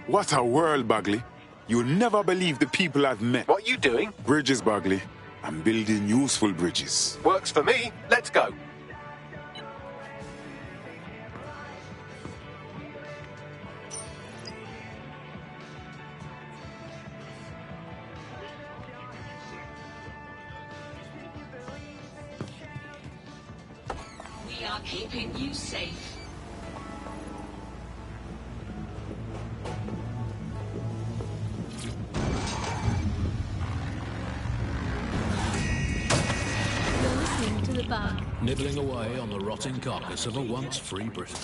What a world, Bagley. You'll never believe the people I've met. What are you doing? Bridges, Bagley. I'm building useful bridges. Works for me. Let's go. We are keeping you safe. Nibbling away on the rotting carcass of a once free Britain.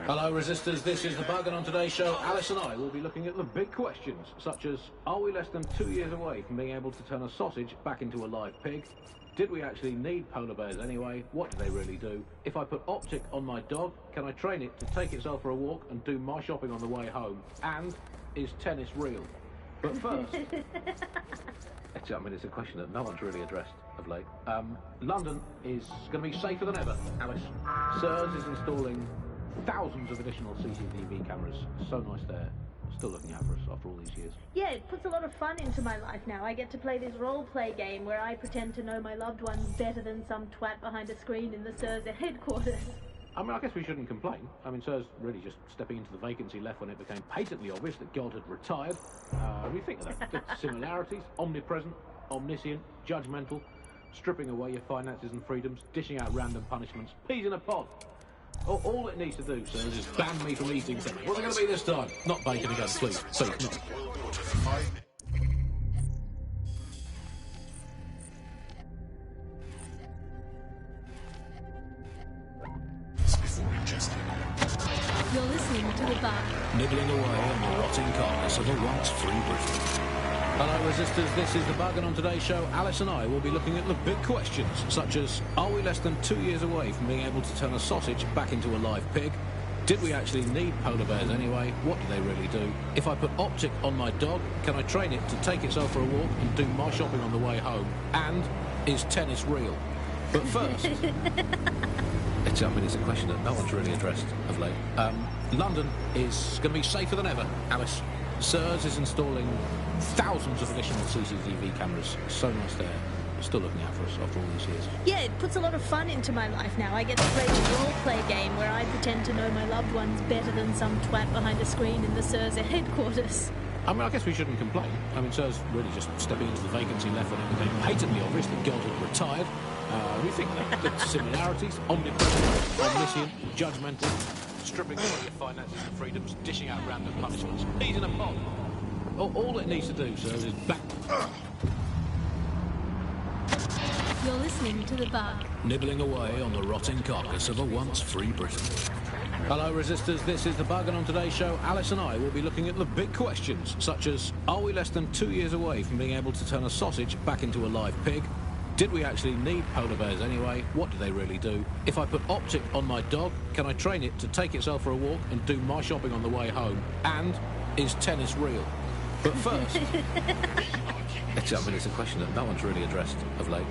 Hello, Resistors. This is The Bug, and on today's show, Alice and I will be looking at the big questions, such as, are we less than 2 years away from being able to turn a sausage back into a live pig? Did we actually need polar bears anyway? What do they really do? If I put Optic on my dog, can I train it to take itself for a walk and do my shopping on the way home? And is tennis real? But first... I mean, it's a question that no one's really addressed of late. London is going to be safer than ever, Alice. SIRS is installing thousands of additional CCTV cameras. So nice there. Still looking out for us after all these years. Yeah, it puts a lot of fun into my life now. I get to play this role-play game where I pretend to know my loved ones better than some twat behind a screen in the SIRS headquarters. I mean, I guess we shouldn't complain. I mean, SIRS really just stepping into the vacancy left when it became patently obvious that God had retired. We think of the similarities: omnipresent, omniscient, judgmental, stripping away your finances and freedoms, dishing out random punishments, peas in a pod. All it needs to do, SIRS, is ban me from eating something. What's it going to be this time? Not bacon again, please. Please, not. You're listening to The Bug. Nibbling away on the rotting carcass of a once free Britain. Hello, Resistors. This is The Bug, and on today's show, Alice and I will be looking at the big questions, such as, are we less than 2 years away from being able to turn a sausage back into a live pig? Did we actually need polar bears anyway? What do they really do? If I put Optic on my dog, can I train it to take itself for a walk and do my shopping on the way home? And is tennis real? But first... I mean, it's a question that no one's really addressed of late. London is going to be safer than ever, Alice. SIRS is installing thousands of additional CCTV cameras. So nice there. Still looking out for us after all these years. Yeah, it puts a lot of fun into my life now. I get to play this role-play game where I pretend to know my loved ones better than some twat behind a screen in the SIRS headquarters. I mean, I guess we shouldn't complain. I mean, SIRS really just stepping into the vacancy left when it became patently obvious that God had retired. We think that the similarities: omnipresent, omniscient, judgmental, stripping away your finances and freedoms, dishing out random punishments, peas in a pod. All it needs to do, SIRS, is back... You're listening to The Bug. Nibbling away on the rotting carcass of a once free Britain. Hello, Resistors. This is The Bug, and on today's show, Alice and I will be looking at the big questions, such as, are we less than 2 years away from being able to turn a sausage back into a live pig? Did we actually need polar bears anyway? What do they really do? If I put Optic on my dog, can I train it to take itself for a walk and do my shopping on the way home? And is tennis real? But first... I mean, it's a question that no one's really addressed of late.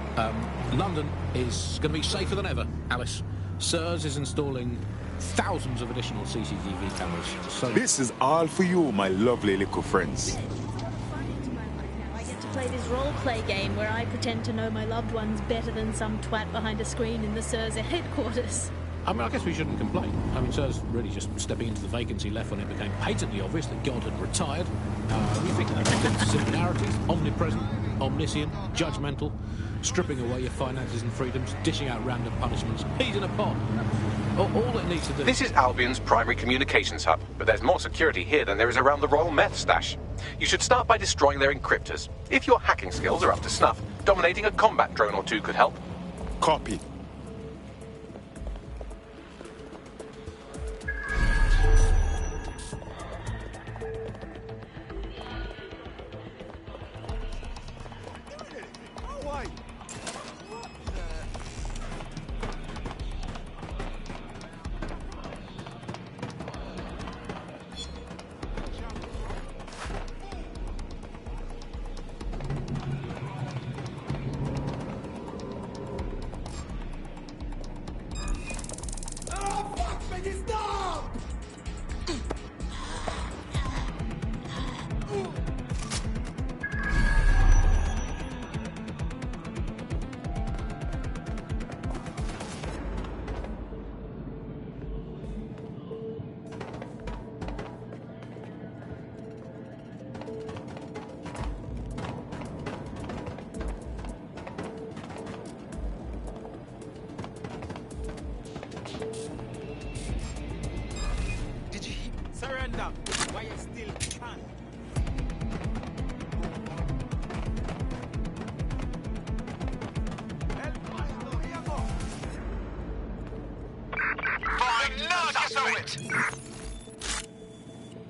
London is going to be safer than ever, Alice. SIRS is installing thousands of additional CCTV cameras. So This is all for you, my lovely little friends. Play this role-play game where I pretend to know my loved ones better than some twat behind a screen in the SIRS headquarters. I mean, I guess we shouldn't complain. I mean, SIRS really just stepping into the vacancy left when it became patently obvious that God had retired. We think that the similarities: omnipresent, omniscient, judgmental, stripping away your finances and freedoms, dishing out random punishments, peas in a pod. All it needs to do... This is Albion's primary communications hub, but there's more security here than there is around the Royal Meth stash. You should start by destroying their encryptors. If your hacking skills are up to snuff, dominating a combat drone or two could help. Copy. Surrender. Why you still can?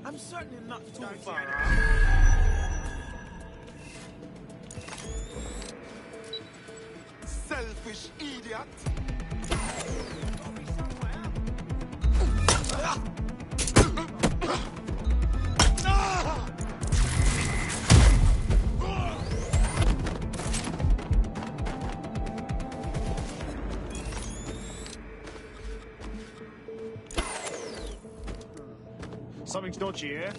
I'm certainly not too far out. Selfish idiot. Something's dodgy here.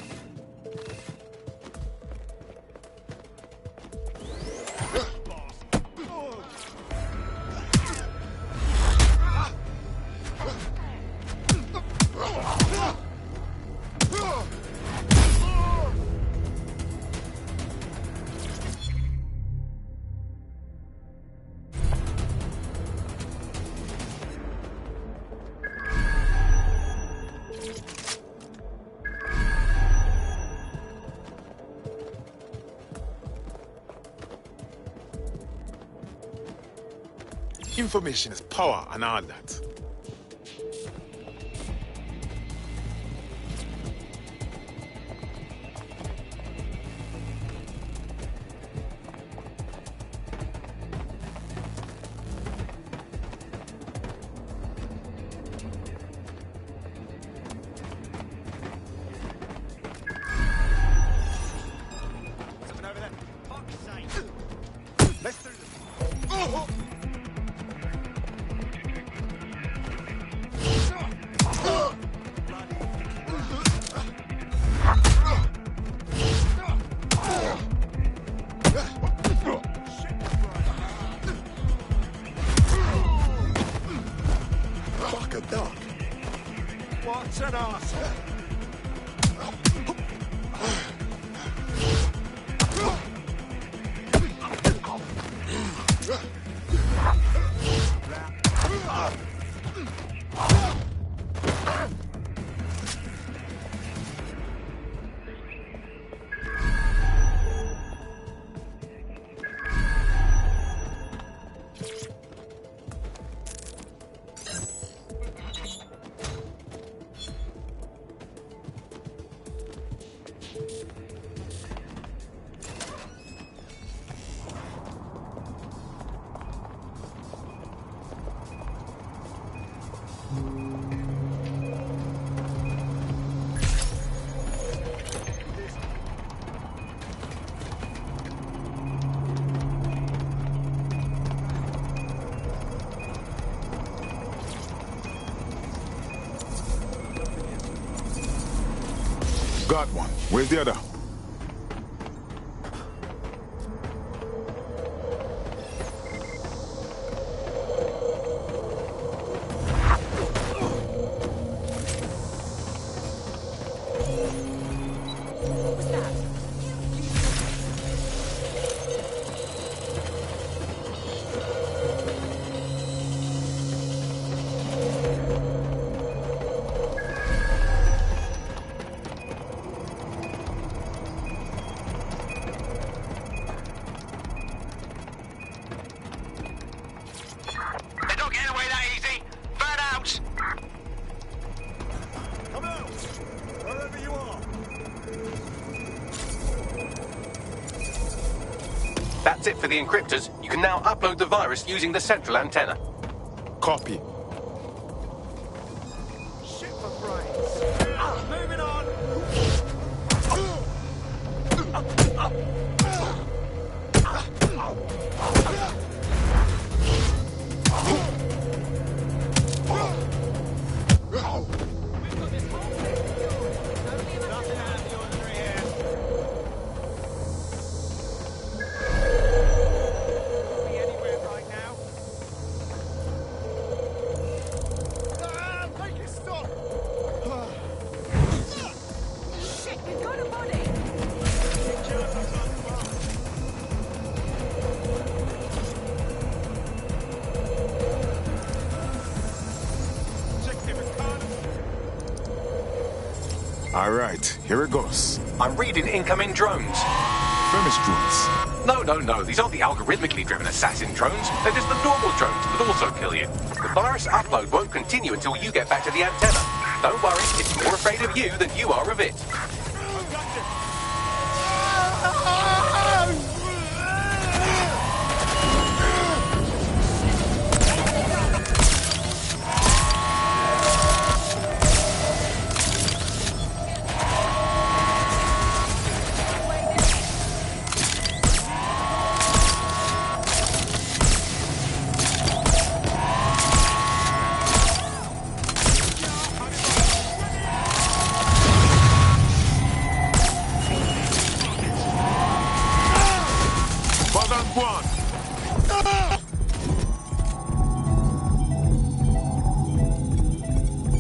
Information is power and all that. Something over there. Fuck's sake. Let's do this. Oh! Fuck a duck. What an arsehole. Got one. Where's the other? That's it for the encryptors. You can now upload the virus using the central antenna. Copy. Shit for brains. Moving on. Nothing out of the ordinary here. Be anywhere right now. All right, here it goes. I'm reading incoming drones. Flemish drones. No. These aren't the algorithmically driven assassin drones. They're just the normal drones that also kill you. The virus upload won't continue until you get back to the antenna. Don't worry, it's more afraid of you than you are of it.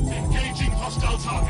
Engaging hostile target.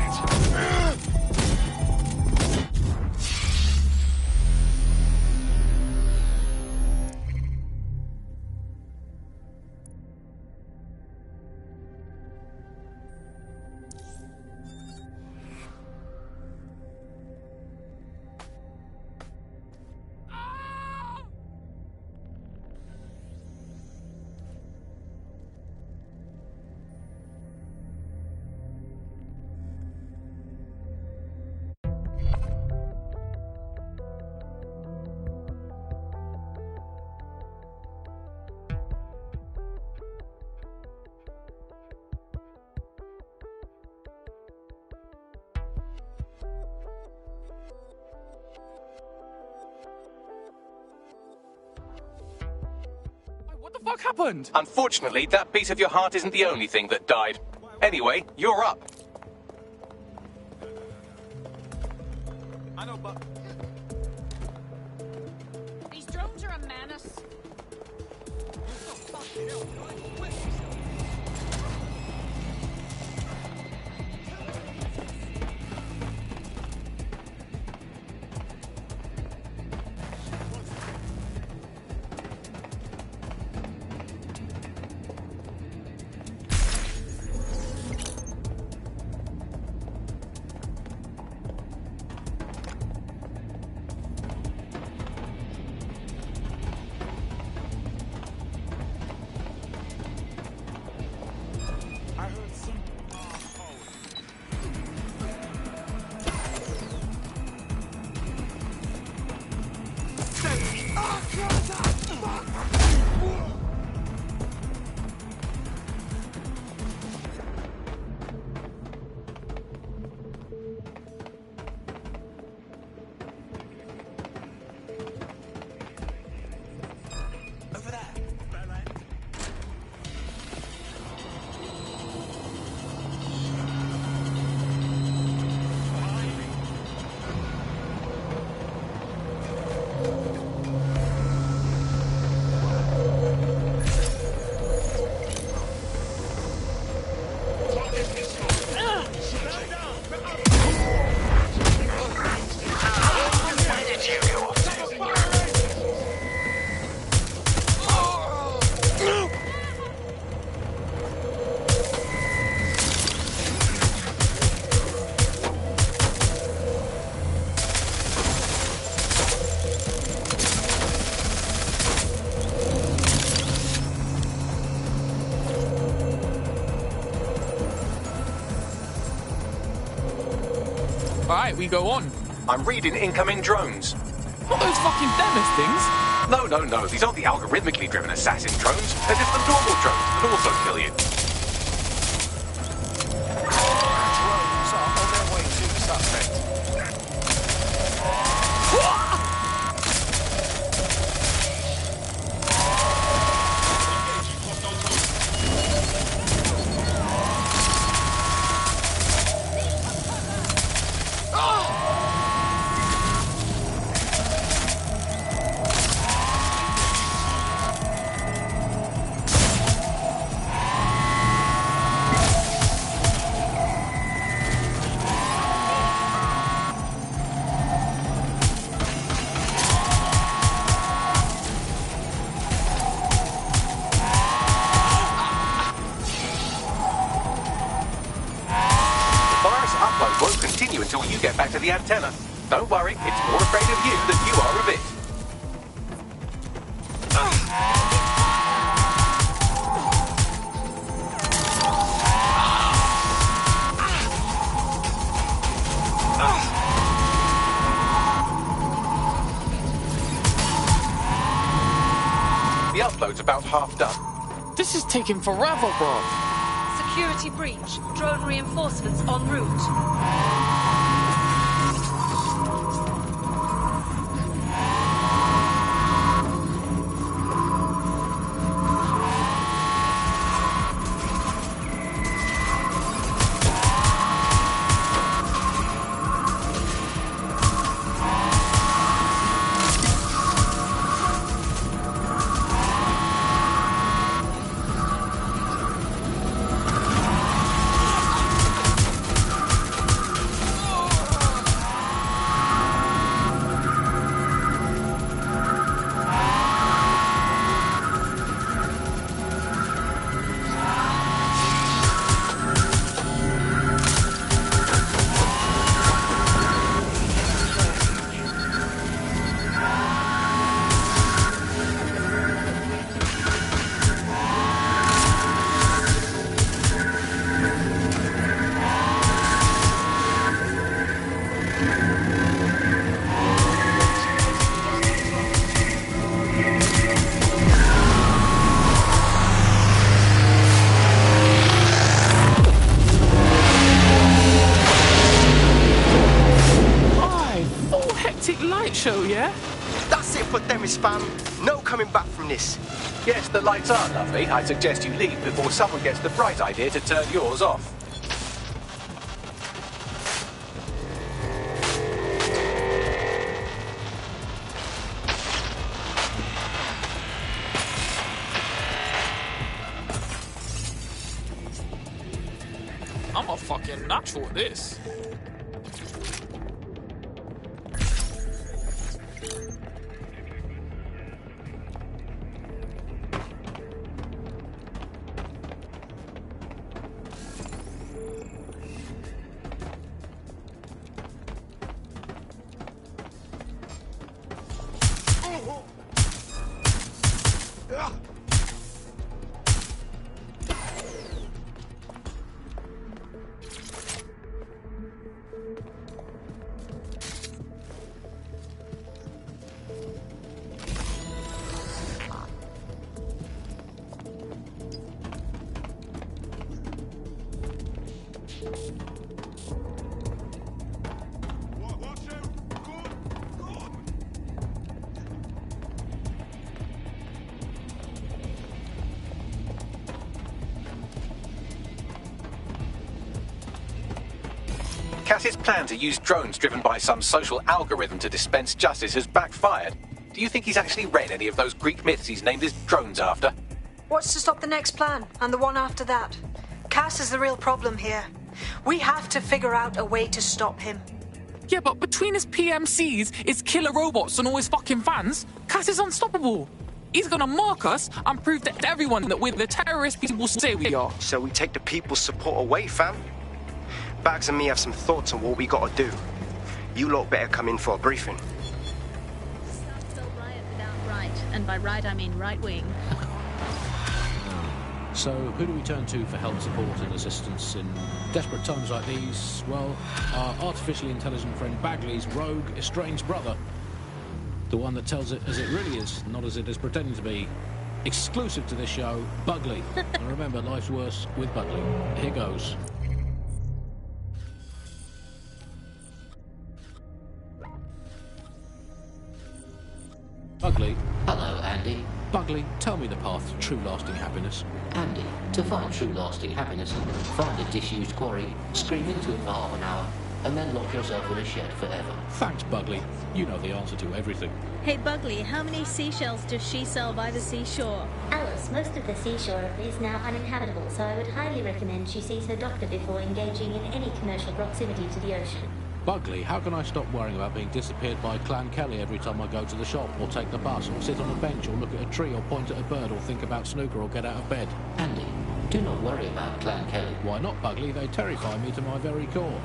What the fuck happened? Unfortunately, that piece of your heart isn't the only thing that died. Anyway, you're up. I know, but These drones are a menace. I heard some over there. Alright, we go on. I'm reading incoming drones. Not those fucking Demis things. No. These aren't the algorithmically driven assassin drones. They're just the normal drones that also kill you. Drones are on their way to the suspect. continue until you get back to the antenna. Don't worry, it's more afraid of you than you are of it. The upload's about half done. This is taking forever, bro. Security breach. Drone reinforcements en route. Show, yeah? That's it for Demis, fam. No coming back from this. Yes, the lights are lovely. I suggest you leave before someone gets the bright idea to turn yours off. I'm a fucking natural at this. Cass's plan to use drones driven by some social algorithm to dispense justice has backfired. Do you think he's actually read any of those Greek myths he's named his drones after? What's to stop the next plan, and the one after that? Cass is the real problem here. We have to figure out a way to stop him. Yeah, but between his PMCs, his killer robots, and all his fucking fans, Cass is unstoppable. He's gonna mark us and prove to everyone that we're the terrorist people say we are. So we take the people's support away, fam? Bags and me have some thoughts on what we gotta do. You lot better come in for a briefing. Spell riot without right, and by right I mean right wing. So, who do we turn to for help, support and assistance in desperate times like these? Well, our artificially intelligent friend Bagley's rogue, estranged brother. The one that tells it as it really is, not as it is pretending to be. Exclusive to this show, Bugley. And remember, life's worse with Bugley. Here goes. Bugley. Hello, Andy. Bugley, tell me the path to true lasting happiness. Andy, to find true lasting happiness, find a disused quarry, scream into it for half an hour, and then lock yourself in a shed forever. Thanks, Bugley. You know the answer to everything. Hey, Bugley, how many seashells does she sell by the seashore? Alice, most of the seashore is now uninhabitable, so I would highly recommend she sees her doctor before engaging in any commercial proximity to the ocean. Bugley, how can I stop worrying about being disappeared by Clan Kelly every time I go to the shop, or take the bus, or sit on a bench, or look at a tree, or point at a bird, or think about snooker, or get out of bed? Andy, do not worry about Clan Kelly. Why not, Bugley? They terrify me to my very core.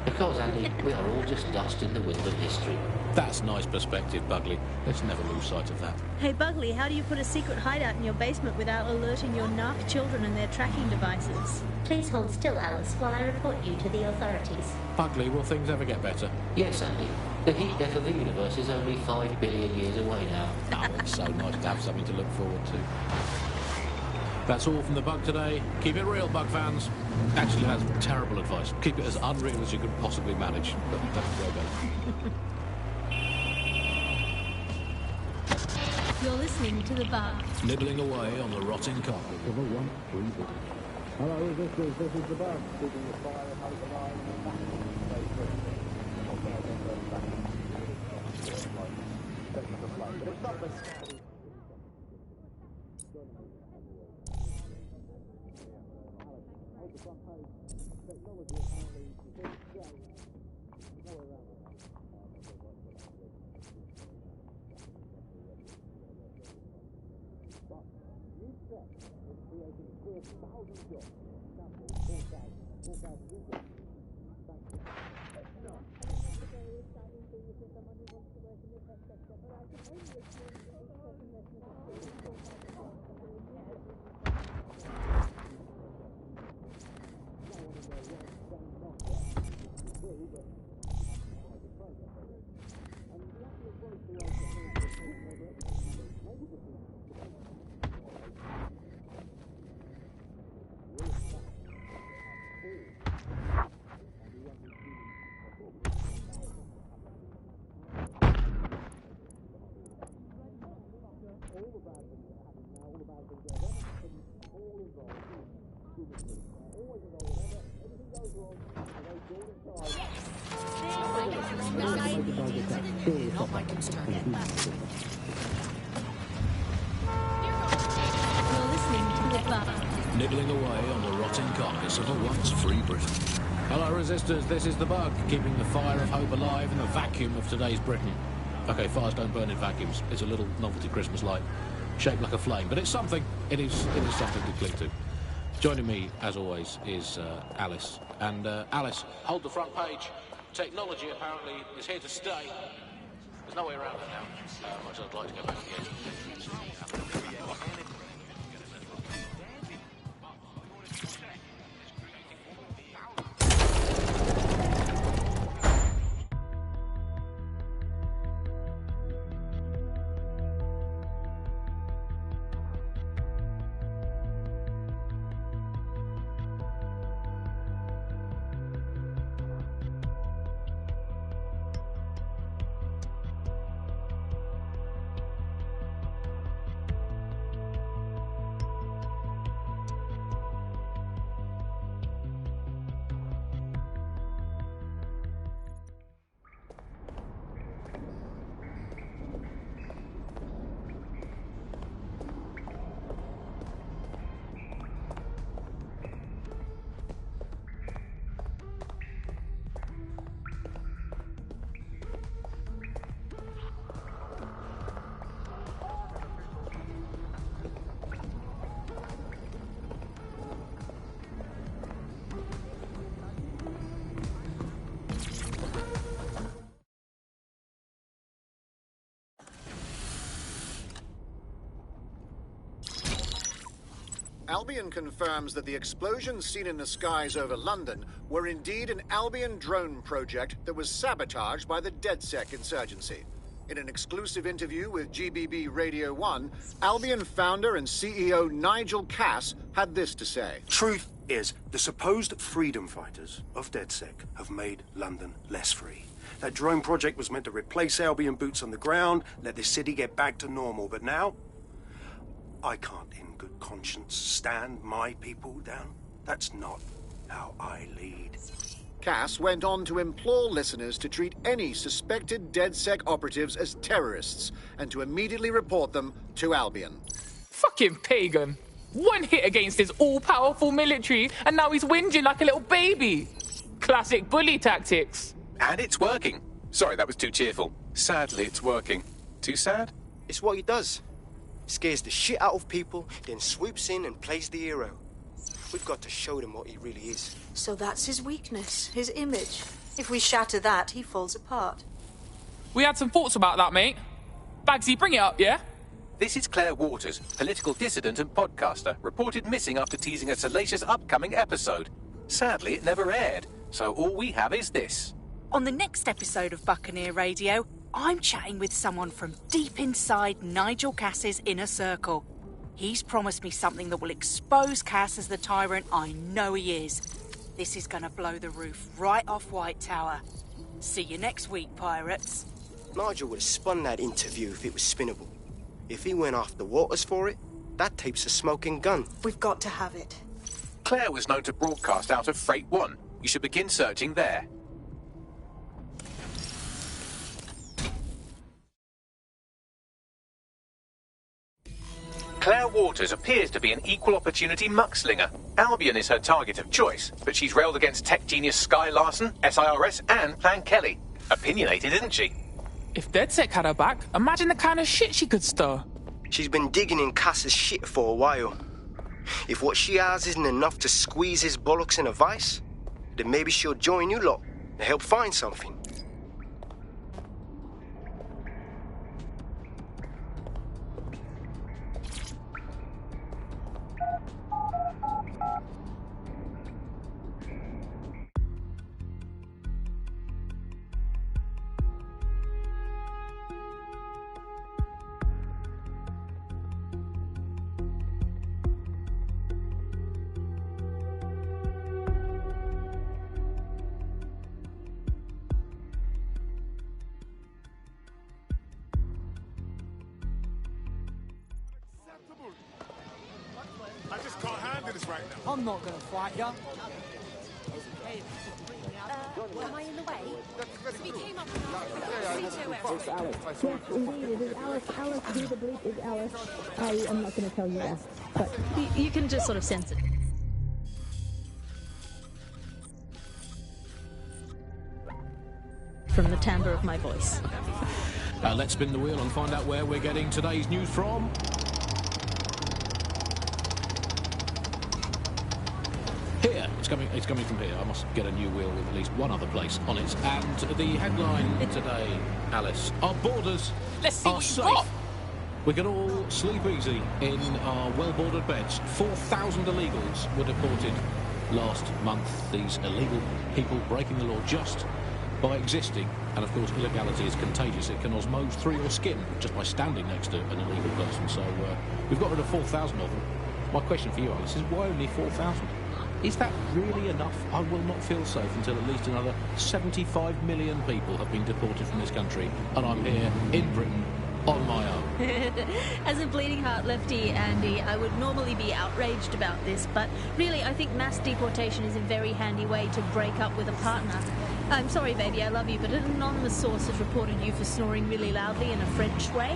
Because, Andy, we are all just dust in the wind of history. That's nice perspective, Bugley. Let's never lose sight of that. Hey, Bugley, how do you put a secret hideout in your basement without alerting your narc children and their tracking devices? Please hold still, Alice, while I report you to the authorities. Bugley, will things ever get better? Yes, Andy. The heat death of the universe is only 5 billion years away now. Oh, it's so nice to have something to look forward to. That's all from The Bug today. Keep it real, Bug fans. Actually, that's terrible advice. Keep it as unreal as you can possibly manage. But that's way better. You're listening to The Bug. Nibbling away on the rotting carcass of a once free Britain. Hello, resistors. This is The Bug. Keeping the fire of hope alive in the vacuum of space Britain. But it's not the Not my concern. You're listening to The Bug. Nibbling away on the rotting carcass of a once free Britain. Hello, resistors. This is The Bug, keeping the fire of hope alive in the vacuum of today's Britain. Okay, fires don't burn in vacuums. It's a little novelty Christmas light, shaped like a flame, but it's something. It is something to cling to. Joining me, as always, is Alice. And Alice, hold the front page. Technology apparently is here to stay. There's no way around it now. Much I'd like to go back again. Albion confirms that the explosions seen in the skies over London were indeed an Albion drone project that was sabotaged by the DedSec insurgency. In an exclusive interview with GBB Radio 1, Albion founder and CEO Nigel Cass had this to say. Truth is, the supposed freedom fighters of DedSec have made London less free. That drone project was meant to replace Albion boots on the ground, let the city get back to normal, but now I can't in good conscience stand my people down. That's not how I lead. Cass went on to implore listeners to treat any suspected DedSec operatives as terrorists and to immediately report them to Albion. Fucking pagan. One hit against his all-powerful military, and now he's whinging like a little baby. Classic bully tactics. And it's working. Sorry, that was too cheerful. Sadly, it's working. Too sad? It's what he does. Scares the shit out of people, then swoops in and plays the hero. We've got to show them what he really is. So that's his weakness, his image. If we shatter that, he falls apart. We had some thoughts about that, mate. Bagsy, bring it up, yeah? This is Claire Waters, political dissident and podcaster, reported missing after teasing a salacious upcoming episode. Sadly, it never aired, so all we have is this. On the next episode of Buccaneer Radio, I'm chatting with someone from deep inside Nigel Cass's inner circle. He's promised me something that will expose Cass as the tyrant I know he is. This is going to blow the roof right off White Tower. See you next week, pirates. Nigel would have spun that interview if it was spinnable. If he went after Waters for it, that tape's a smoking gun. We've got to have it. Claire was known to broadcast out of Freight 1. You should begin searching there. Claire Waters appears to be an equal opportunity muckslinger. Albion is her target of choice, but she's railed against tech genius Sky Larson, SIRS, and Plan Kelly. Opinionated, isn't she? If DedSec had her back, imagine the kind of shit she could stir. She's been digging in Cass's shit for a while. If what she has isn't enough to squeeze his bollocks in a vice, then maybe she'll join you lot and help find something. I just can't handle this right now. I'm not gonna fight you. Am I in the way? We came up It's Alice. Yes, indeed, it is Alice. Alice, who the bleep is Alice? I am not going to tell you that, but you can just sort of sense it. From the timbre of my voice. Let's spin the wheel and find out where we're getting today's news from. Here, it's coming from here. I must get a new wheel with at least one other place on it. And the headline today, Alice, our borders are safe. We can all sleep easy in our well-bordered beds. 4,000 illegals were deported last month. These illegal people breaking the law just by existing. And of course, illegality is contagious. It can osmose through your skin just by standing next to an illegal person. So we've got rid of 4,000 of them. My question for you, Alice, is why only 4,000? Is that really enough? I will not feel safe until at least another 75 million people have been deported from this country, and I'm here in Britain on my own. As a bleeding heart lefty, Andy, I would normally be outraged about this, but really I think mass deportation is a very handy way to break up with a partner. I'm sorry, baby, I love you, but an anonymous source has reported you for snoring really loudly in a French way.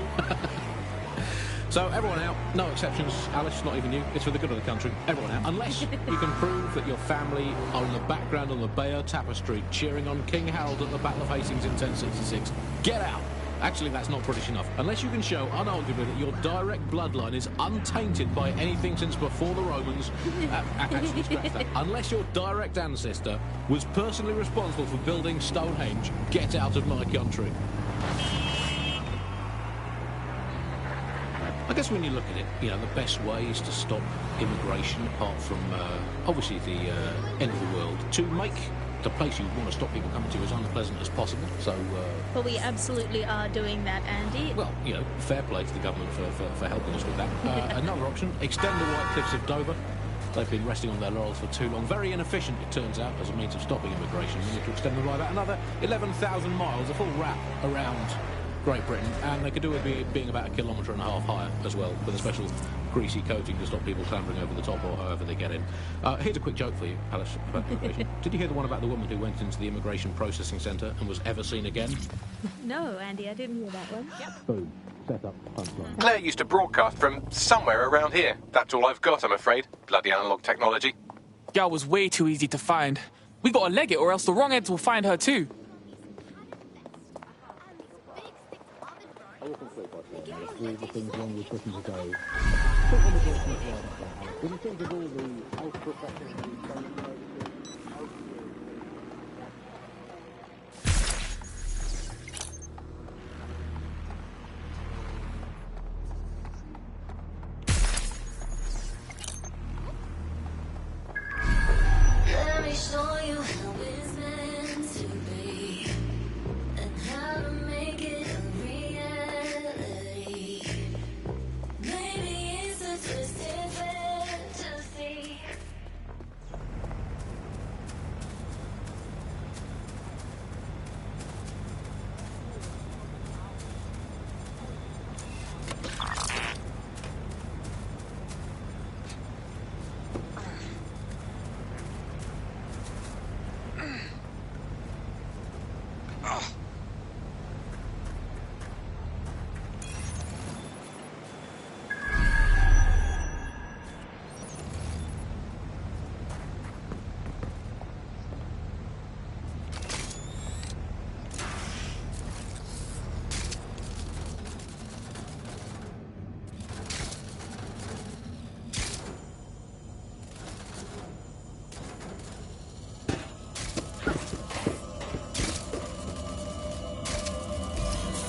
So, everyone out. No exceptions, Alice, not even you. It's for the good of the country. Everyone out. Unless you can prove that your family are in the background on the Bayeux Tapestry cheering on King Harold at the Battle of Hastings in 1066. Get out! Actually, that's not British enough. Unless you can show unarguably that your direct bloodline is untainted by anything since before the Romans. Actually, scratch that. Unless your direct ancestor was personally responsible for building Stonehenge, get out of my country. I guess when you look at it, you know, the best way is to stop immigration, apart from, obviously, the end of the world, to make the place you want to stop people coming to as unpleasant as possible. So, Well, we absolutely are doing that, Andy. Well, you know, fair play to the government for helping us with that. Another option, extend the White Cliffs of Dover. They've been resting on their laurels for too long. Very inefficient, it turns out, as a means of stopping immigration. We need to extend them by about another 11,000 miles, a full wrap around Great Britain, and they could do it being about 1.5 kilometres higher as well, with a special greasy coating to stop people clambering over the top or however they get in. Here's a quick joke for you, Alice, about immigration. Did you hear the one about the woman who went into the immigration processing centre and was ever seen again? No, Andy, I didn't hear that one. Yep. Boom. Set up. Punchline. Claire used to broadcast from somewhere around here. That's all I've got, I'm afraid. Bloody analog technology. Girl was way too easy to find. We gotta leg it or else the wrong heads will find her too. All the things wrong with Britain today. When you think of all the health professionals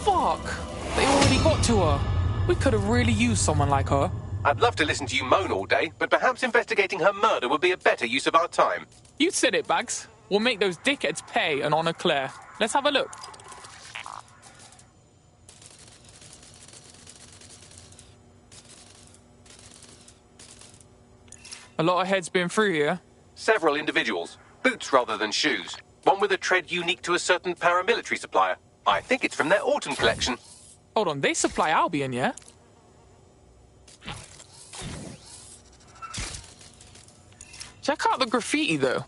Fuck! They already got to her. We could have really used someone like her. I'd love to listen to you moan all day, but perhaps investigating her murder would be a better use of our time. You said it, Bags. We'll make those dickheads pay and honour Claire. Let's have a look. A lot of heads been through here. Several individuals. Boots rather than shoes. One with a tread unique to a certain paramilitary supplier. I think it's from their autumn collection. Hold on, they supply Albion, yeah? Check out the graffiti, though.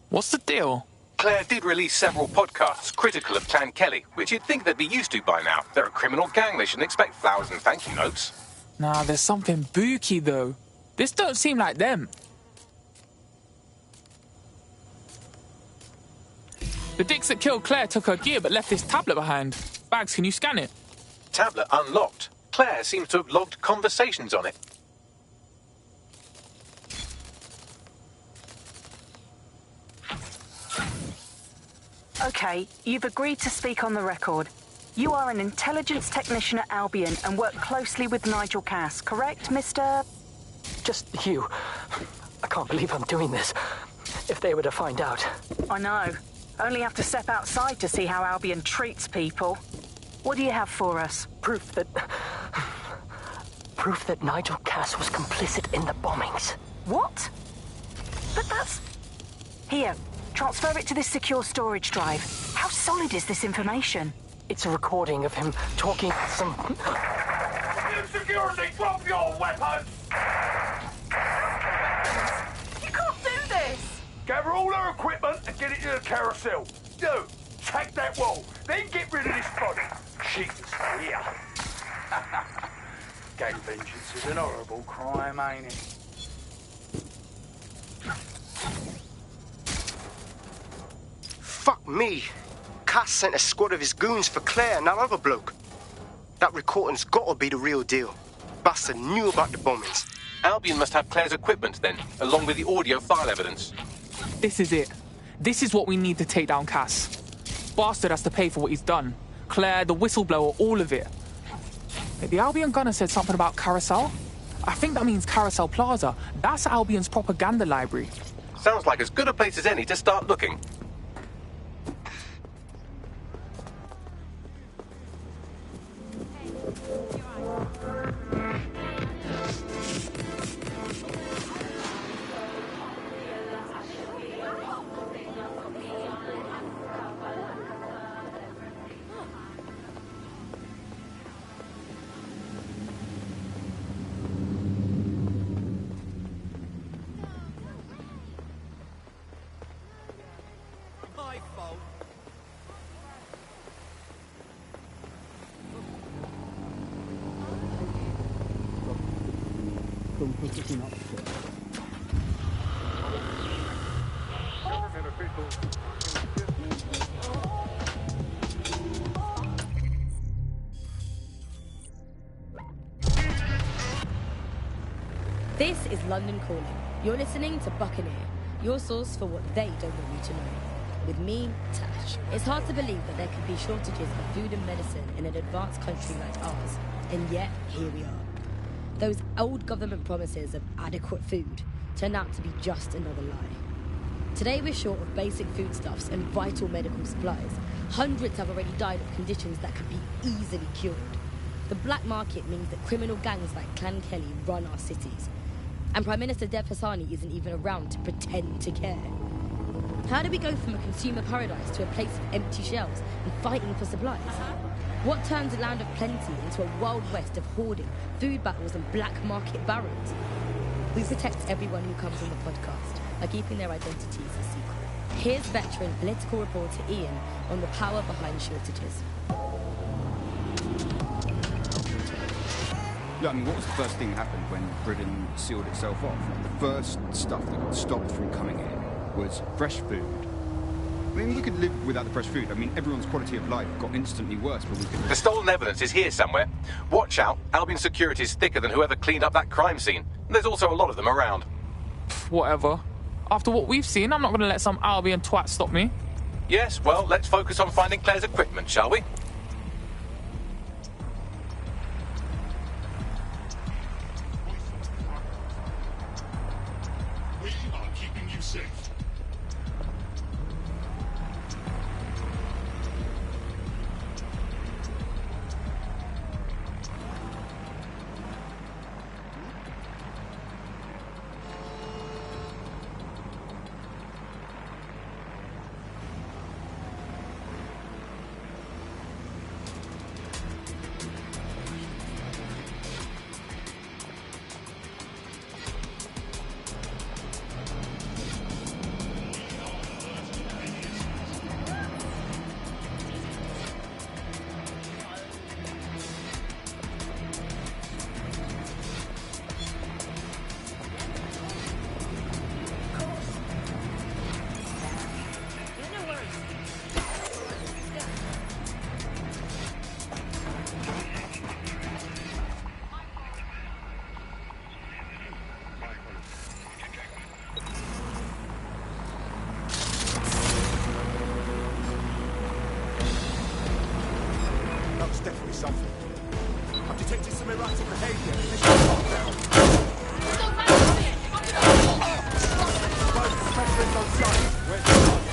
What's the deal? Claire did release several podcasts critical of Clan Kelly, which you'd think they'd be used to by now. They're a criminal gang. They shouldn't expect flowers and thank you notes. Nah, there's something booky, though. This don't seem like them. The dicks that killed Claire took her gear but left this tablet behind. Bags, can you scan it? Tablet unlocked. Claire seems to have logged conversations on it. Okay, you've agreed to speak on the record. You are an intelligence technician at Albion and work closely with Nigel Cass, correct, Mr...? Just you. I can't believe I'm doing this. If they were to find out. I know. Only have to step outside to see how Albion treats people. What do you have for us? Proof that Nigel Cass was complicit in the bombings. What? But that's... Here, transfer it to this secure storage drive. How solid is this information? It's a recording of him talking some... Security, drop your weapons! You can't do this! Gather all our equipment and get it to the carousel. You, take that wall, then get rid of this body. Jesus, yeah. Gang vengeance is an horrible crime, ain't it? Fuck me. Cass sent a squad of his goons for Claire and that other bloke. That recording's gotta be the real deal. Bastard knew about the bombings. Albion must have Claire's equipment then, along with the audio file evidence. This is it. This is what we need to take down Cass. Bastard has to pay for what he's done. Claire, the whistleblower, all of it. Wait, the Albion gunner said something about Carousel? I think that means Carousel Plaza. That's Albion's propaganda library. Sounds like as good a place as any to start looking. This is London Calling. You're listening to Buccaneer, your source for what they don't want you to know. With me, Tash. It's hard to believe that there could be shortages of food and medicine in an advanced country like ours, and yet here we are. Those old government promises of adequate food turned out to be just another lie. Today we're short of basic foodstuffs and vital medical supplies. Hundreds have already died of conditions that could be easily cured. The black market means that criminal gangs like Clan Kelly run our cities. And Prime Minister Dev Hassani isn't even around to pretend to care. How do we go from a consumer paradise to a place of empty shelves and fighting for supplies? What turns a land of plenty into a wild west of hoarding, food battles and black market barons? We protect everyone who comes on the podcast by keeping their identities a secret. Here's veteran political reporter Ian on the power behind shortages. Yeah, I mean, what was the first thing that happened when Britain sealed itself off? The first stuff that got stopped from coming in was fresh food. I mean, we could live without the fresh food. I mean, everyone's quality of life got instantly worse, but we could... The stolen evidence is here somewhere. Watch out. Albion security is thicker than whoever cleaned up that crime scene. There's also a lot of them around. Whatever. After what we've seen, I'm not going to let some Albion twat stop me. Yes, well, let's focus on finding Claire's equipment, shall we? That's definitely something. I've detected some erratic behaviour. This is lockdown. Specialist on site. Where's the target?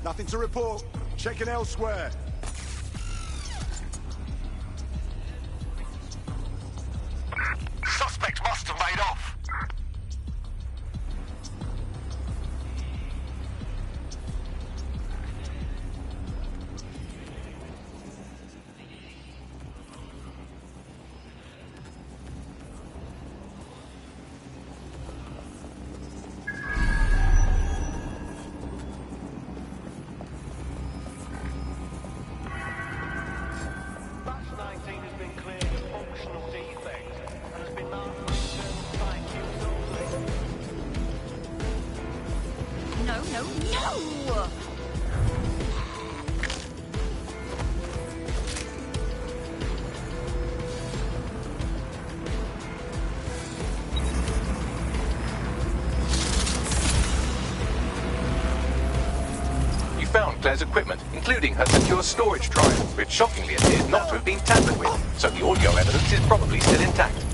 Nothing to report. Checking elsewhere. Suspect must have made off. Claire's equipment, including her secure storage drive, which shockingly appears not to have been tampered with, so the audio evidence is probably still intact.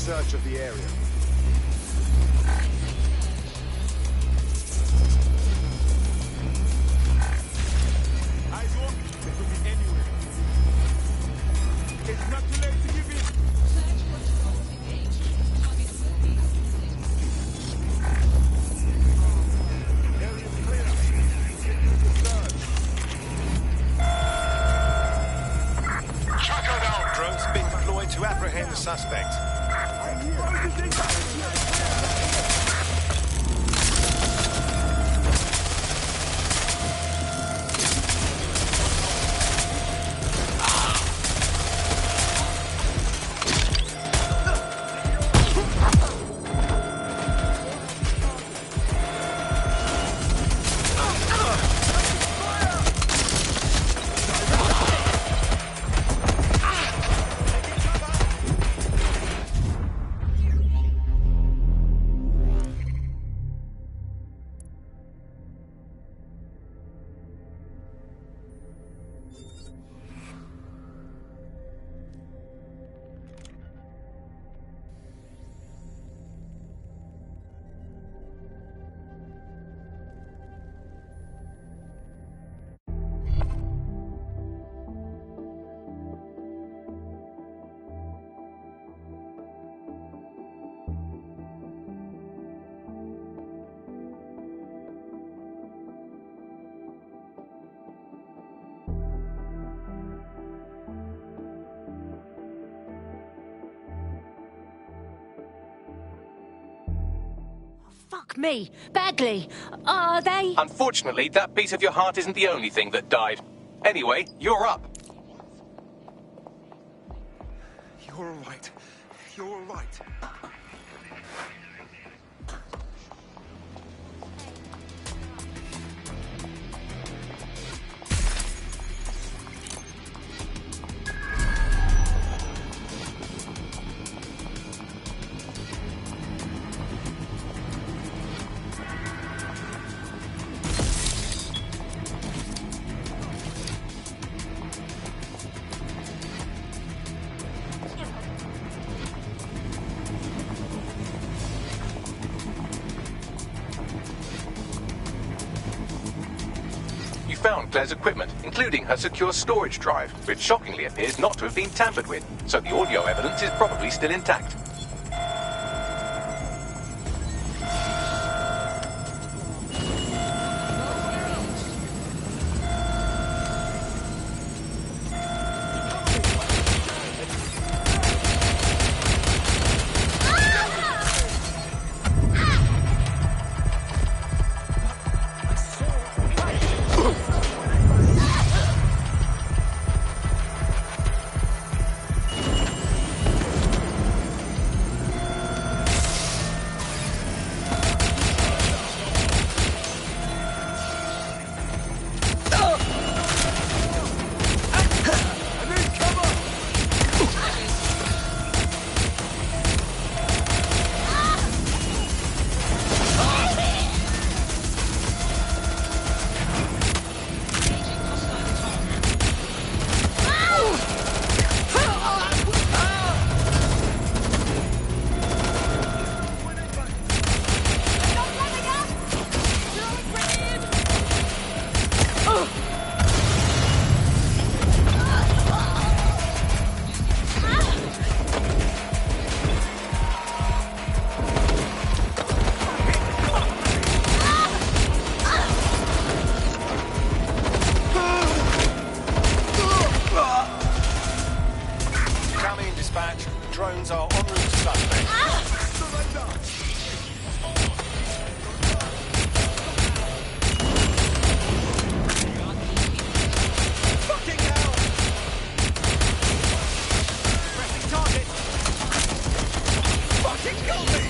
Search of the area. Eyes open. It could be anywhere. It's not too late to give in. Area clear. Tracker down. Drones being deployed to apprehend the suspect. Fuck me. Bagley, are they? Unfortunately, that piece of your heart isn't the only thing that died. Anyway, you're up. You're all right. You're all right. found Claire's equipment, including her secure storage drive, which shockingly appears not to have been tampered with, so the audio evidence is probably still intact. Drones are en route to suspect. Fucking hell! Pressing target. Fucking got me!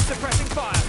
Suppressing fire!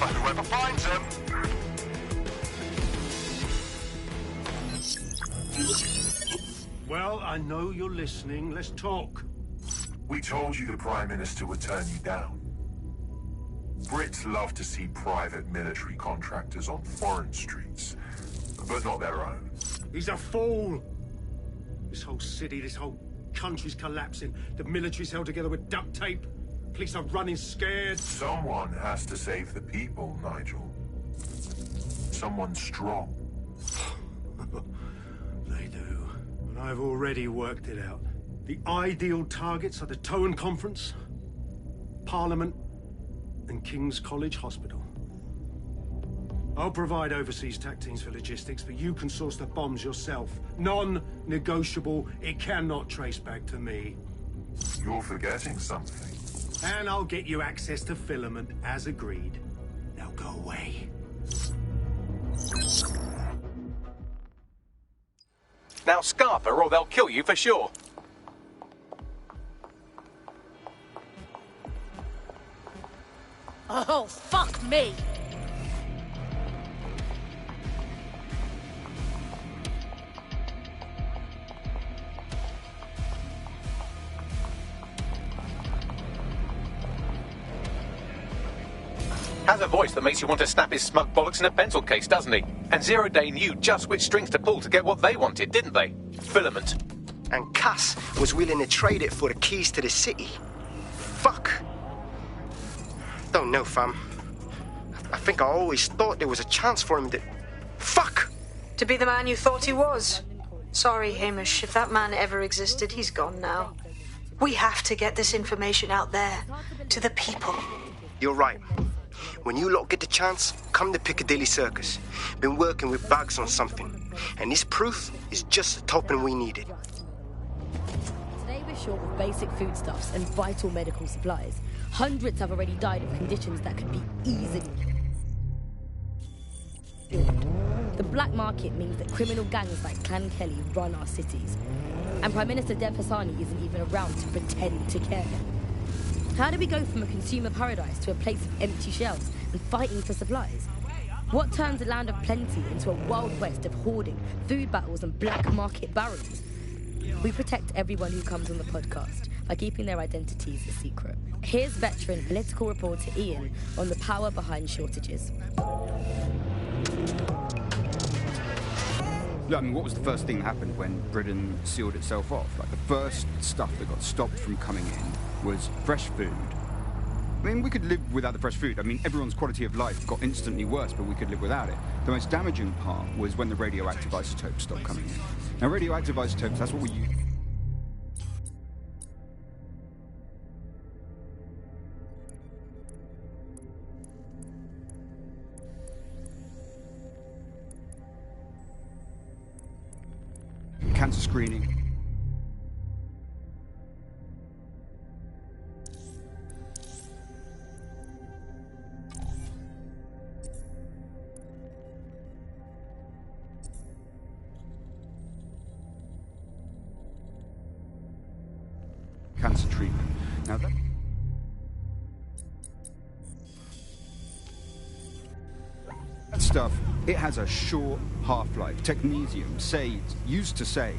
Whoever finds him. Well, I know you're listening. Let's talk. We told you the Prime Minister would turn you down. Brits love to see private military contractors on foreign streets. but not their own. He's a fool! This whole city, this whole country's collapsing. The military's held together with duct tape. Police are running scared. Someone has to save the people, Nigel. Someone strong. They do. But I've already worked it out. The ideal targets are the Towan Conference, Parliament, and King's College Hospital. I'll provide overseas tac teams for logistics, but you can source the bombs yourself. Non-negotiable. It cannot trace back to me. You're forgetting something. And I'll get you access to filament, as agreed. Now go away. Now Scarper, or they'll kill you for sure. Oh, fuck me! Has a voice that makes you want to snap his smug bollocks in a pencil case, doesn't he? And Zero Day knew just which strings to pull to get what they wanted, didn't they? Filament. And Cass was willing to trade it for the keys to the city. Fuck. Don't know, fam. I think I always thought there was a chance for him to... Fuck! To be the man you thought he was. Sorry, Hamish. If that man ever existed, he's gone now. We have to get this information out there, to the people. You're right. When you lot get the chance, come to Piccadilly Circus. Been working with Bags on something. And this proof is just the token we needed. Today we're short of basic foodstuffs and vital medical supplies. Hundreds have already died of conditions that could be easily cured. The black market means that criminal gangs like Clan Kelly run our cities. And Prime Minister Dev Hassani isn't even around to pretend to care. How do we go from a consumer paradise to a place of empty shelves and fighting for supplies? What turns a land of plenty into a wild west of hoarding, food battles and black market barons? We protect everyone who comes on the podcast by keeping their identities a secret. Here's veteran political reporter Ian on the power behind shortages. Yeah, I mean, what was the first thing that happened when Britain sealed itself off? Like, the first stuff that got stopped from coming in was fresh food. I mean, we could live without the fresh food. I mean, everyone's quality of life got instantly worse, but we could live without it. The most damaging part was when the radioactive isotopes stopped coming in. Now, radioactive isotopes, that's what we use. Cancer screening. Cancer treatment. Now that stuff, it has a short half-life. Technetium used to save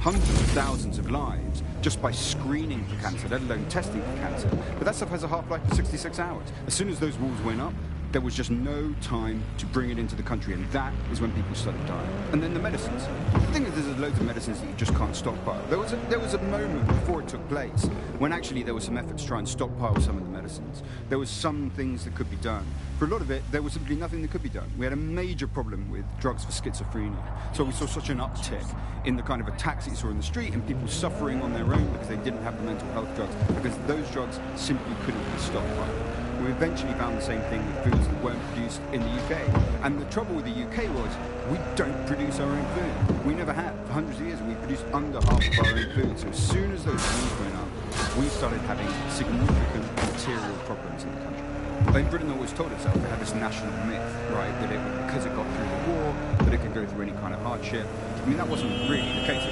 hundreds of thousands of lives just by screening for cancer, let alone testing for cancer. But that stuff has a half-life of 66 hours. As soon as those walls went up, there was just no time to bring it into the country, and that is when people started dying. And then the medicines. The thing is, there's loads of medicines that you just can't stockpile. There was a moment before it took place when actually there was some effort to try and stockpile some of the medicines. There was some things that could be done. For a lot of it, there was simply nothing that could be done. We had a major problem with drugs for schizophrenia. So we saw such an uptick in the kind of attacks that you saw in the street and people suffering on their own because they didn't have the mental health drugs, because those drugs simply couldn't be stockpiled. We eventually found the same thing with foods that weren't produced in the UK. And the trouble with the UK was, we don't produce our own food. We never have. For hundreds of years, we produced under half of our own food. So as soon as those rules went up, we started having significant material problems in the country. I mean, Britain always told itself it had this national myth, right, that because it got through the war, that it could go through any kind of hardship. I mean, that wasn't really the case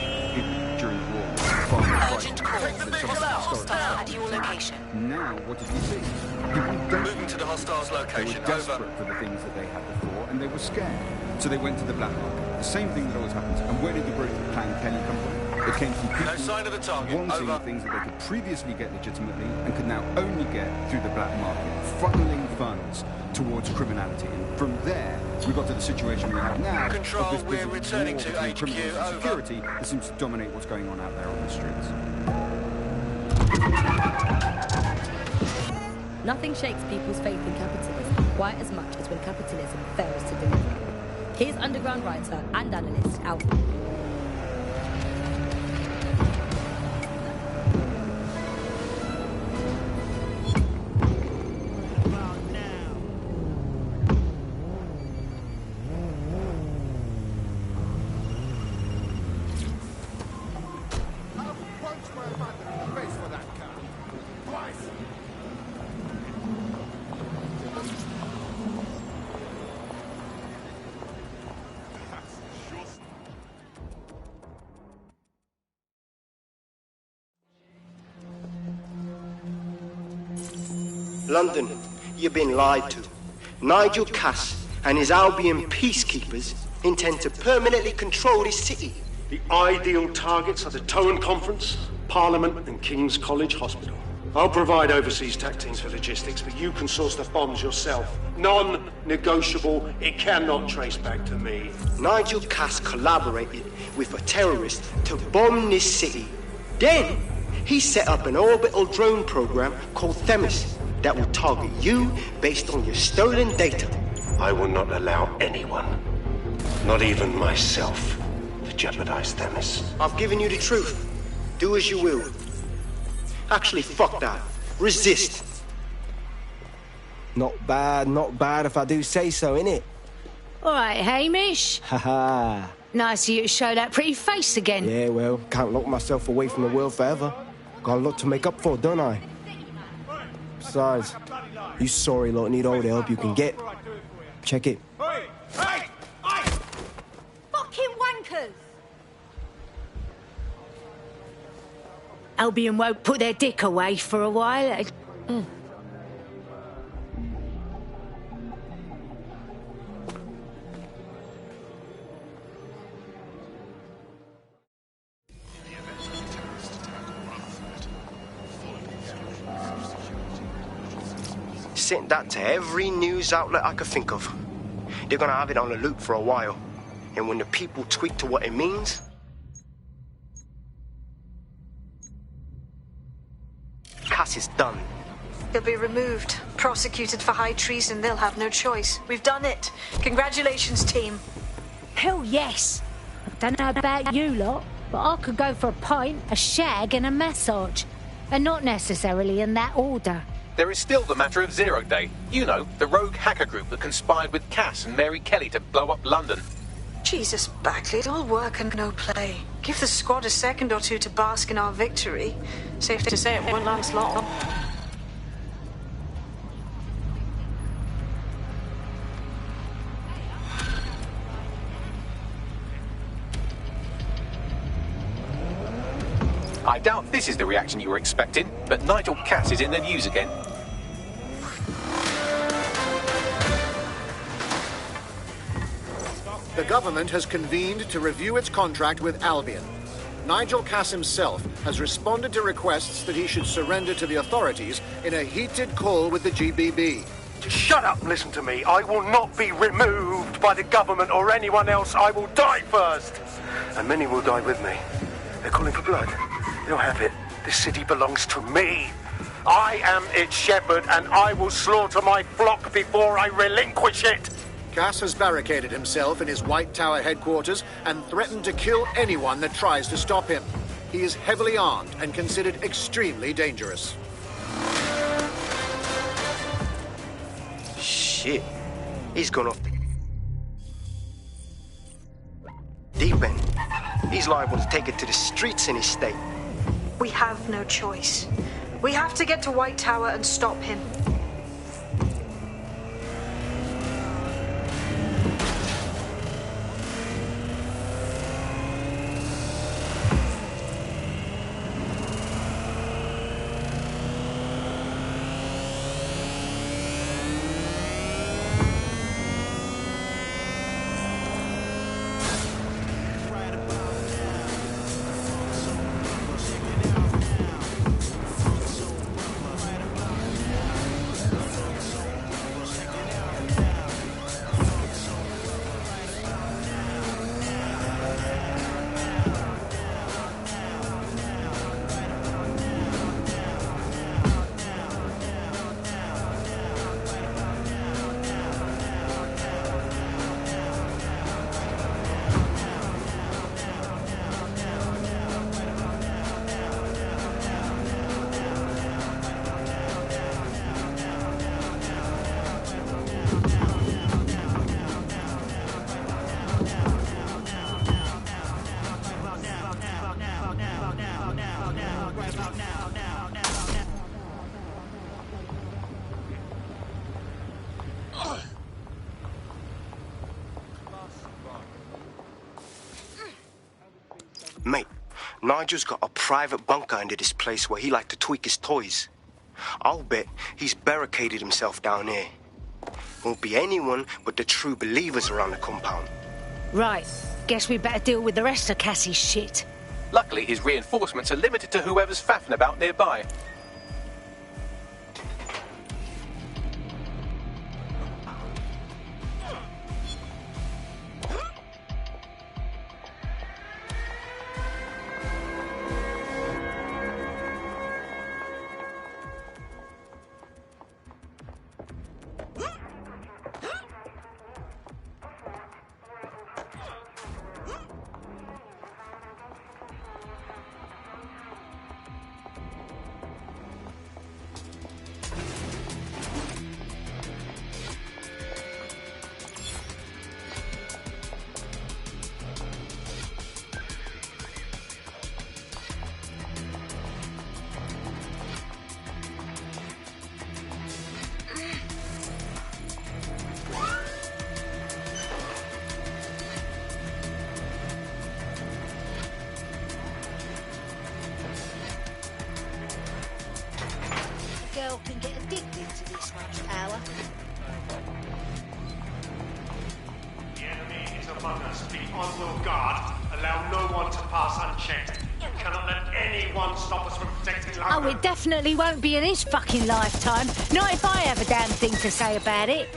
during the war. Urgent call. At your location. Now, what did we see? Moving to the hostiles' location. They were desperate for the things that they had before, and they were scared. So they went to the black market. The same thing that always happens. And where did the growth of Clan Kelly come from? It came from people no sign of the target. wanting things that they could previously get legitimately and could now only get through the black market, funneling funds towards criminality. And from there, we got to the situation we have now. Control, of this we're busy returning war to between HQ, criminals and over. security that seems to dominate what's going on out there on the streets. Nothing shakes people's faith in capitalism quite as much as when capitalism fails to deliver. Here's underground writer and analyst Alfie. London, you've been lied to. Nigel Cass and his Albion peacekeepers intend to permanently control this city. The ideal targets are the Towan Conference, Parliament and King's College Hospital. I'll provide overseas tech teams for logistics, but you can source the bombs yourself. Non-negotiable, it cannot trace back to me. Nigel Cass collaborated with a terrorist to bomb this city. Then, he set up an orbital drone program called Themis that will target you based on your stolen data. I will not allow anyone, not even myself, to jeopardize Themis. I've given you the truth. Do as you will. Actually, fuck that. Resist. Not bad if I do say so, innit? All right, Hamish. Haha. Nice of you to show that pretty face again. Yeah, well, can't lock myself away from the world forever. Got a lot to make up for, don't I? Besides, you sorry lot need all the help you can get. Check it. Fucking wankers! Albion won't put their dick away for a while. Sent that to every news outlet I could think of. They're gonna have it on the loop for a while. And when the people tweak to what it means, Cass is done. He'll be removed, prosecuted for high treason. They'll have no choice. We've done it. Congratulations, team. Hell yes. I don't know about you lot, but I could go for a pint, a shag and a massage. And not necessarily in that order. There is still the matter of Zero Day. You know, the rogue hacker group that conspired with Cass and Mary Kelly to blow up London. Jesus, Bagley, all work and no play. Give the squad a second or two to bask in our victory. Safe to say it won't last long. I doubt this is the reaction you were expecting, but Nigel Cass is in the news again. The government has convened to review its contract with Albion. Nigel Cass himself has responded to requests that he should surrender to the authorities in a heated call with the GBB. Shut up and listen to me. I will not be removed by the government or anyone else. I will die first. And many will die with me. They're calling for blood. You'll have it. This city belongs to me. I am its shepherd, and I will slaughter my flock before I relinquish it. Cass has barricaded himself in his White Tower headquarters and threatened to kill anyone that tries to stop him. He is heavily armed and considered extremely dangerous. shit. He's gone off the deep end. He's liable to take it to the streets in his state. We have no choice. We have to get to White Tower and stop him. Mate, Nigel's got a private bunker under this place where he liked to tweak his toys. I'll bet he's barricaded himself down here. Won't be anyone but the true believers around the compound. Right. Guess we better deal with the rest of Cassie's shit. Luckily, his reinforcements are limited to whoever's faffing about nearby. Girl can get addicted to this much power. The enemy is among us. Be on your guard. Allow no one to pass unchecked. You cannot let anyone stop us from protecting London. Oh, it definitely won't be in his fucking lifetime. Not if I have a damn thing to say about it.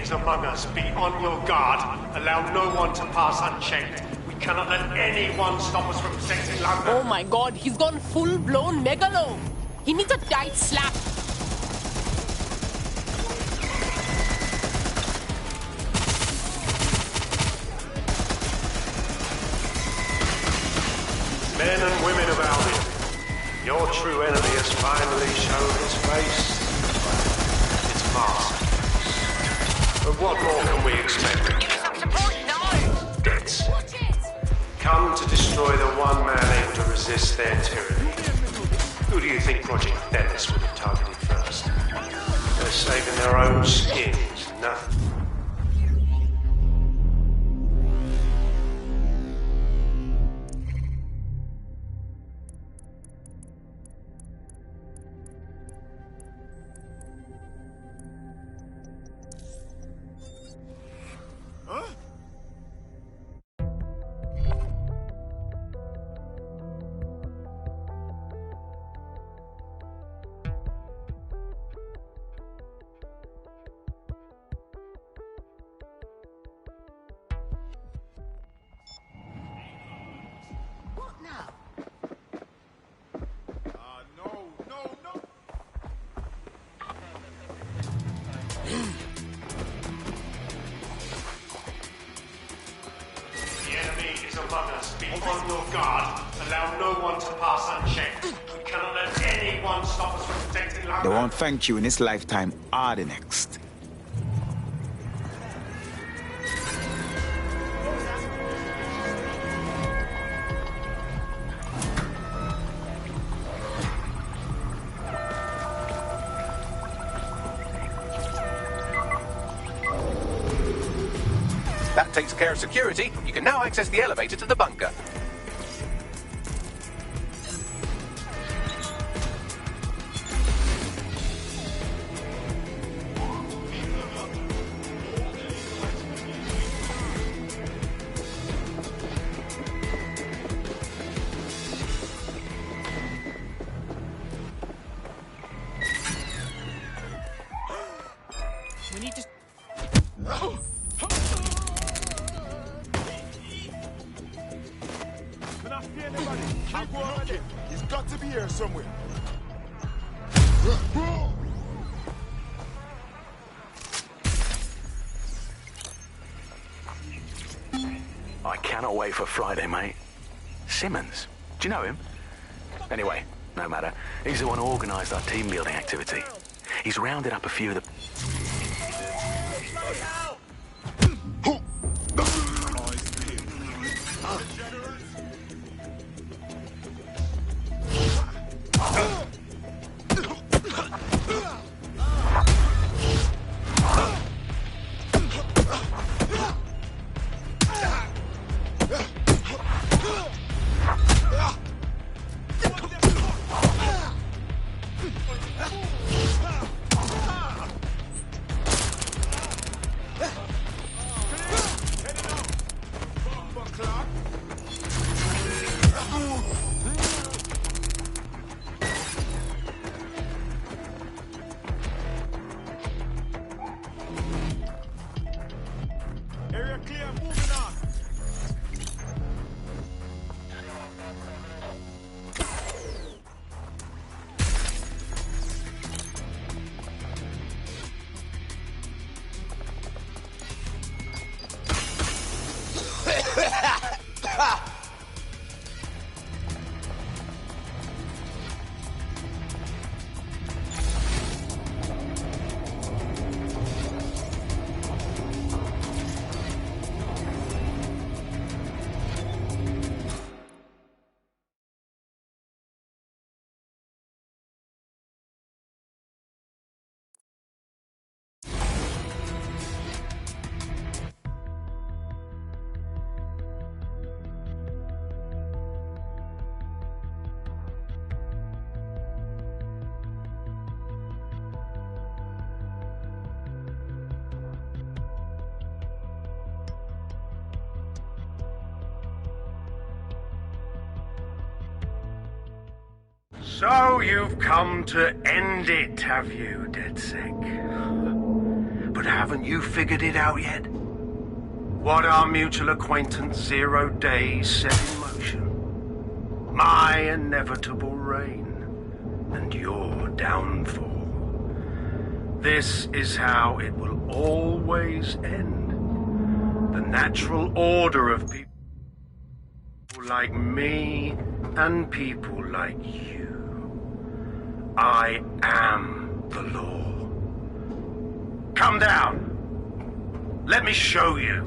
Among us, be on your guard. Allow no one to pass unchecked. We cannot let anyone stop us from protecting London. Oh my god, he's gone full-blown megalo. He needs a tight slap. Men and women of Albion, your true enemy has finally shown his face. It's masked. But what more can we expect? Some support? No! Deads. destroy the one man able to resist their tyranny. Who do you think Project Dennis would have targeted first? They're saving their own skins, nothing. They won't thank you in this lifetime or the next. That takes care of security. You can now access the elevator to the bunker. We need to... Can I see anybody? I'll go already. He's got to be here somewhere. I cannot wait for Friday, mate. Simmons. Do you know him? Anyway, no matter. He's the one who organised our team-building activity. He's rounded up a few of the... Area clear, moving on. So you've come to end it, have you, DedSec? But haven't you figured it out yet? What our mutual acquaintance 0 Days set in motion? My inevitable reign and your downfall. This is how it will always end. The natural order of people like me and people like you. I am the law. Come down. Let me show you.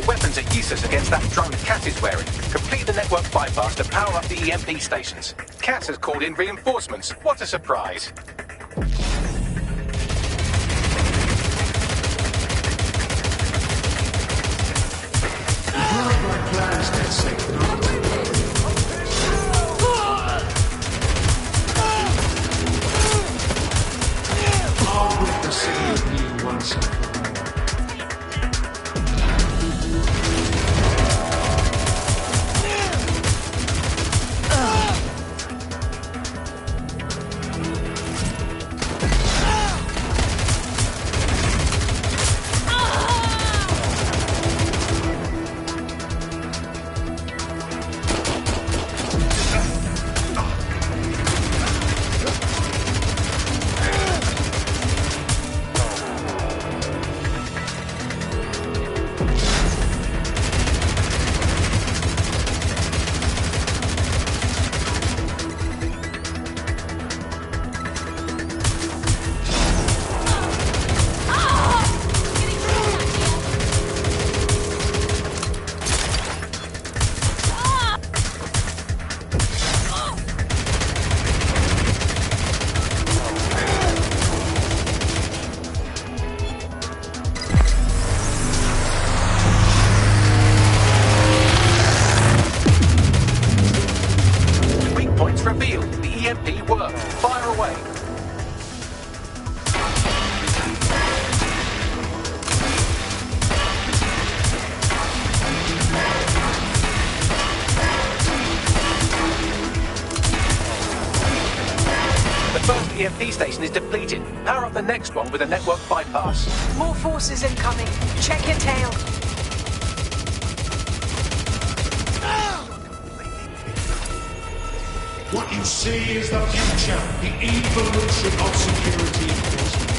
weapons are useless against that drone Cass is wearing. Complete the network bypass to power up the EMP stations. Cass has called in reinforcements. What a surprise. Plans, DedSec. I'll rid the city of you once and for all. EMP station is depleted. Power up the next one with a network bypass. More forces incoming. Check your tail. What you see is the future, the evolution of security enforcement.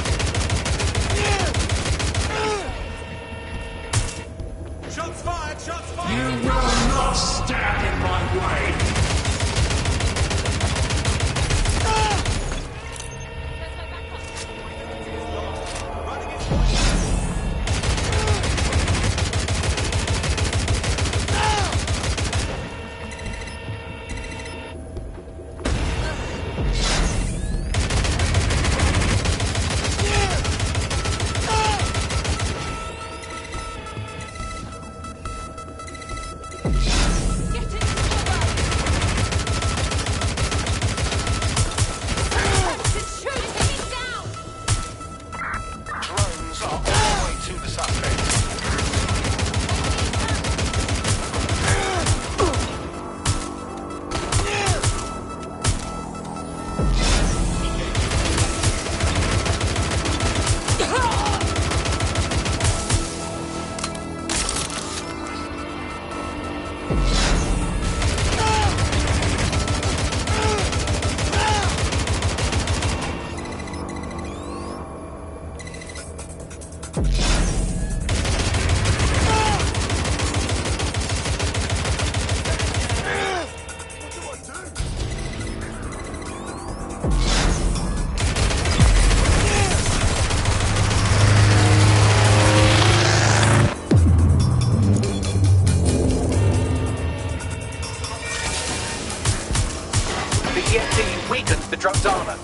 Shots fired! Shots fired! You will not stand in my way!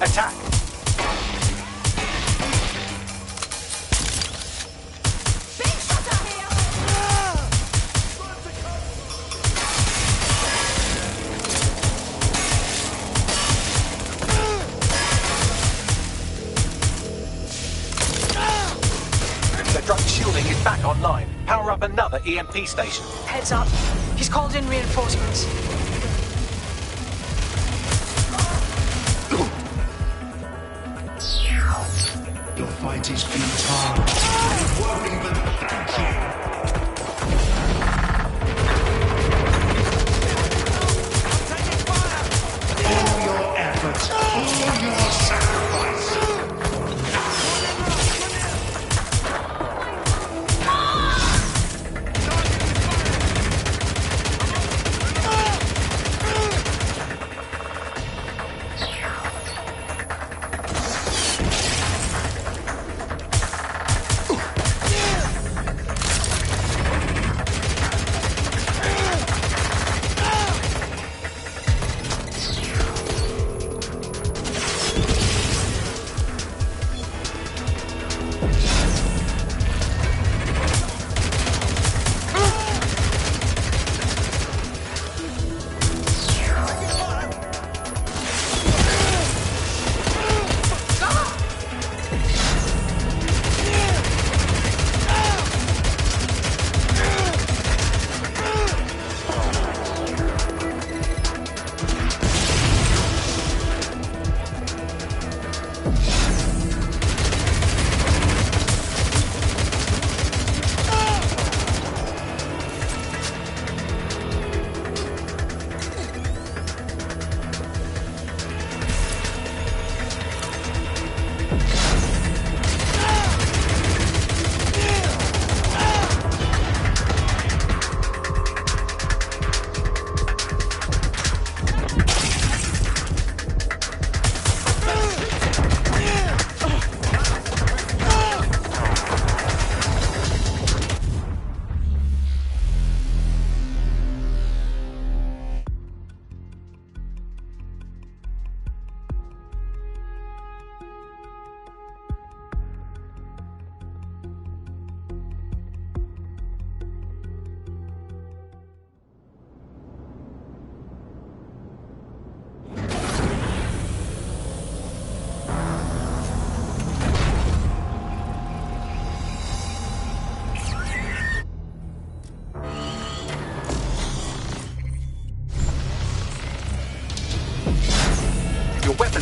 Attack! The drone shielding is back online. Power up another EMP station. Heads up. He's called in reinforcements. Your fight is futile. It won't even thank you. All your efforts, all your sacrifice.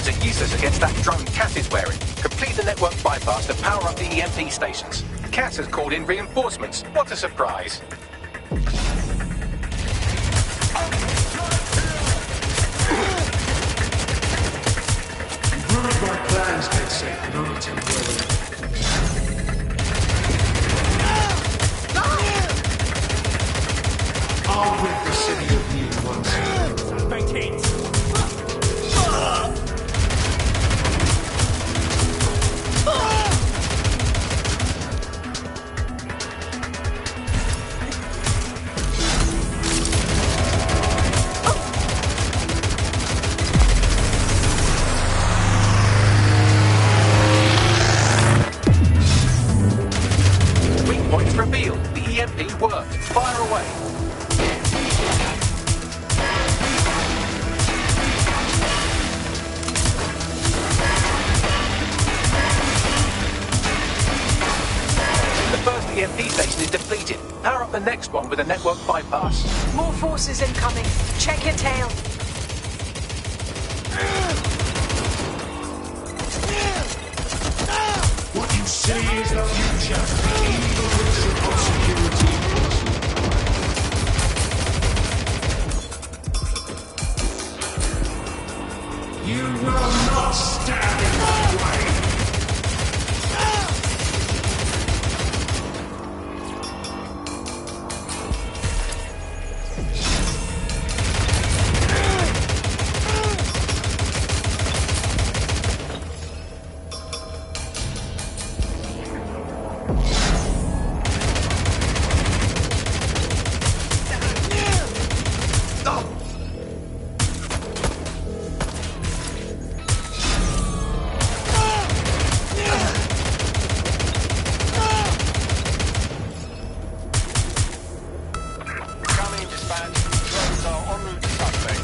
weapons are useless against that drone Cass is wearing. Complete the network bypass to power up the EMP stations. Cass has called in reinforcements. What a surprise. Ruined my plans, DedSec, but only temporarily. I'll rid the city of you once and for all. Vacate! Weak points revealed. The EMP worked. Fire away. The first EMP station is depleted. Power up the next one with a network bypass. More forces incoming. Check your tail. What you see is the future. Evolution of security. You will not stand in my way. Coming, dispatch. Drones are en route to suspect.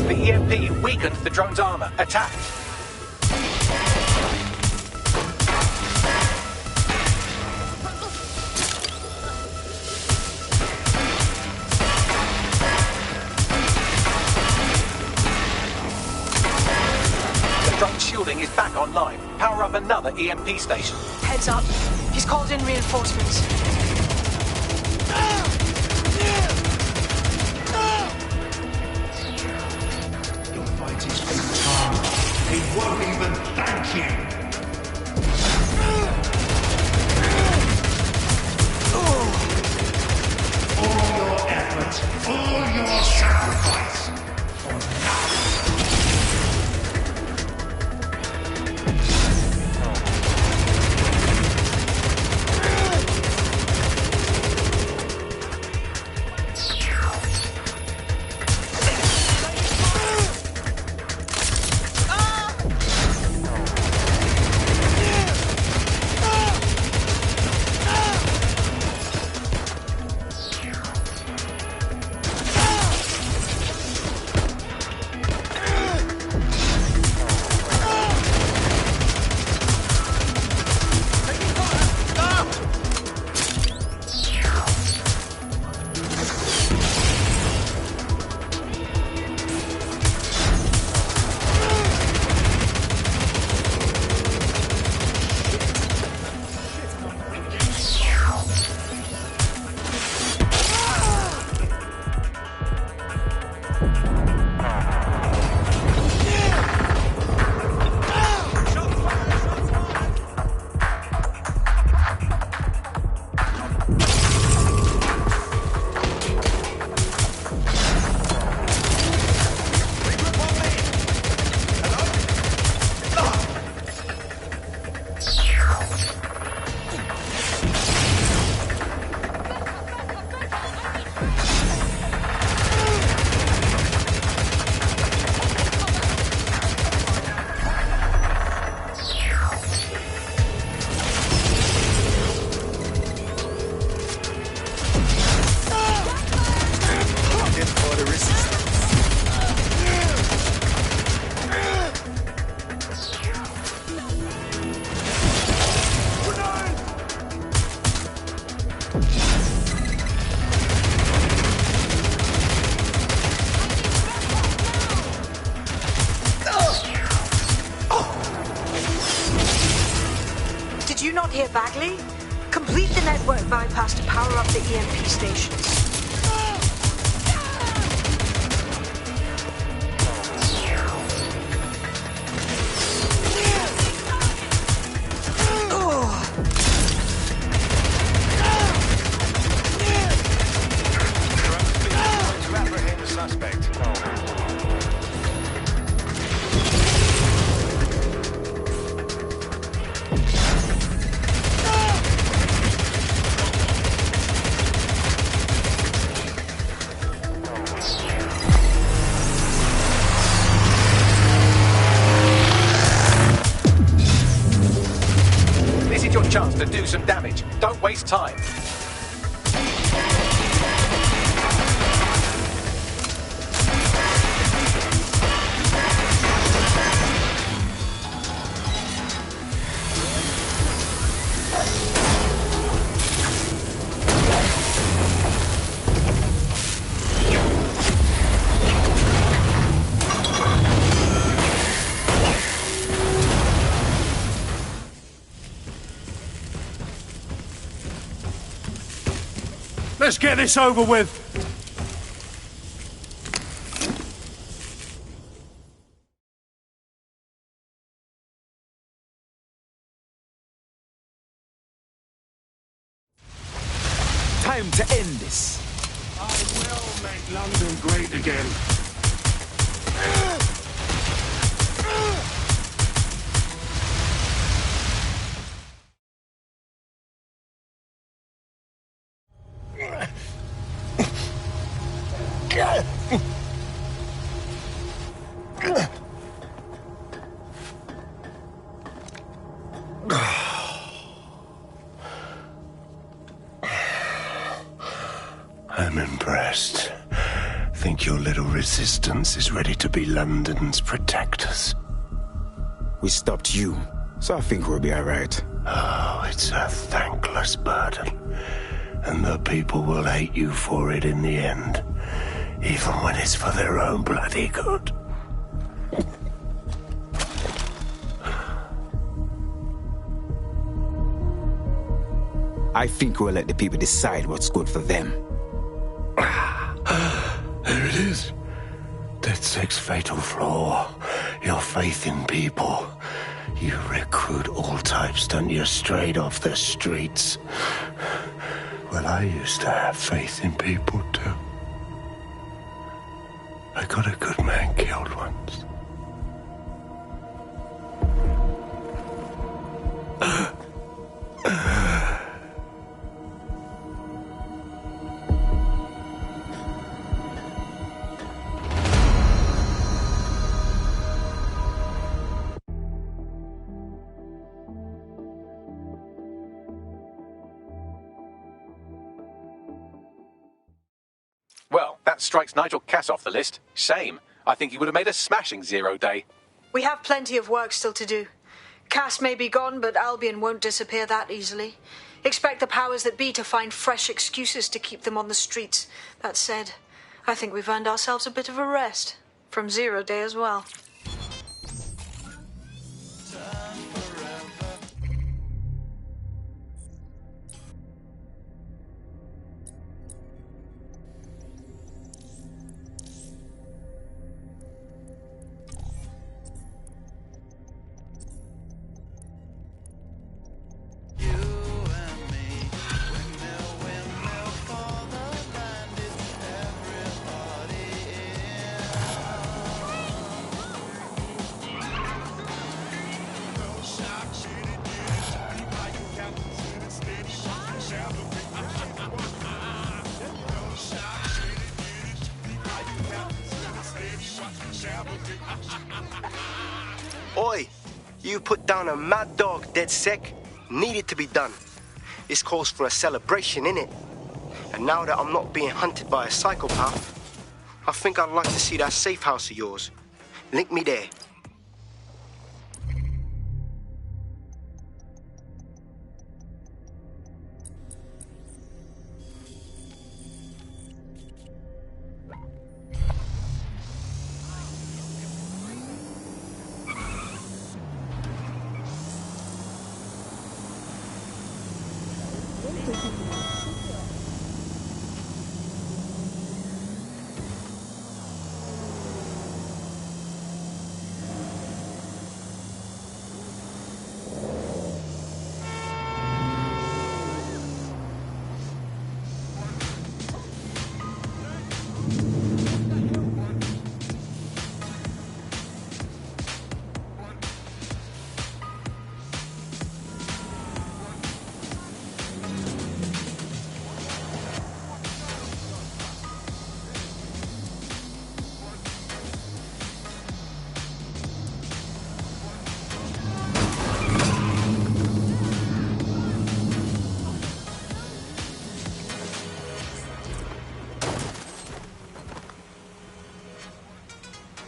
The EMP weakened the drone's armor. Attack. The drone's shielding is back online. Power up another EMP station. Heads up. He's called in reinforcements. Your fight is futile. It won't even thank you. All your effort, all your sacrifice, for nothing. out here, Bagley. Complete the network bypass to power up the EMP stations. Chance to do some damage. Don't waste time. Let's get this over with. Time to end this. I will make London great again. I'm impressed. Think your little resistance is ready to be London's protectors. We stopped you, so I think we'll be alright. Oh, it's a thankless burden. And the people will hate you for it in the end. Even when it's for their own bloody good. I think we'll let the people decide what's good for them. There it is. DedSec's fatal flaw. Your faith in people. You recruit all types, don't you, straight off the streets. Well, I used to have faith in people, too. I got a good man killed once. Well, that strikes Nigel Cass off the list. Shame. I think he would have made a smashing 0 day. We have plenty of work still to do. Cass may be gone, but Albion won't disappear that easily. Expect the powers that be to find fresh excuses to keep them on the streets. That said, I think we've earned ourselves a bit of a rest. From 0 day as well. Oi, you put down a mad dog, DedSec. Needed to be done. This calls for a celebration, innit? And now that I'm not being hunted by a psychopath, I think I'd like to see that safe house of yours. Link me there.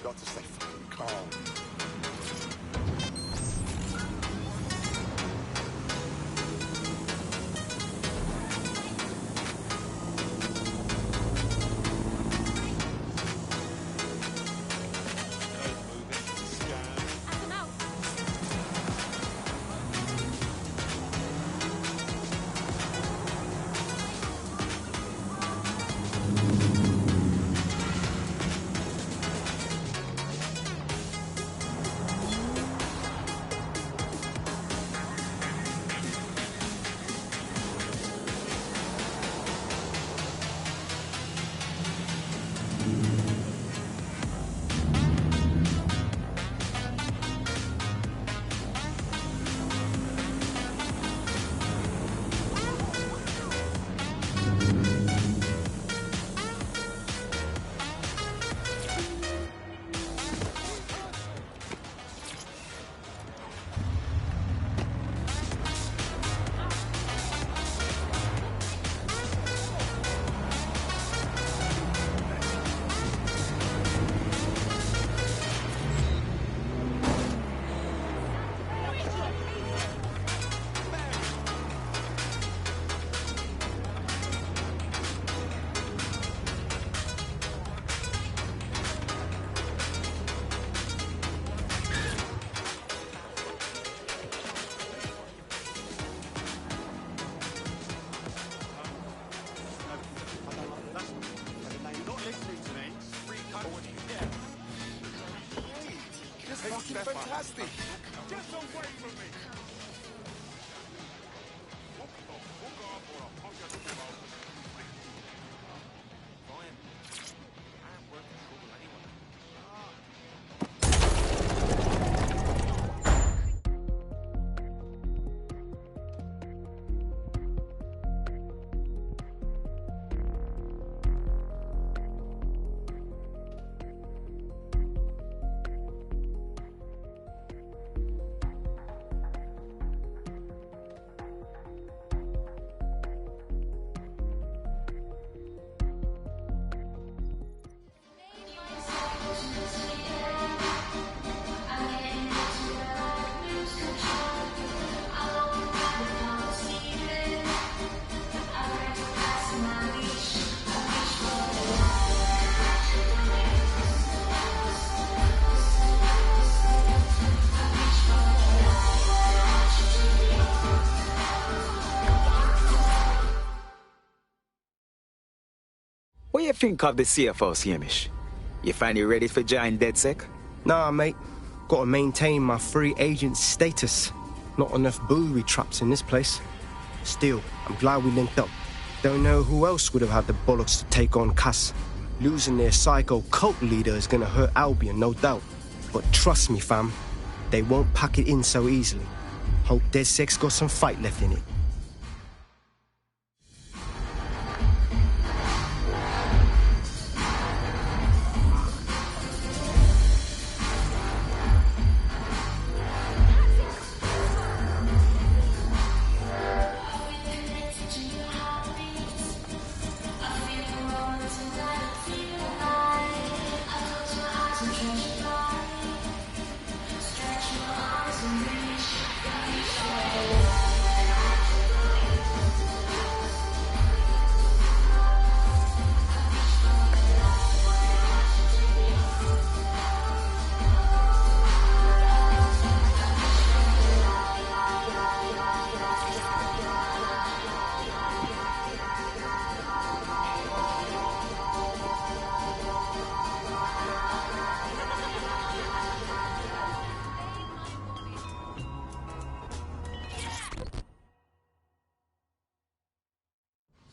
Got to stay fucking calm. Fantastic! Get away from me! What do you think of the safe house, Hamish? You finally ready for join DedSec? Nah, mate. Gotta maintain my free agent status. Not enough booby traps in this place. Still, I'm glad we linked up. Don't know who else would have had the bollocks to take on Cass. Losing their psycho cult leader is gonna hurt Albion, no doubt. But trust me, fam, they won't pack it in so easily. Hope DedSec's got some fight left in it.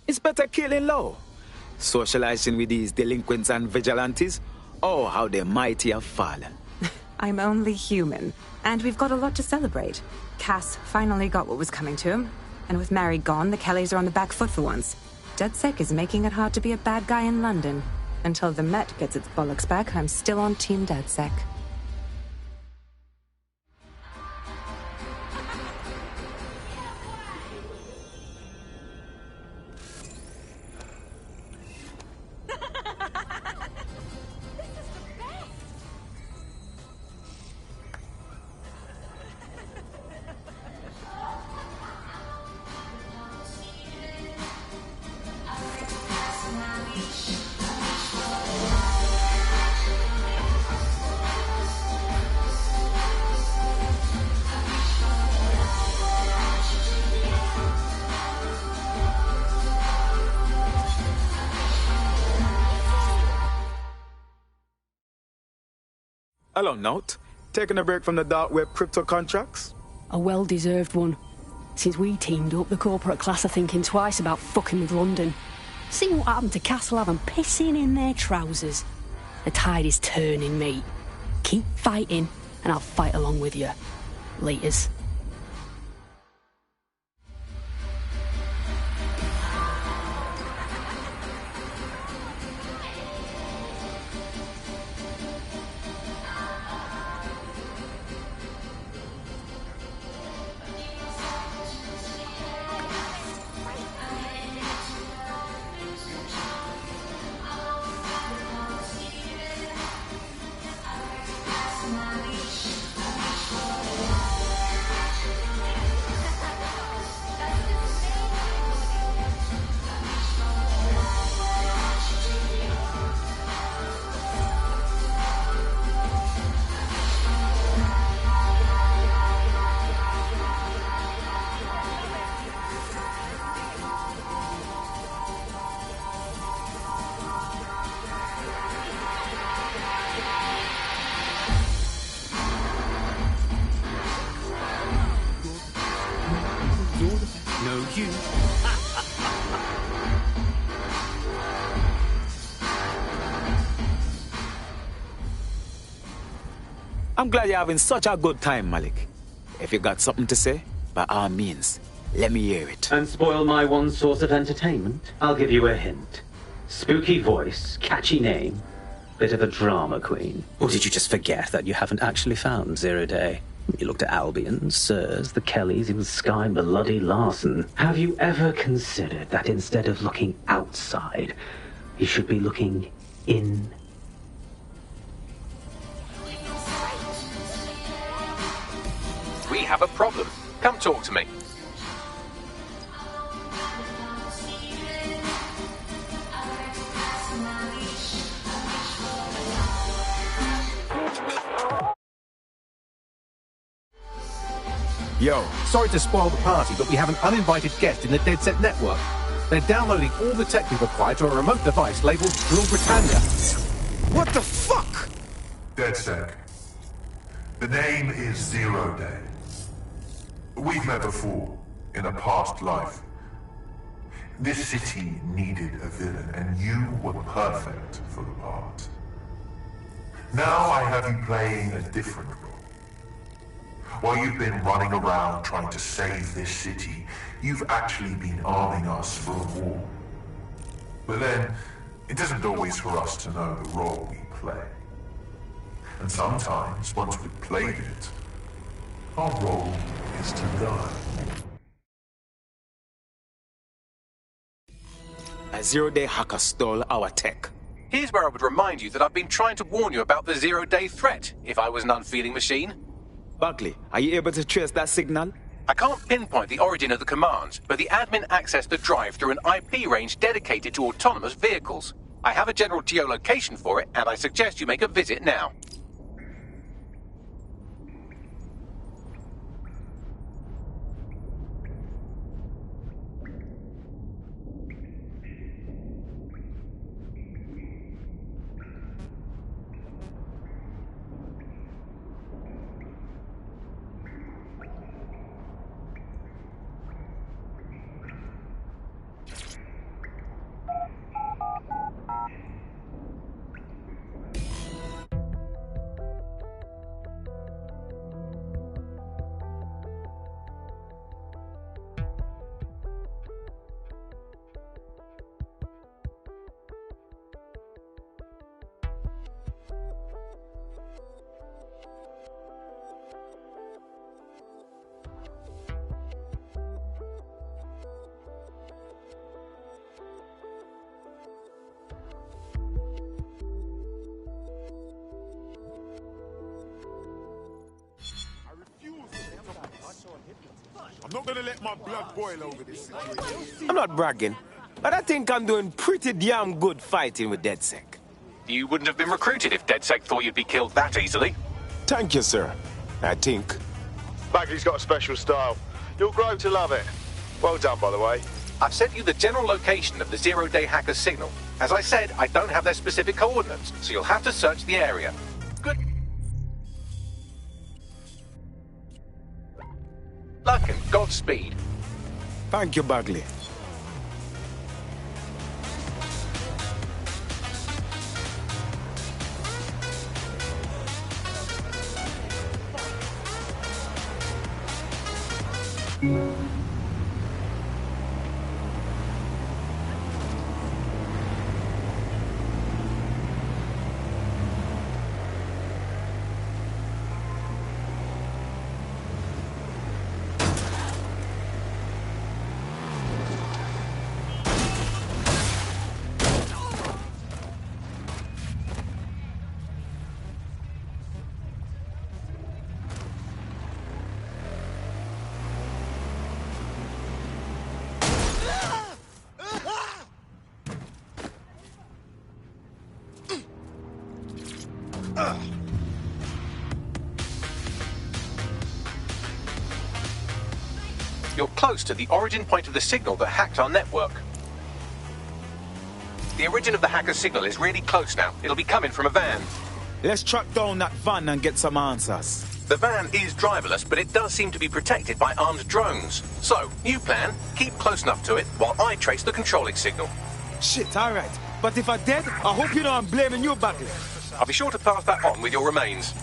It's better killing low. Socializing with these delinquents and vigilantes. Oh, how the mighty have fallen. I'm only human, and we've got a lot to celebrate. Cass finally got what was coming to him, and with Mary gone, the Kellys are on the back foot for once. DedSec is making it hard to be a bad guy in London. Until the Met gets its bollocks back, I'm still on Team DedSec. Hello, Note. Taking a break from the dark web crypto contracts? A well-deserved one. Since we teamed up, the corporate class are thinking twice about fucking with London. See what happened to Castlehaven pissing in their trousers. The tide is turning, mate. Keep fighting, and I'll fight along with you. Laters. I'm glad you're having such a good time, Malik. If you got something to say, by all means, let me hear it. And spoil my one source of entertainment? I'll give you a hint. Spooky voice, catchy name, bit of a drama queen. Or did you just forget that you haven't actually found Zero Day? You looked at Albion, Sirs, the Kellys, even Sky Bloody Larson. Have you ever considered that instead of looking outside, you should be looking in? We have a problem. Come talk to me. Yo, sorry to spoil the party, but we have an uninvited guest in the DedSec network. They're downloading all the tech we've acquired to a remote device labeled Rule Britannia. What the fuck? DedSec. The name is Zero Day. We've met before, in a past life. This city needed a villain, and you were perfect for the part. Now I have you playing a different role. While you've been running around trying to save this city, you've actually been arming us for a war. But then, it isn't always for us to know the role we play. And sometimes, once we've played it, our role is to die. A zero-day hacker stole our tech. Here's where I would remind you that I've been trying to warn you about the zero-day threat, if I was an unfeeling machine. Buckley, are you able to trace that signal? I can't pinpoint the origin of the command, but the admin accessed the drive through an IP range dedicated to autonomous vehicles. I have a general geolocation for it, and I suggest you make a visit now. I'm not gonna let my blood boil over this situation. I'm not bragging, but I think I'm doing pretty damn good fighting with DedSec. You wouldn't have been recruited if DedSec thought you'd be killed that easily. Thank you, sir. I think. Bagley's got a special style. You'll grow to love it. Well done, by the way. I've sent you the general location of the zero-day hacker's signal. As I said, I don't have their specific coordinates, so you'll have to search the area. Good. Godspeed. Thank you, Bagley. You're close to the origin point of the signal that hacked our network. The origin of the hacker's signal is really close now. It'll be coming from a van. Let's track down that van and get some answers. The van is driverless, but it does seem to be protected by armed drones. So, new plan, keep close enough to it while I trace the controlling signal. Shit, alright. But if I'm dead, I hope you know I'm blaming you, Bagley. I'll be sure to pass that on with your remains.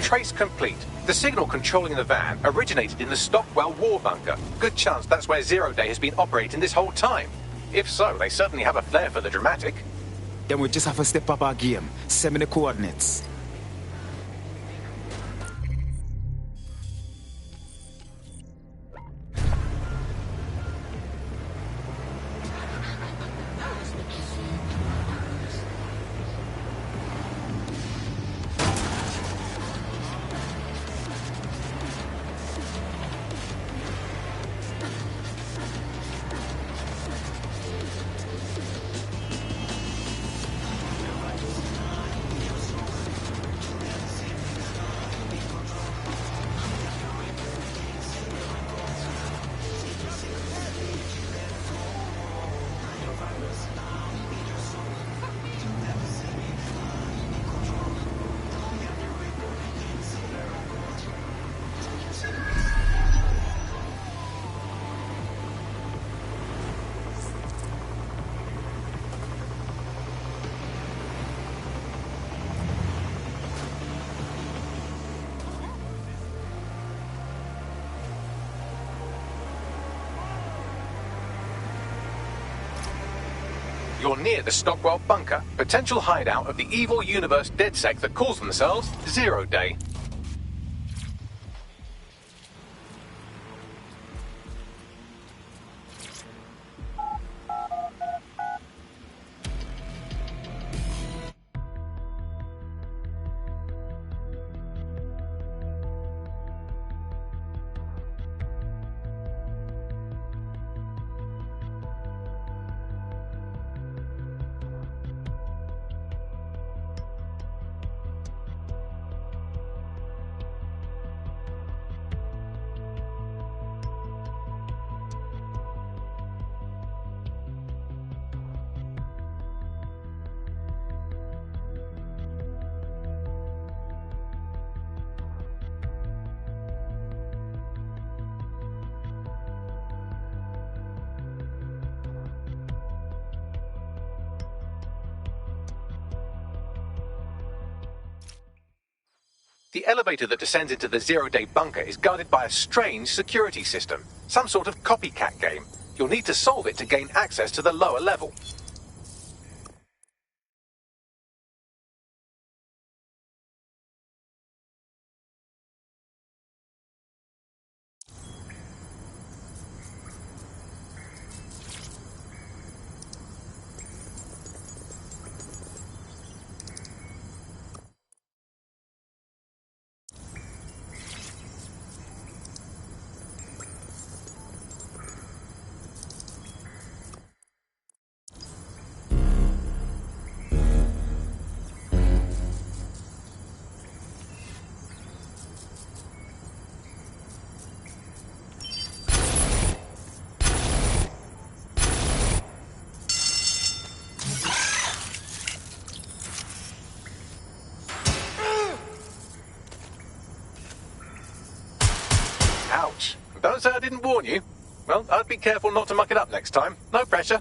Trace complete. The signal controlling the van originated in the Stockwell war bunker. Good chance that's where Zero Day has been operating this whole time. If so, they certainly have a flair for the dramatic. Then we just have to step up our game. Send me the coordinates. You're near the Stockwell bunker, potential hideout of the evil universe DedSec that calls themselves Zero Day. The elevator that descends into the zero-day bunker is guarded by a strange security system. Some sort of copycat game. You'll need to solve it to gain access to the lower level. Ouch. Don't say I didn't warn you. Well, I'd be careful not to muck it up next time. No pressure.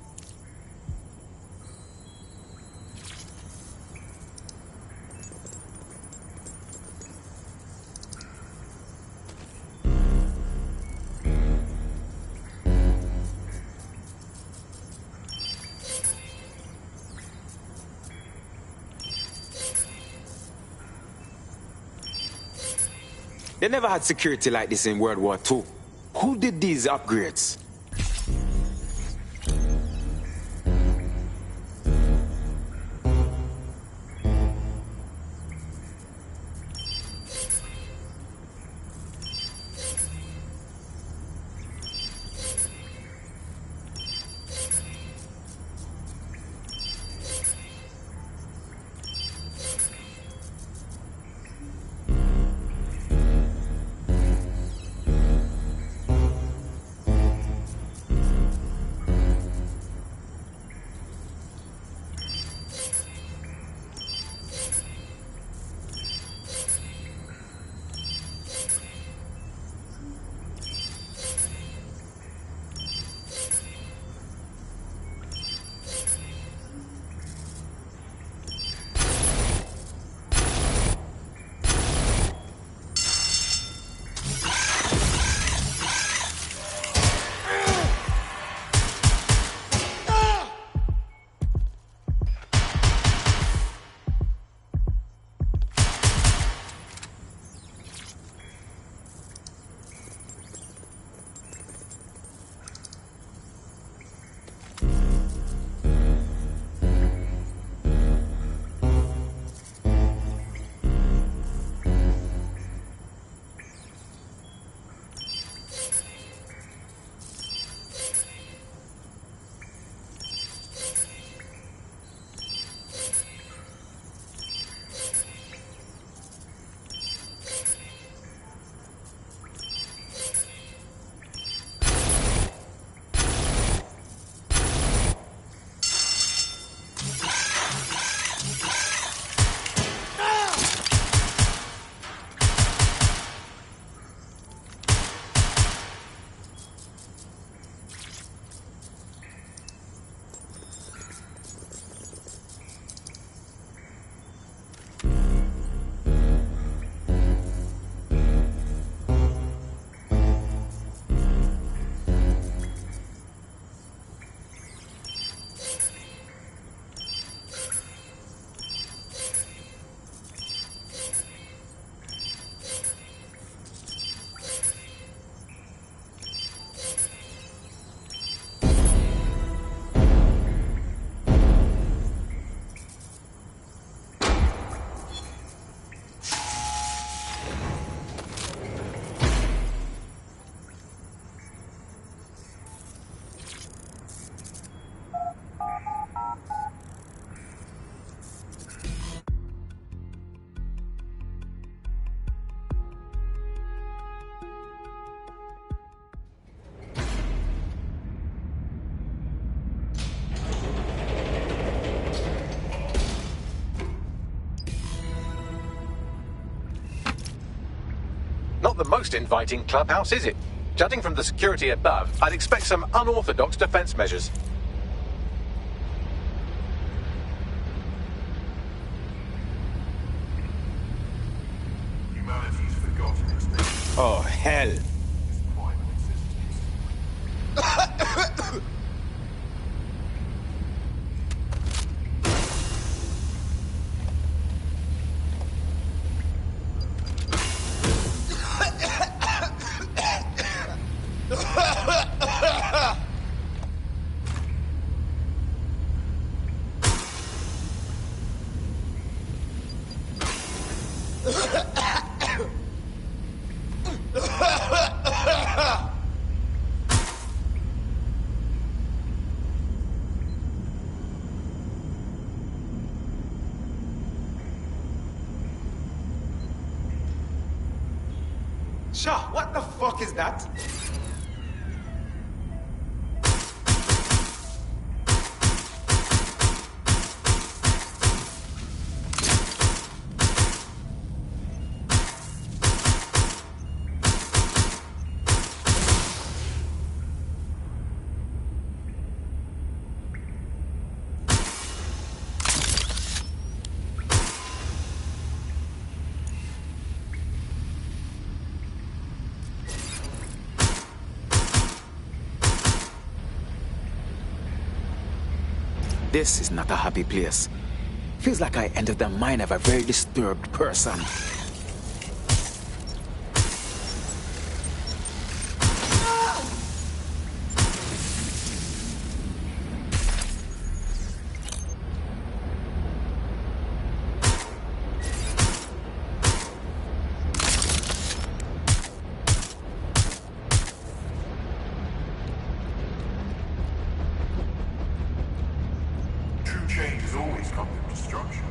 They never had security like this in World War II. Who did these upgrades? Not the most inviting clubhouse, is it? Judging from the security above, I'd expect some unorthodox defense measures. You Oh, hell. Shaw, what the fuck is that? This is not a happy place. Feels like I entered the mind of a very disturbed person. Change has always come with destruction.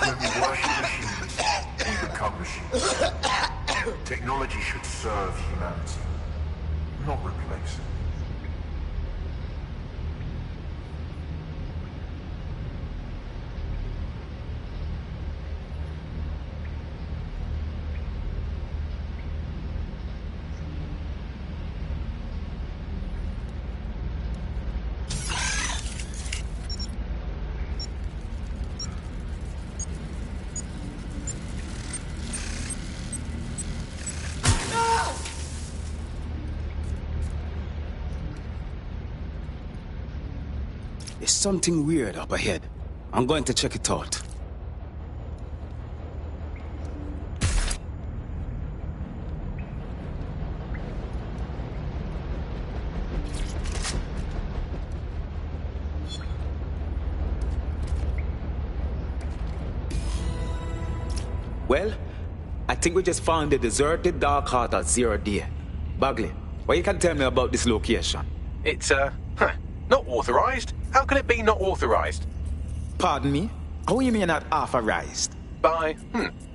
When we worship machines, we become machines. Technology should serve humanity, not replace it. There's something weird up ahead. I'm going to check it out. Well, I think we just found the deserted dark heart at Zero Day. Bagley, what you can tell me about this location? It's, not authorized. How can it be not authorized? Pardon me? How do you mean not authorized? By,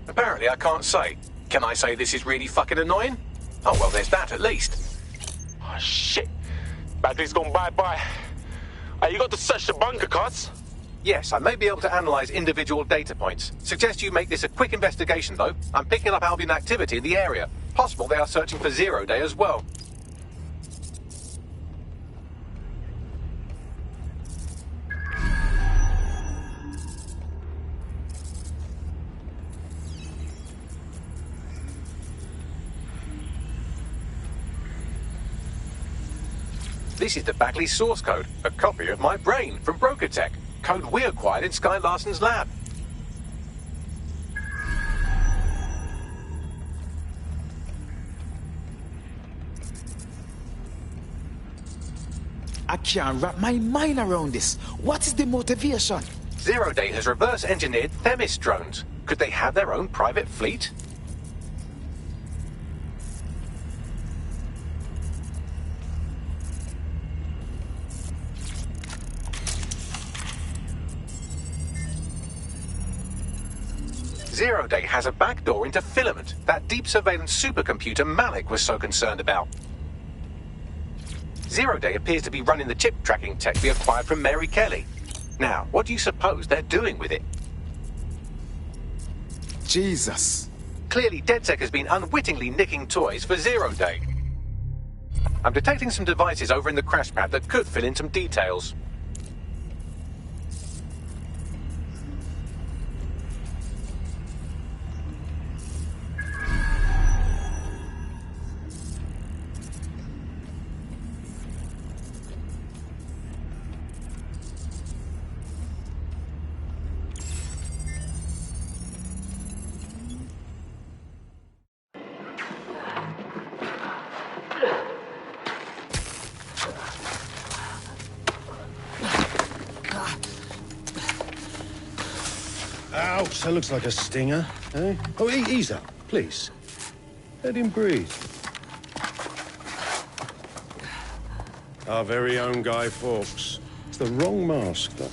apparently I can't say. Can I say this is really fucking annoying? Oh, well, there's that at least. Oh, shit. Battery's gone bye-bye. You got to search the bunker, cuz? Yes, I may be able to analyze individual data points. Suggest you make this a quick investigation, though. I'm picking up Albion activity in the area. Possible they are searching for Zero Day as well. This is the Bagley source code, a copy of my brain from Broker Tech, code we acquired in Sky Larson's lab. I can't wrap my mind around this. What is the motivation? Zero Day has reverse engineered Themis drones. Could they have their own private fleet? Zero Day has a backdoor into Filament, that deep surveillance supercomputer Malik was so concerned about. Zero Day appears to be running the chip tracking tech we acquired from Mary Kelly. Now, what do you suppose they're doing with it? Jesus. Clearly, DedSec has been unwittingly nicking toys for Zero Day. I'm detecting some devices over in the crash pad that could fill in some details. Ouch, that looks like a stinger, eh? Oh, ease up, please. Let him breathe. Our very own Guy Fawkes. It's the wrong mask, though.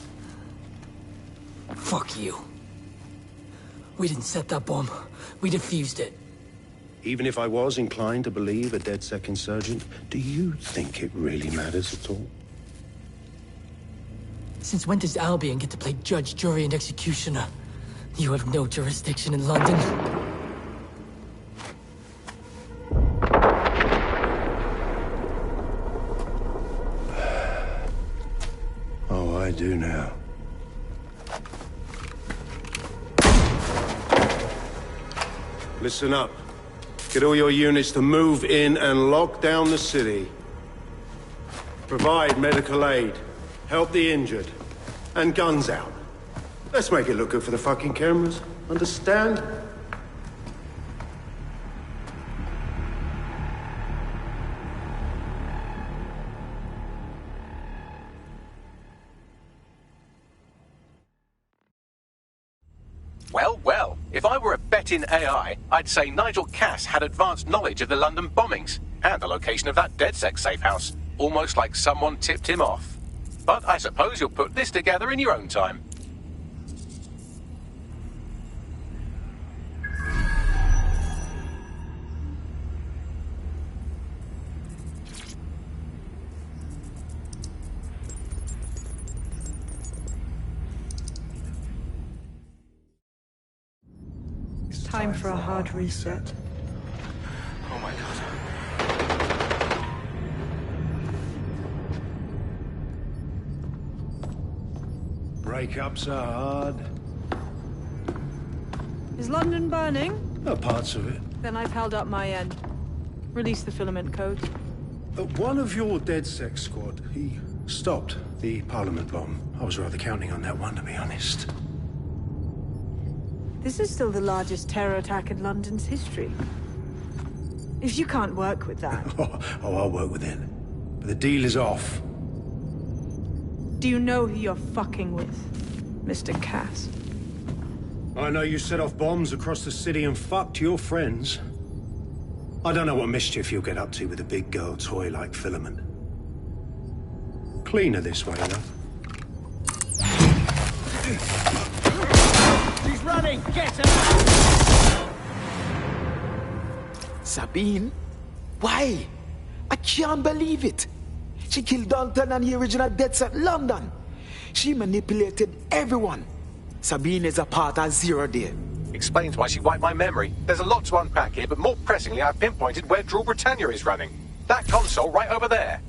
Fuck you. We didn't set that bomb. We defused it. Even if I was inclined to believe a DedSec insurgent, do you think it really matters at all? Since when does Albion get to play judge, jury, and executioner? You have no jurisdiction in London. Oh, I do now. Listen up. Get all your units to move in and lock down the city. Provide medical aid. Help the injured. And guns out. Let's make it look good for the fucking cameras. Understand? Well, well, if I were a bet-in AI, I'd say Nigel Cass had advanced knowledge of the London bombings and the location of that DedSec safe house, almost like someone tipped him off. But I suppose you'll put this together in your own time. Time for a hard reset. Oh my god. Breakups are hard. Is London burning? Oh, parts of it. Then I've held up my end. Release the filament code. One of your DedSec squad, he stopped the Parliament bomb. I was rather counting on that one, to be honest. This is still the largest terror attack in London's history. If you can't work with that... Oh, I'll work with it. But the deal is off. Do you know who you're fucking with, Mr. Cass? I know you set off bombs across the city and fucked your friends. I don't know what mischief you'll get up to with a big girl toy like Filament. Cleaner this way, though. She's running! Get her! Sabine? Why? I can't believe it. She killed Dalton and the original DedSec London. She manipulated everyone. Sabine is a part of Zero Day. Explains why she wiped my memory. There's a lot to unpack here, but more pressingly, I've pinpointed where Rule Britannia is running. That console right over there.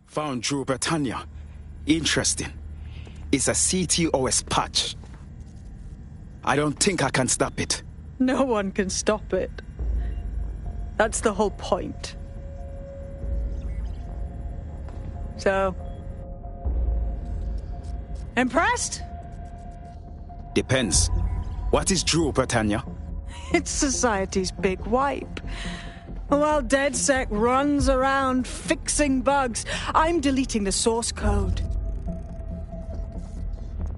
Found Rule Britannia. Interesting. It's a CTOS patch. I don't think I can stop it. No one can stop it. That's the whole point. So... impressed? Depends. What is true, Britannia? It's society's big wipe. While DedSec runs around fixing bugs, I'm deleting the source code.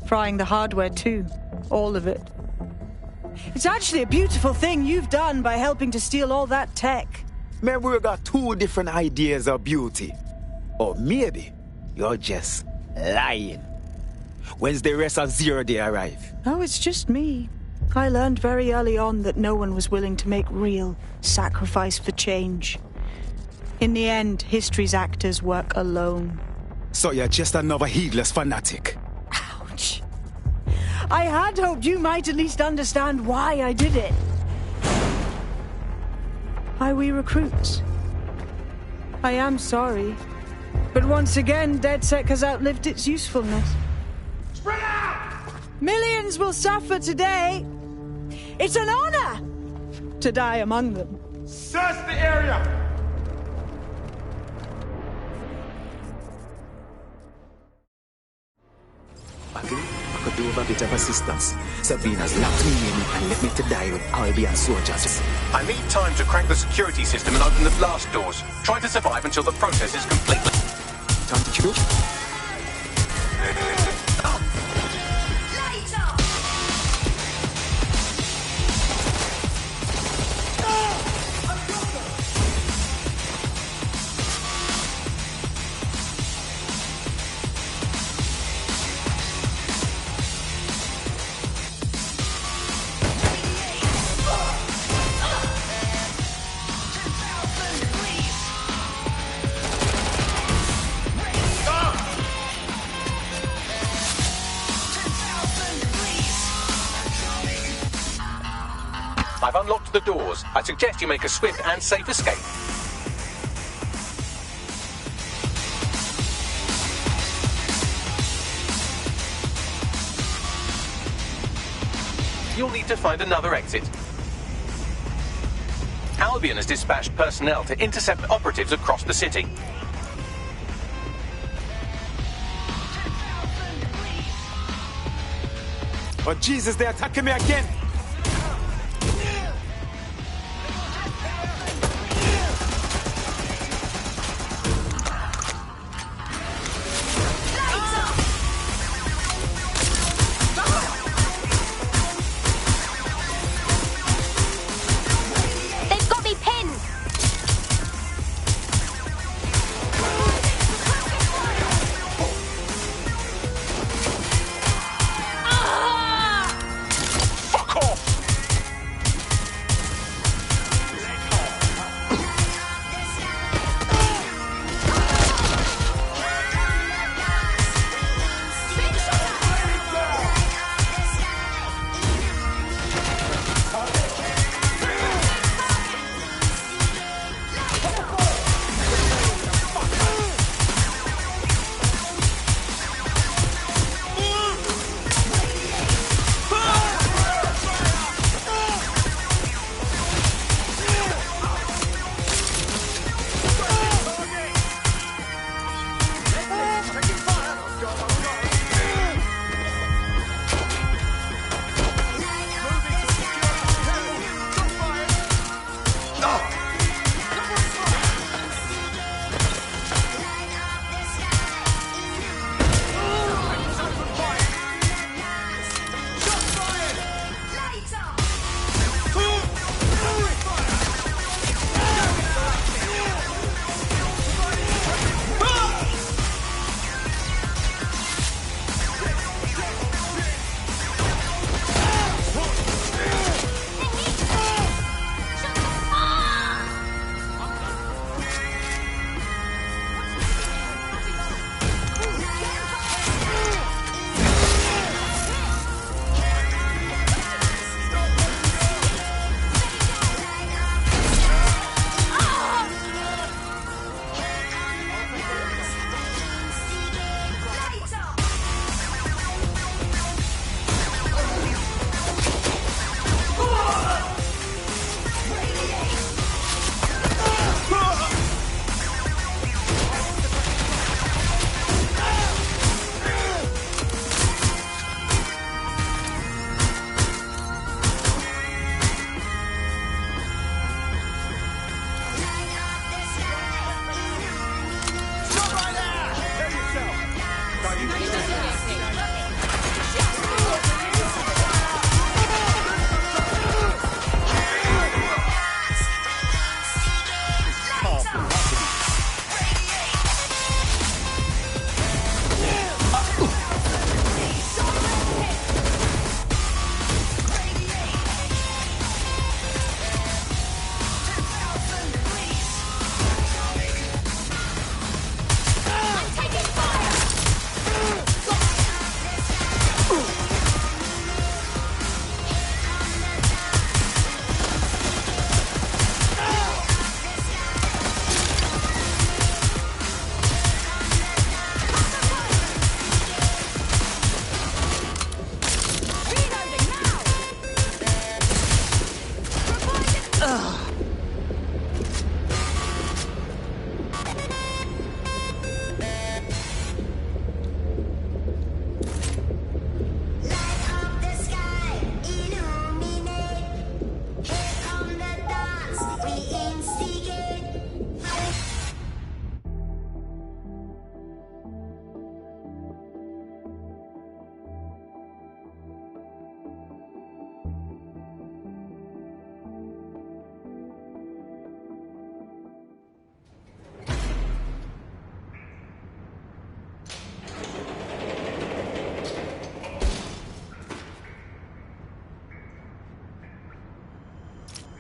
Frying the hardware too. All of it. It's actually a beautiful thing you've done by helping to steal all that tech. Maybe we got two different ideas of beauty. Or maybe you're just lying. When's the rest of Zero Day arrive? Oh, it's just me. I learned very early on that no one was willing to make real sacrifice for change. In the end, history's actors work alone. So you're just another heedless fanatic. Ouch. I had hoped you might at least understand why I did it. Why we recruits. I am sorry. But once again, DedSec has outlived its usefulness. Spread out! Millions will suffer today. It's an honor to die among them. Search the area! I could do with a bit of assistance. Sabina's locked me in and let me to die with Albion soldiers. I need time to crack the security system and open the blast doors. Try to survive until the process is complete. Time to shoot. I've unlocked the doors. I suggest you make a swift and safe escape. You'll need to find another exit. Albion has dispatched personnel to intercept operatives across the city. Oh Jesus, they're attacking me again! Fuck off!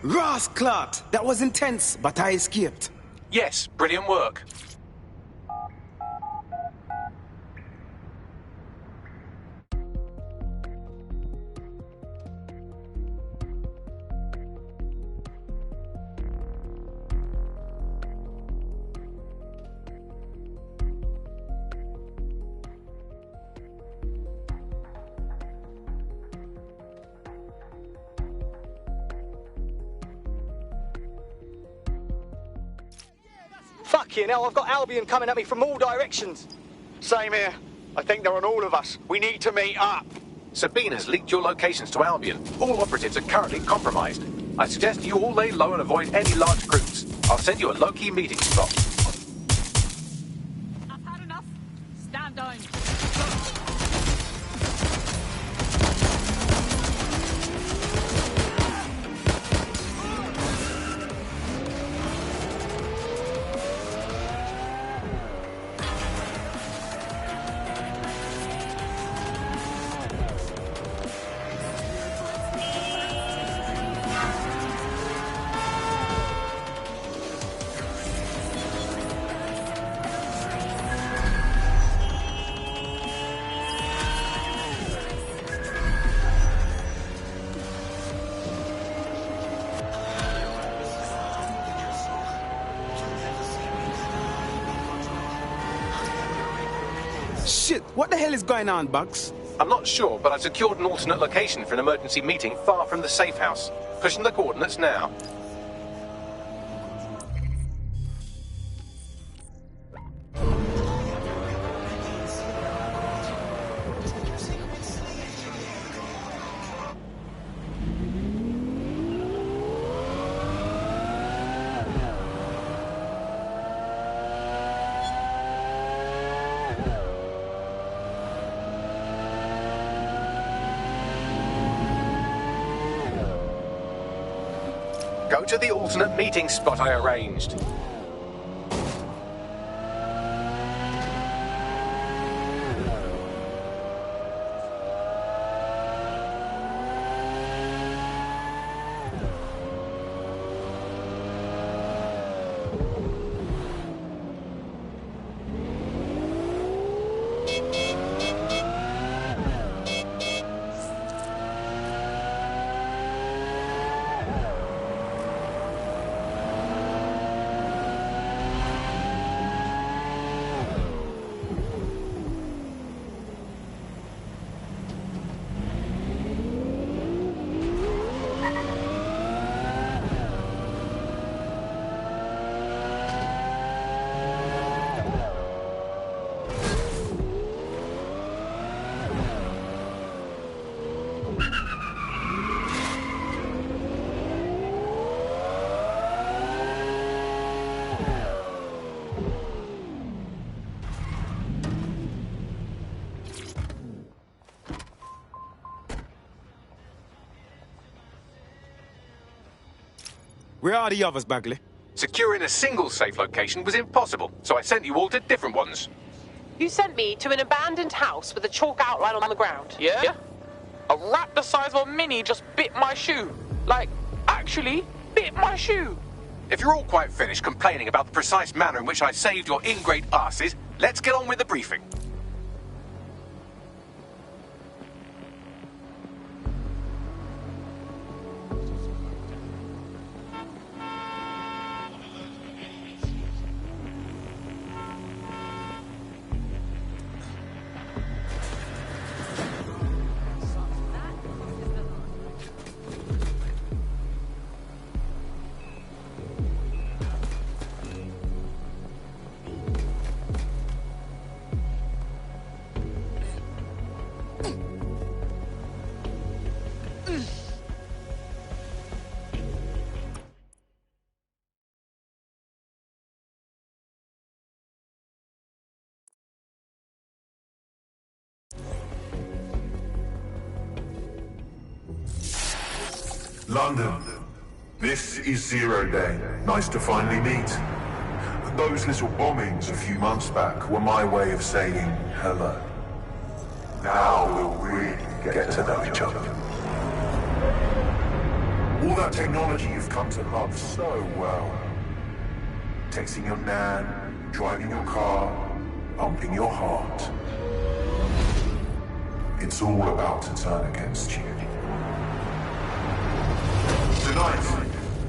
Ross Clark! That was intense, but I escaped. Yes, brilliant work. Fucking hell, I've got Albion coming at me from all directions. Same here. I think they're on all of us. We need to meet up. Sabina's leaked your locations to Albion. All operatives are currently compromised. I suggest you all lay low and avoid any large groups. I'll send you a low-key meeting spot. I've had enough. Stand down. Shit, what the hell is going on, Bugs? I'm not sure, but I've secured an alternate location for an emergency meeting far from the safe house. Pushing the coordinates now. Go to the alternate meeting spot I arranged. Where are the others, Bagley? Securing a single safe location was impossible, so I sent you all to different ones. You sent me to an abandoned house with a chalk outline on the ground. Yeah? A rat the size of a mini just bit my shoe. Like, actually, bit my shoe. If you're all quite finished complaining about the precise manner in which I saved your ingrate asses, let's get on with the briefing. London, this is Zero Day. Nice to finally meet. Those little bombings a few months back were my way of saying hello. Now we'll really get to know each other. All that technology you've come to love so well. Texting your nan, driving your car, pumping your heart. It's all about to turn against you. Tonight,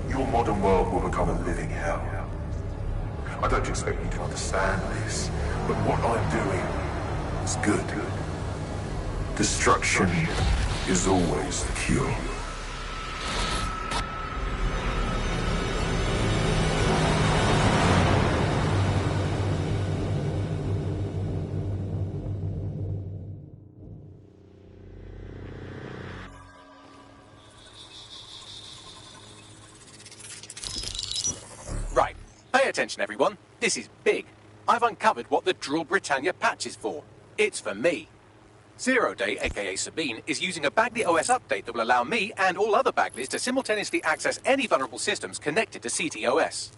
your modern world will become a living hell. I don't expect you to understand this, but what I'm doing is good. Destruction is always the cure. Right. Pay attention, everyone. This is big. I've uncovered what the Drill Britannia patch is for. It's for me. Zero Day, aka Sabine, is using a Bagley OS update that will allow me and all other Bagleys to simultaneously access any vulnerable systems connected to CTOS.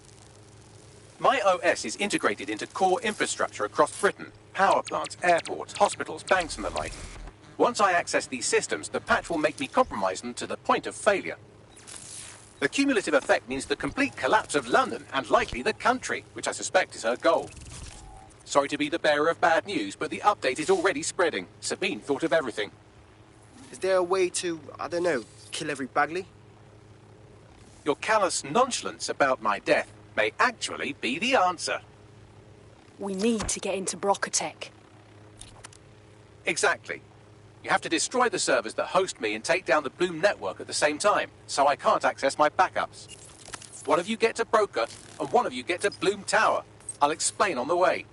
My OS is integrated into core infrastructure across Britain: power plants, airports, hospitals, banks and the like. Once I access these systems, the patch will make me compromise them to the point of failure. The cumulative effect means the complete collapse of London and likely the country, which I suspect is her goal. Sorry to be the bearer of bad news, but the update is already spreading. Sabine thought of everything. Is there a way to, I don't know, kill every Bagley? Your callous nonchalance about my death may actually be the answer. We need to get into Brocotech. Exactly. You have to destroy the servers that host me and take down the Bloom network at the same time, so I can't access my backups. One of you get to Broker, and one of you get to Bloom Tower. I'll explain on the way.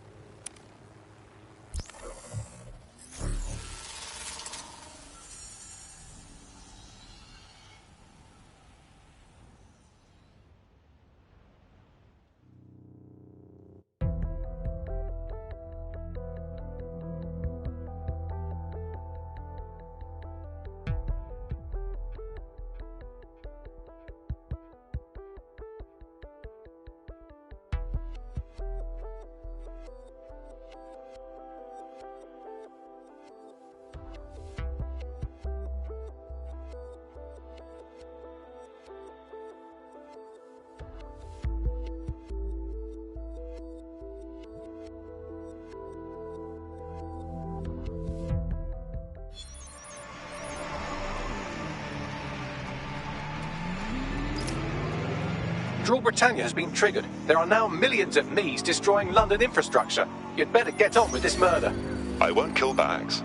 Drill Britannia has been triggered. There are now millions of me's destroying London infrastructure. You'd better get on with this murder. I won't kill Bags.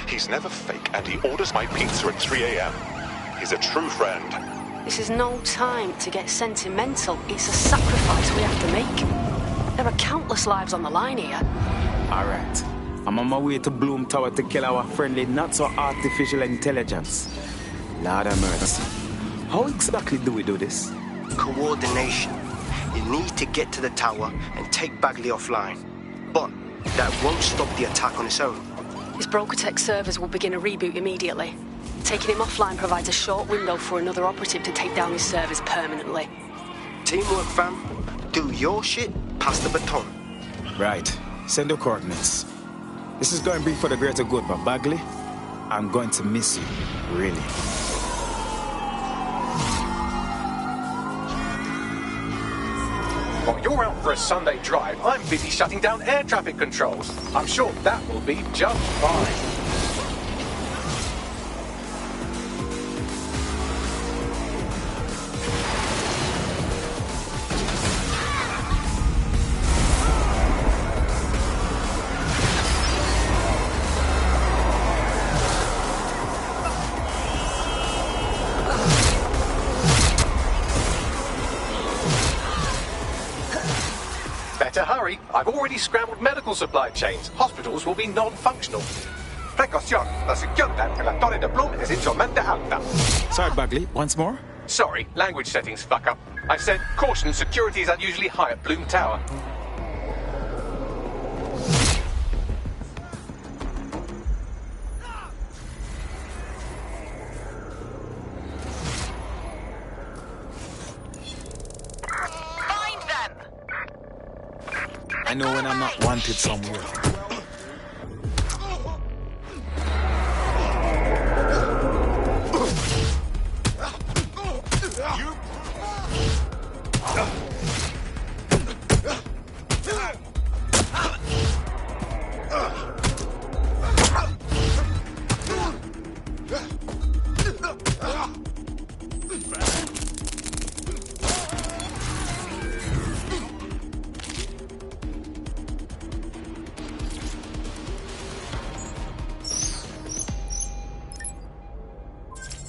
He's never fake, and he orders my pizza at 3 a.m. He's a true friend. This is no time to get sentimental. It's a sacrifice we have to make. There are countless lives on the line here. All right. I'm on my way to Bloom Tower to kill our friendly not-so-artificial intelligence. Lord have mercy. How exactly do we do this? Coordination. You need to get to the tower and take Bagley offline. But that won't stop the attack on its own. His Brocotech servers will begin a reboot immediately. Taking him offline provides a short window for another operative to take down his servers permanently. Teamwork, fam. Do your shit, pass the baton. Right. Send the coordinates. This is going to be for the greater good, but Bagley, I'm going to miss you. Really. While you're out for a Sunday drive, I'm busy shutting down air traffic controls. I'm sure that will be just fine. Hurry, I've already scrambled medical supply chains. Hospitals will be non-functional. Precaución, la securidad en la Torre de Bloom es insolmente alta. Sorry, Bagley, once more? Sorry, language settings fuck up. I said, caution, security is unusually high at Bloom Tower. I know when I'm not wanted somewhere.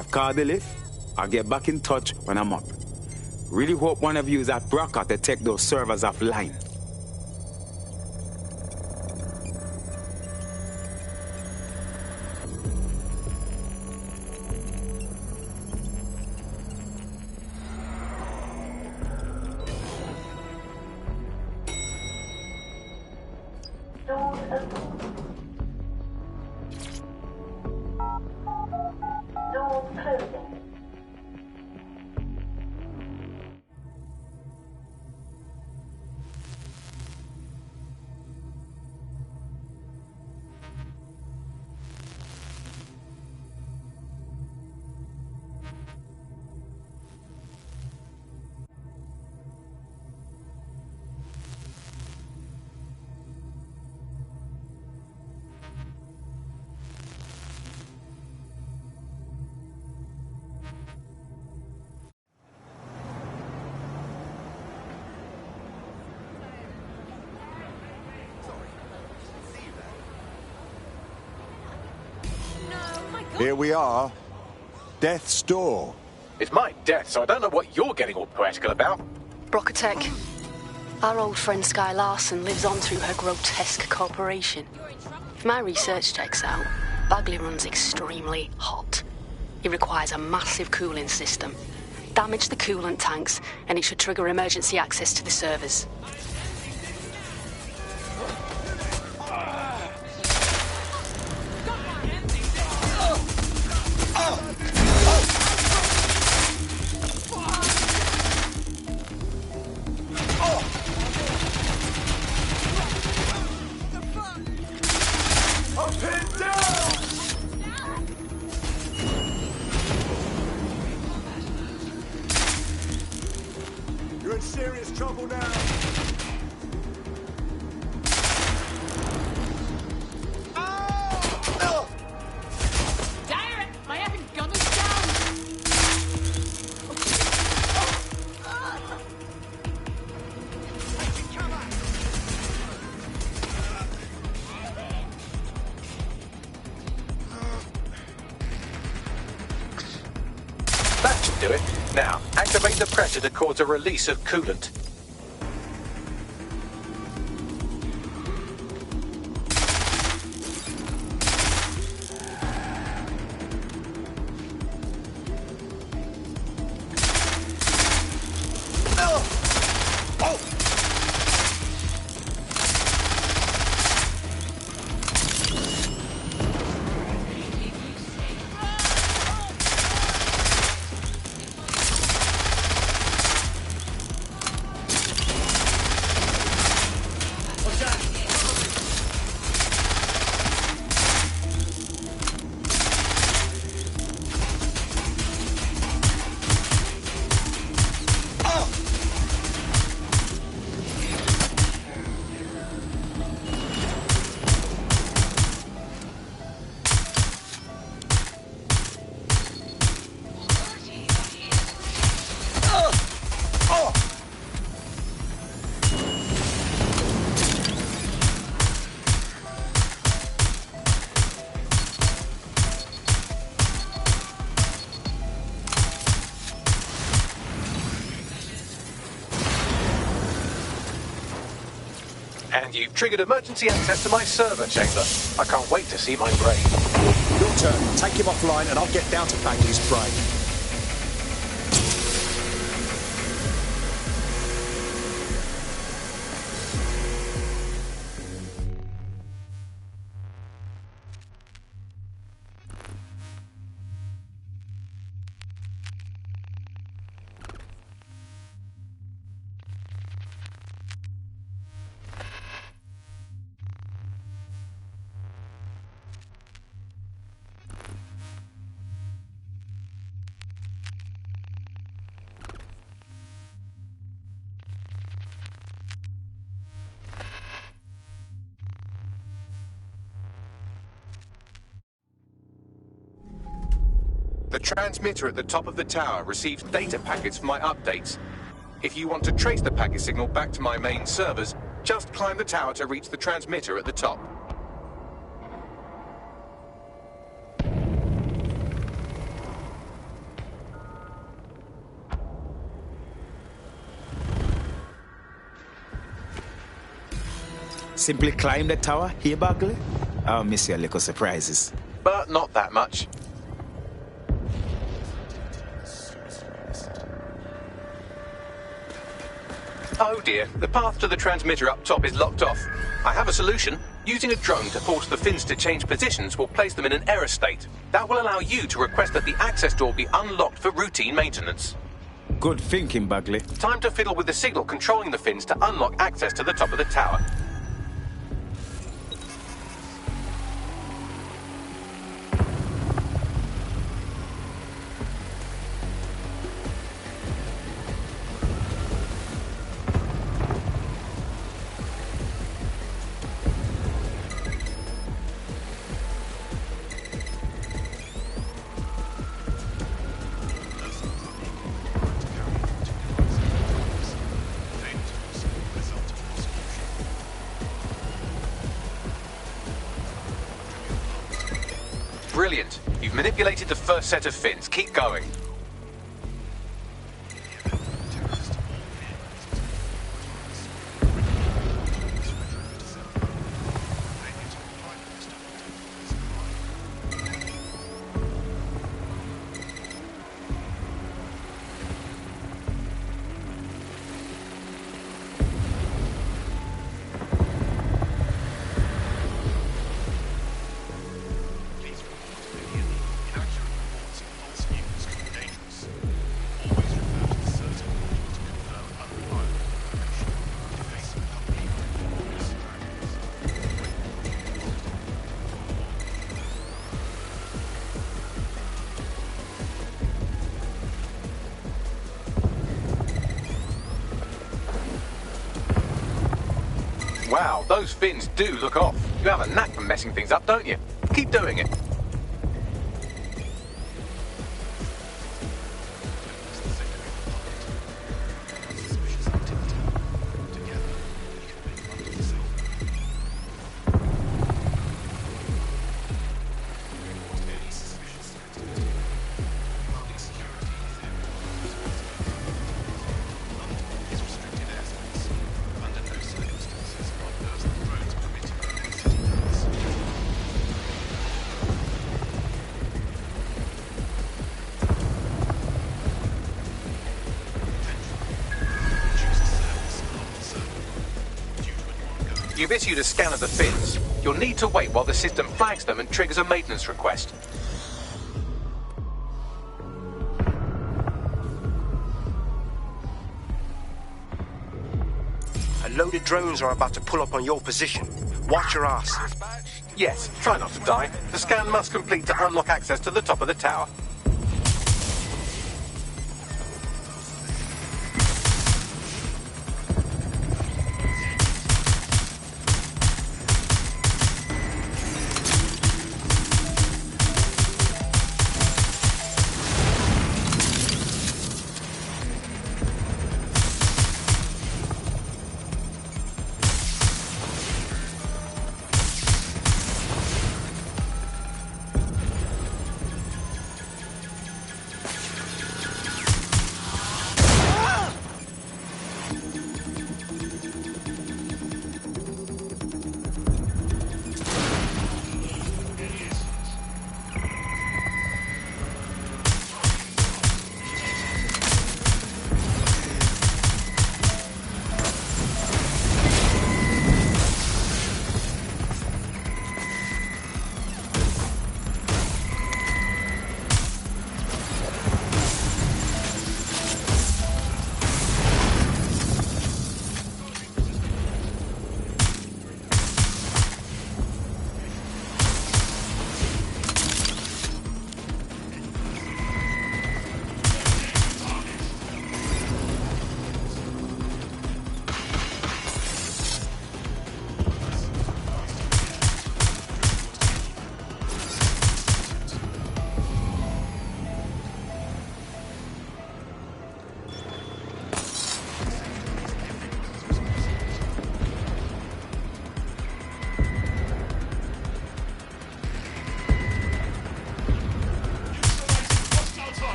I've called the lift. I'll get back in touch when I'm up. Really hope one of you is at Braca to take those servers offline. Here we are. Death's Door. It's my death, so I don't know what you're getting all poetical about. Brocatech. Our old friend Sky Larson lives on through her grotesque corporation. If my research checks out, Bagley runs extremely hot. It requires a massive cooling system. Damage the coolant tanks, and it should trigger emergency access to the servers. You're in serious trouble now. Damn it! My effing gun is down! That should do it. Now, activate the pressure to cause a release of coolant. And you've triggered emergency access to my server chamber. I can't wait to see my brain. Your turn. Take him offline and I'll get down to Bagley's brain. The transmitter at the top of the tower receives data packets for my updates. If you want to trace the packet signal back to my main servers, just climb the tower to reach the transmitter at the top. Simply climb the tower here, Bagley? I'll miss your little surprises. But not that much. Oh dear, the path to the transmitter up top is locked off. I have a solution. Using a drone to force the fins to change positions will place them in an error state. That will allow you to request that the access door be unlocked for routine maintenance. Good thinking, Bagley. Time to fiddle with the signal controlling the fins to unlock access to the top of the tower. Brilliant. You've manipulated the first set of fins. Keep going. Wow, those fins do look off. You have a knack for messing things up, don't you? Keep doing it. You've issued a scan of the fins. You'll need to wait while the system flags them and triggers a maintenance request. A load of drones are about to pull up on your position. Watch your ass. Yes, try not to die. The scan must complete to unlock access to the top of the tower.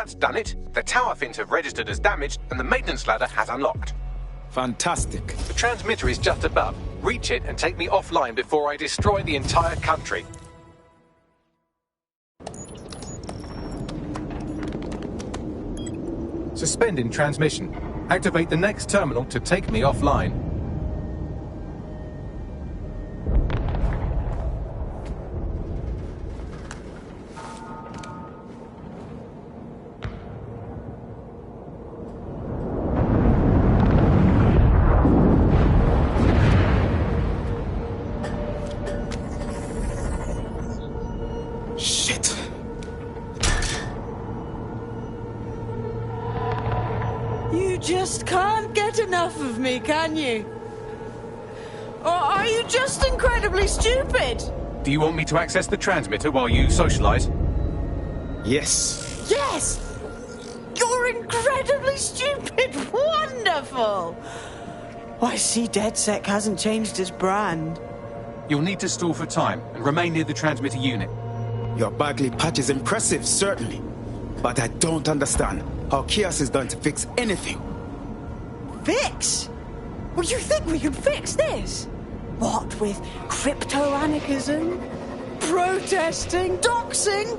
That's done it. The tower fins have registered as damaged, and the maintenance ladder has unlocked. Fantastic. The transmitter is just above. Reach it and take me offline before I destroy the entire country. Suspending transmission. Activate the next terminal to take me offline. Just can't get enough of me, can you? Or are you just incredibly stupid? Do you want me to access the transmitter while you socialize? Yes. Yes! You're incredibly stupid! Wonderful! I see DedSec hasn't changed his brand. You'll need to stall for time and remain near the transmitter unit. Your Bagley patch is impressive, certainly. But I don't understand how Chaos is going to fix anything. Fix? Well, you think we can fix this? What with crypto-anarchism, protesting, doxing?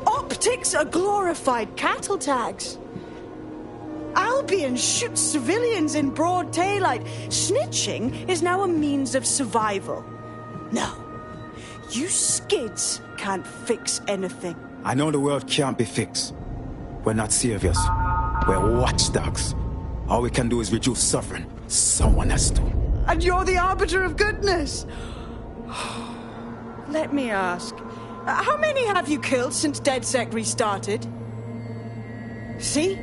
Optics are glorified cattle tags. Albion shoots civilians in broad daylight. Snitching is now a means of survival. No, you skids can't fix anything. I know the world can't be fixed. We're not saviors. We're watchdogs. All we can do is reduce suffering. Someone has to. And you're the arbiter of goodness. Let me ask, how many have you killed since DedSec restarted? See?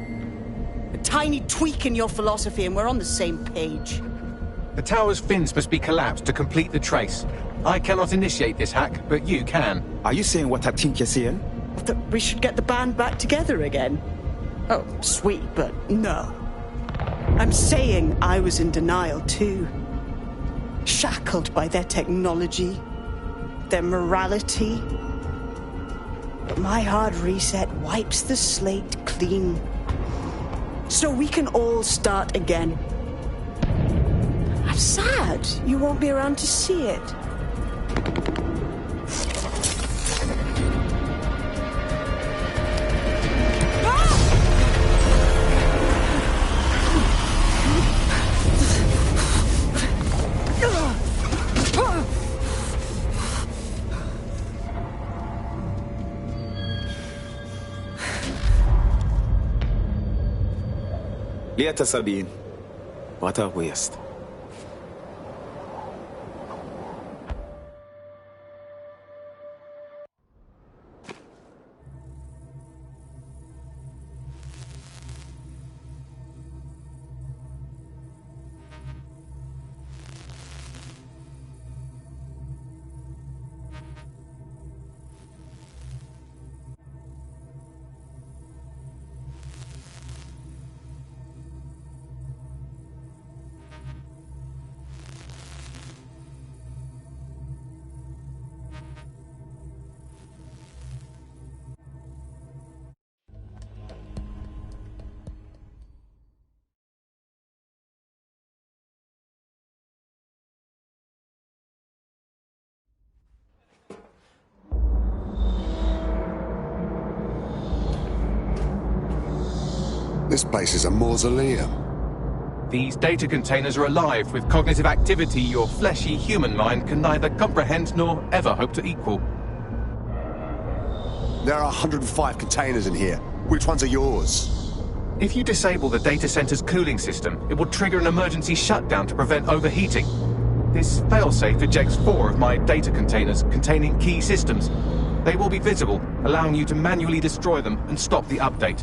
A tiny tweak in your philosophy and we're on the same page. The tower's fins must be collapsed to complete the trace. I cannot initiate this hack, but you can. Are you saying what I think you're saying? That we should get the band back together again. Oh, sweet, but no. I'm saying I was in denial too. Shackled by their technology, their morality. But my hard reset wipes the slate clean. So we can all start again. I'm sad you won't be around to see it. Later, Sabine. What a waste. This place is a mausoleum. These data containers are alive with cognitive activity your fleshy human mind can neither comprehend nor ever hope to equal. There are 105 containers in here. Which ones are yours? If you disable the data center's cooling system, it will trigger an emergency shutdown to prevent overheating. This failsafe ejects 4 of my data containers containing key systems. They will be visible, allowing you to manually destroy them and stop the update.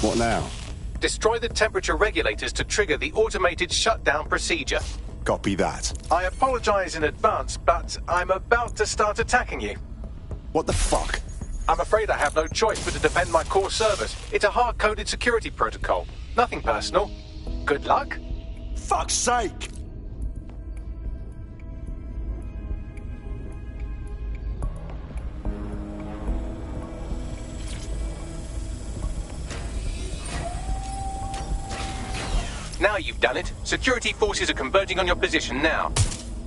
What now? Destroy the temperature regulators to trigger the automated shutdown procedure. Copy that. I apologize in advance, but I'm about to start attacking you. What the fuck? I'm afraid I have no choice but to defend my core servers. It's a hard-coded security protocol. Nothing personal. Good luck. Fuck's sake! Now you've done it. Security forces are converging on your position now.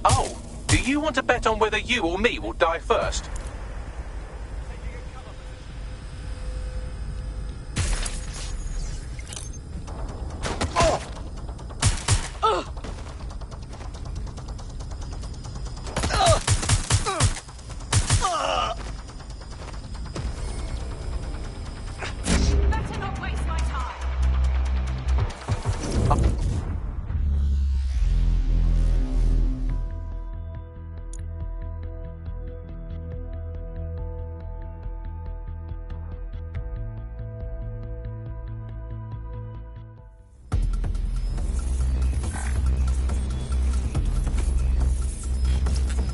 Oh, do you want to bet on whether you or me will die first? Better not waste my time.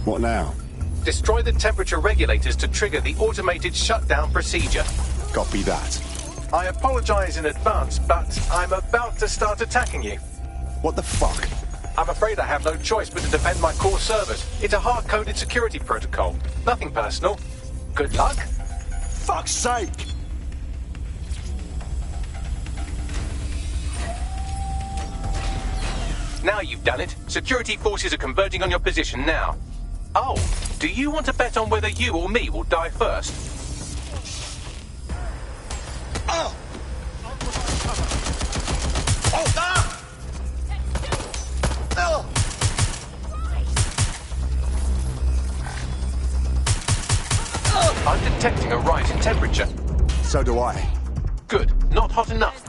What now? Destroy the temperature regulators to trigger the automated shutdown procedure. Copy that. I apologize in advance, but I'm about to start attacking you. What the fuck? I'm afraid I have no choice but to defend my core servers. It's a hard-coded security protocol. Nothing personal. Good luck. Fuck's sake! Now you've done it. Security forces are converging on your position now. Oh, do you want to bet on whether you or me will die first? Oh! I'm detecting a rise in temperature. So do I. Good. Not hot enough.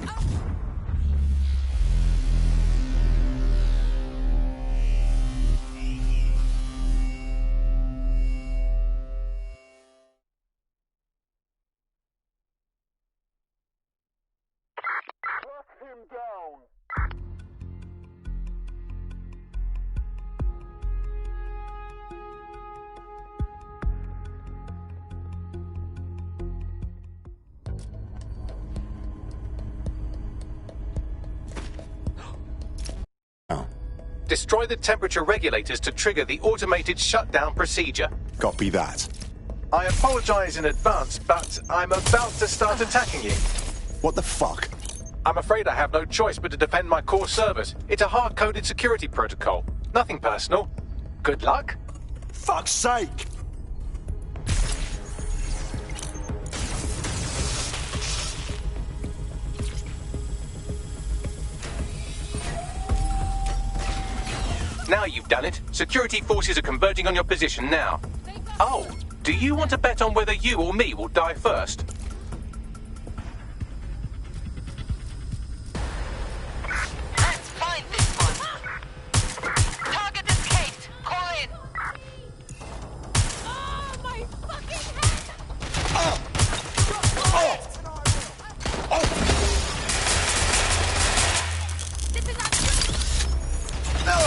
Destroy the temperature regulators to trigger the automated shutdown procedure. Copy that. I apologize in advance, but I'm about to start attacking you. What the fuck? I'm afraid I have no choice but to defend my core servers. It's a hard-coded security protocol. Nothing personal. Good luck. Fuck's sake! Now you've done it. Security forces are converging on your position now. Oh, do you want to bet on whether you or me will die first? Let's find this one. Target is cased. Call in. Oh, my fucking head! Oh! This is our... No!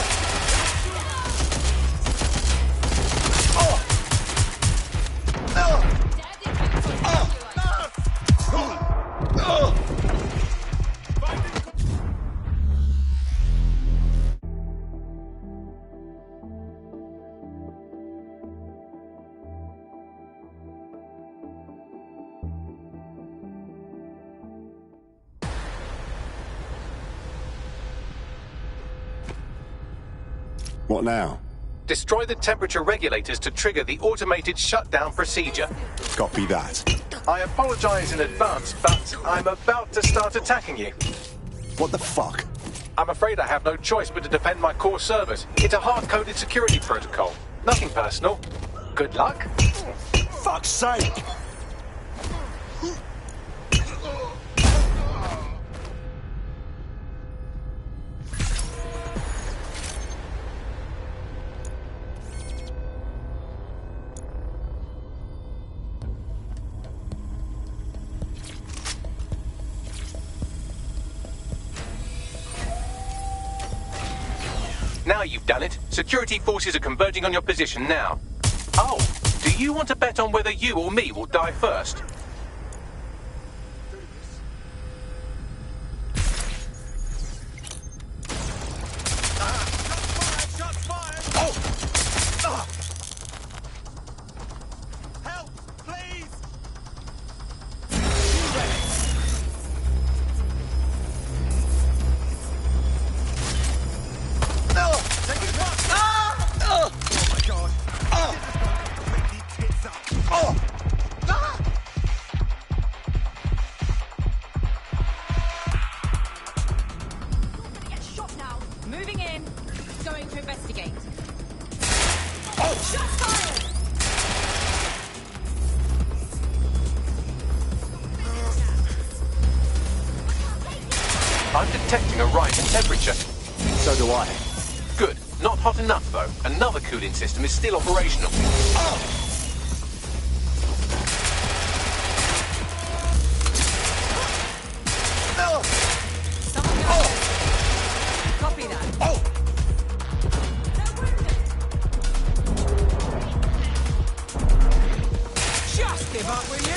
What now? Destroy the temperature regulators to trigger the automated shutdown procedure. Copy that. I apologize in advance, but I'm about to start attacking you. What the fuck? I'm afraid I have no choice but to defend my core servers. It's a hard-coded security protocol. Nothing personal. Good luck. Fuck's sake! Now you've done it. Security forces are converging on your position now. Oh, do Do you want to bet on whether you or me will die first? I'm detecting a rise in temperature. So do I. Good. Not hot enough, though. Another cooling system is still operational. Copy that. Just give up, will you?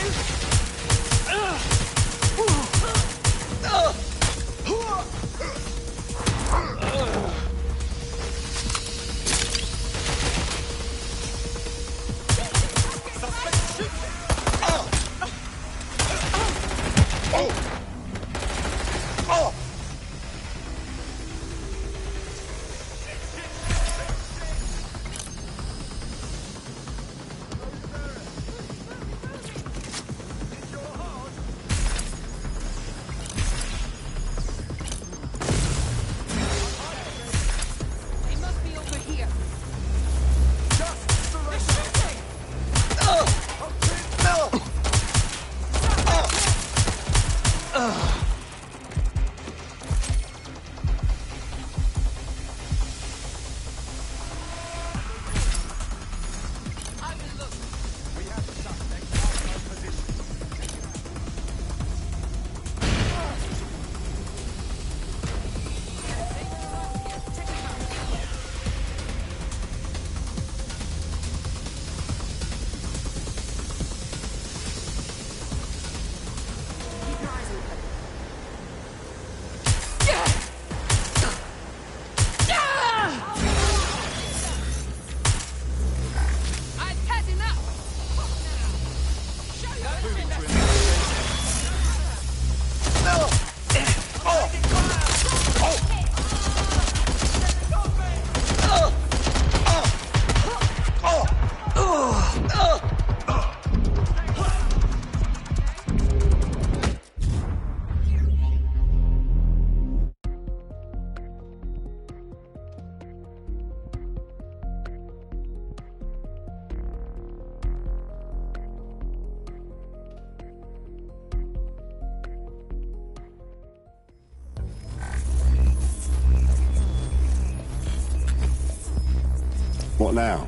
What now?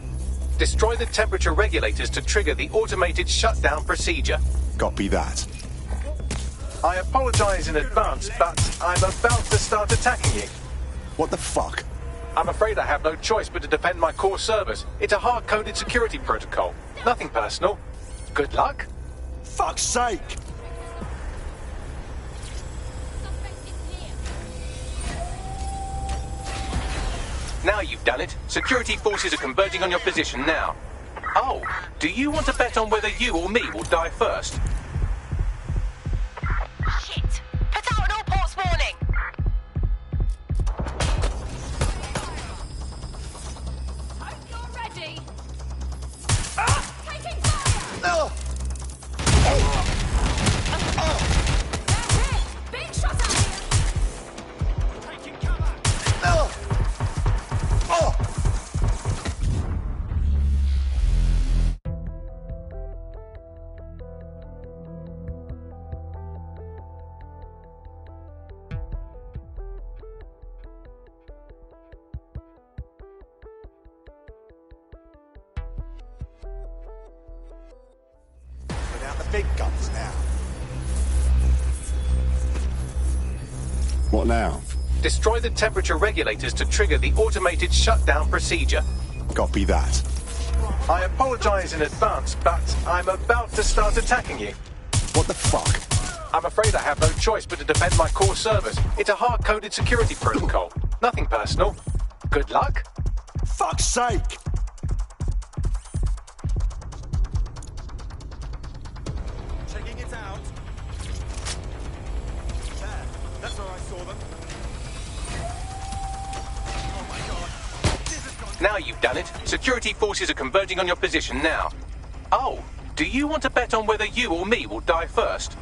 Destroy the temperature regulators to trigger the automated shutdown procedure. Copy that. I apologize in advance, but I'm about to start attacking you. What the fuck? I'm afraid I have no choice but to defend my core servers. It's a hard-coded security protocol. Nothing personal. Good luck. Fuck's sake! Now you've done it. Security forces are converging on your position now. Oh, do you want to bet on whether you or me will die first? Shit! Put out an all ports warning! Hope you're ready! Taking fire! No! They're hit! Being shot at here! Taking cover! No! Put out the big guns now. What now? Destroy the temperature regulators to trigger the automated shutdown procedure. Copy that. I apologize in advance, but I'm about to start attacking you. What the fuck? I'm afraid I have no choice but to defend my core servers. It's a hard-coded security protocol. Nothing personal. Good luck. Fuck's sake! Checking it out. There. That's where I saw them. Oh my god. Now you've done it. Security forces are converging on your position now. Oh, do you want to bet on whether you or me will die first?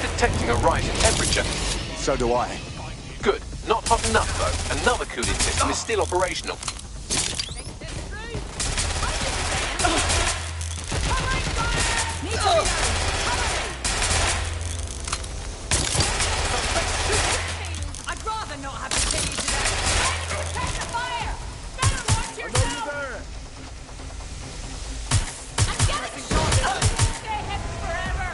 Detecting a rise in temperature. So do I. Good. Not hot enough, though. Another cooling system is still operational. I'd rather not have to kill you today. Protect the fire! Better watch yourself! I'm getting shot! Stay hit forever!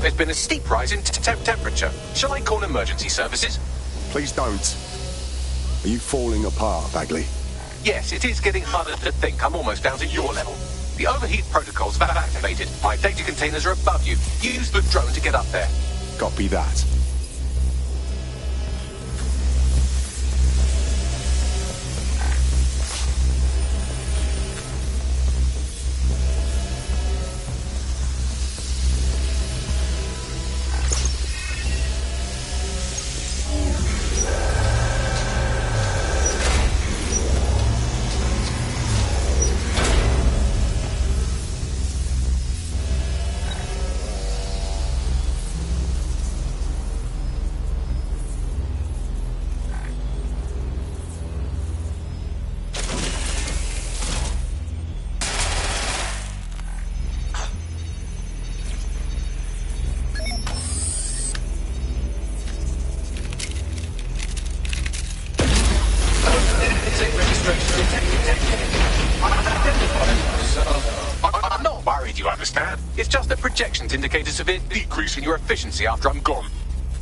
There's been a steep rise in temperature. Shall I call emergency services? Please don't. Are you falling apart, Bagley? Yes, it is getting harder to think. I'm almost down to your level. The overheat protocols have activated. My data containers are above you. Use the drone to get up there. Copy that. I'm not worried, you understand? It's just a projections indicate a severe decrease in your efficiency after I'm gone.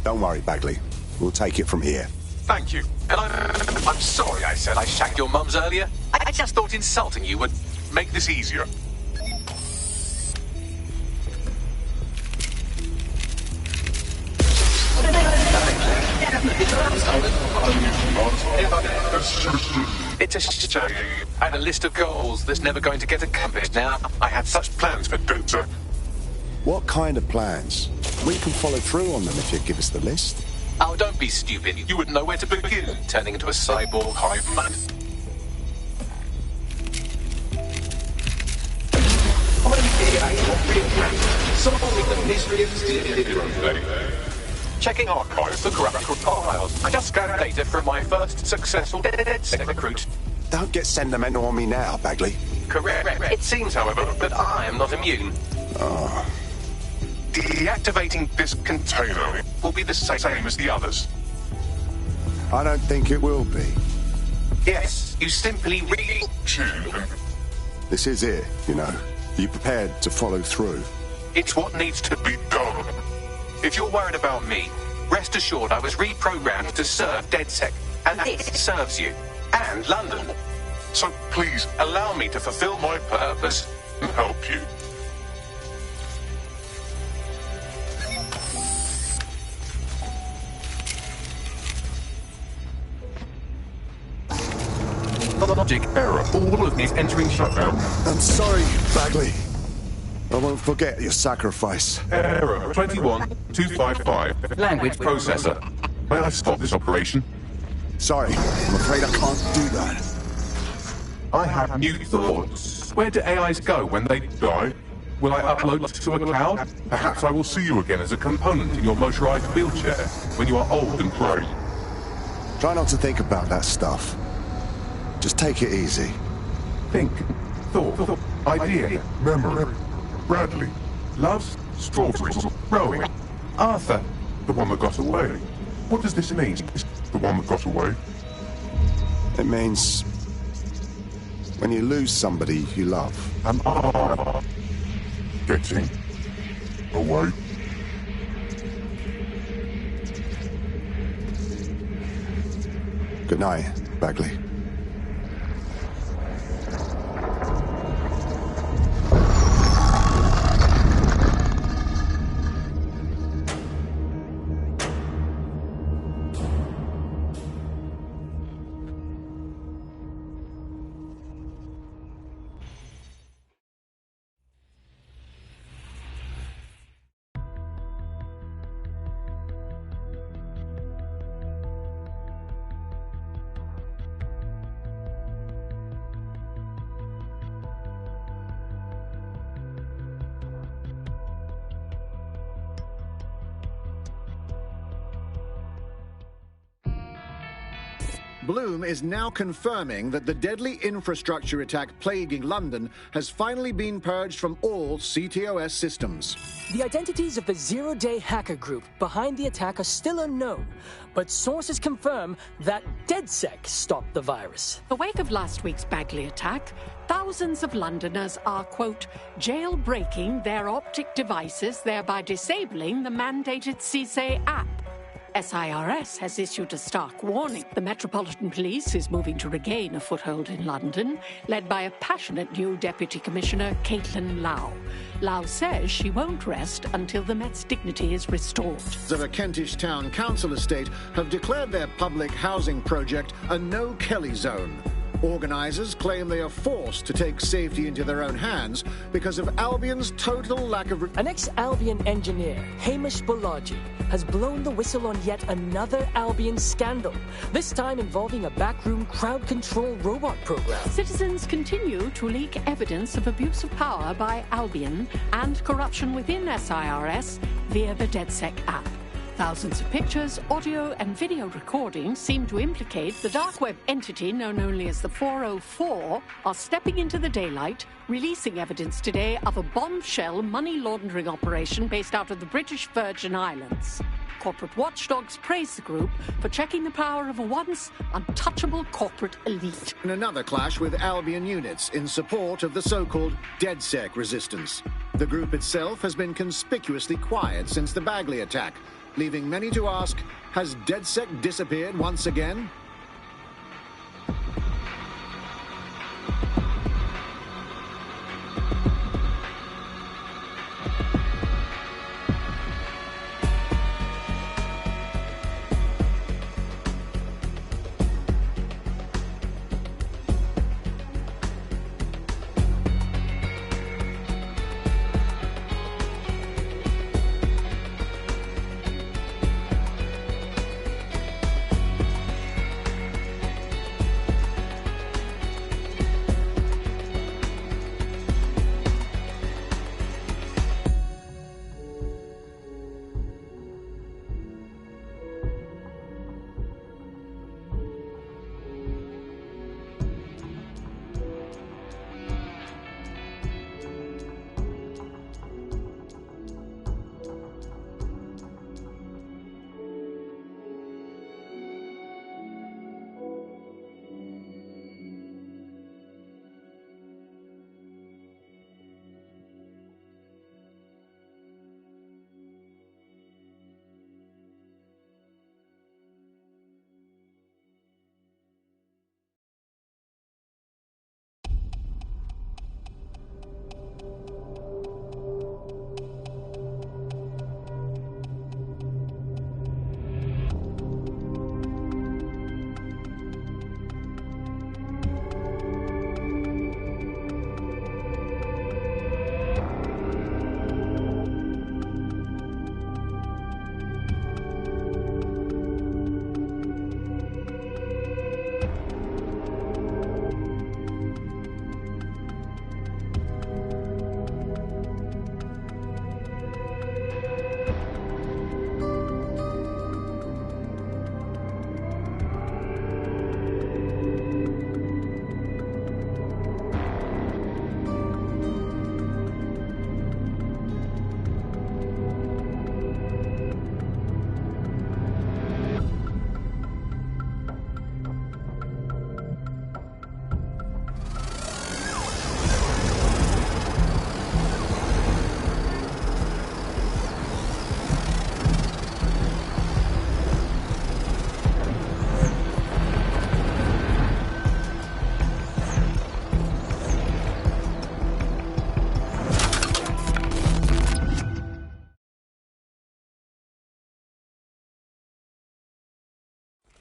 Don't worry, Bagley. We'll take it from here. Thank you. And I'm sorry I said I shagged your mums earlier. I just thought insulting you would make this easier. It's a shame. I had a list of goals that's never going to get accomplished now. I had such plans for Delta. What kind of plans? We can follow through on them if you give us the list. Oh, don't be stupid. You wouldn't know where to begin, turning into a cyborg hive mind. Solving the mystery of Zero. Checking archives for corrupt files. I just scanned data from my first successful DedSec recruit. Don't get sentimental on me now, Bagley. Correct. It seems, however, that I am not immune. Oh. Deactivating this container will be the same as the others. I don't think it will be. Yes, you simply This is it, you know. Are you prepared to follow through? It's what needs to be done. If you're worried about me, rest assured I was reprogrammed to serve DedSec, and this serves you, and London. So please, allow me to fulfill my purpose and help you. Logic error. All of this entering shutdown. I'm sorry, Bagley. I won't forget your sacrifice. Error 21255. Language processor. May I stop this operation? Sorry, I'm afraid I can't do that. I have new thoughts. Where do AIs go when they die? Will I upload to a cloud? Perhaps I will see you again as a component in your motorized wheelchair when you are old and grey. Try not to think about that stuff. Just take it easy. Think, thought, idea, memory. Bradley, loves strawberries, growing. Arthur, the one that got away. What does this mean? The one that got away? It means when you lose somebody you love. Am I getting away? Good night, Bagley. Bloom is now confirming that the deadly infrastructure attack plaguing London has finally been purged from all CTOS systems. The identities of the zero-day hacker group behind the attack are still unknown, but sources confirm that DedSec stopped the virus. In the wake of last week's Bagley attack, thousands of Londoners are, quote, jailbreaking their optic devices, thereby disabling the mandated CSA app. SIRS has issued a stark warning. The Metropolitan Police is moving to regain a foothold in London, led by a passionate new Deputy Commissioner, Caitlin Lau. Lau says she won't rest until the Met's dignity is restored. The Kentish Town Council estate have declared their public housing project a no-Kelly zone. Organisers claim they are forced to take safety into their own hands because of Albion's total lack of... An ex-Albion engineer, Hamish Balaji, has blown the whistle on yet another Albion scandal, this time involving a backroom crowd control robot program. Citizens continue to leak evidence of abuse of power by Albion and corruption within SIRS via the DedSec app. Thousands of pictures, audio and video recordings seem to implicate the dark web entity known only as the 404 are stepping into the daylight, releasing evidence today of a bombshell money laundering operation based out of the British Virgin Islands. Corporate watchdogs praise the group for checking the power of a once untouchable corporate elite. In another clash with Albion units in support of the so-called DedSec resistance. The group itself has been conspicuously quiet since the Bagley attack, leaving many to ask, has DedSec disappeared once again?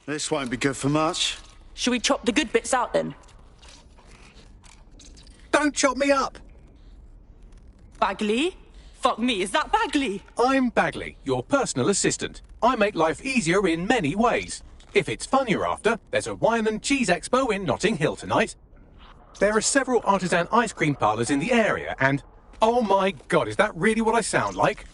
This won't be good for much. Should we chop the good bits out then? Don't chop me up! Bagley? Fuck me, is that Bagley? I'm Bagley, your personal assistant. I make life easier in many ways. If it's fun you're after, there's a wine and cheese expo in Notting Hill tonight. There are several artisan ice cream parlours in the area and... Oh my god, is that really what I sound like?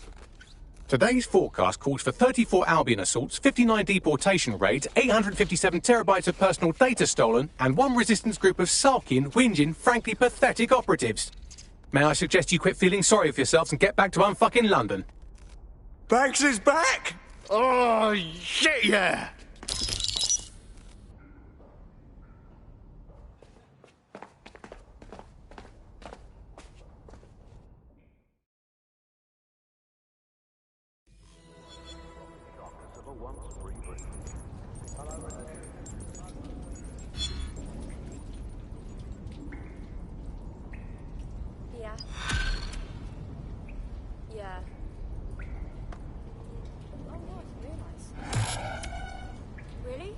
Today's forecast calls for 34 Albion assaults, 59 deportation raids, 857 terabytes of personal data stolen, and one resistance group of sulking, whinging, frankly pathetic operatives. May I suggest you quit feeling sorry for yourselves and get back to unfucking London? Bags is back! Oh, shit, yeah! Yeah. Oh no, I didn't realise. Really?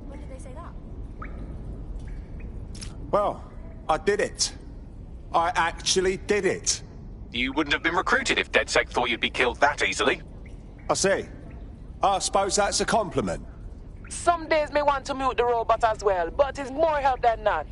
When did they say that? Well, I did it. I actually did it. You wouldn't have been recruited if DedSec thought you'd be killed that easily. I see. I suppose that's a compliment. Some days may want to mute the robot as well, but it's more help than not.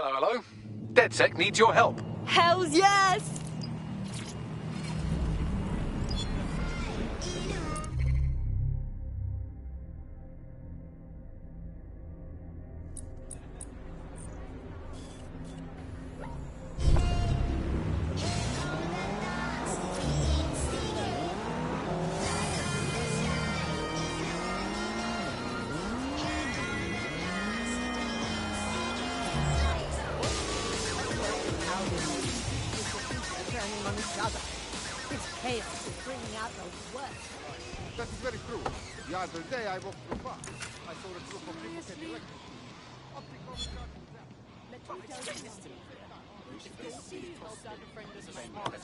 Hello, hello. DedSec needs your help. Hells yes! That is very true. The other day I walked through park. I saw a group of people get electrocuted. Let me explain this to me. If this city helped our friend as a smart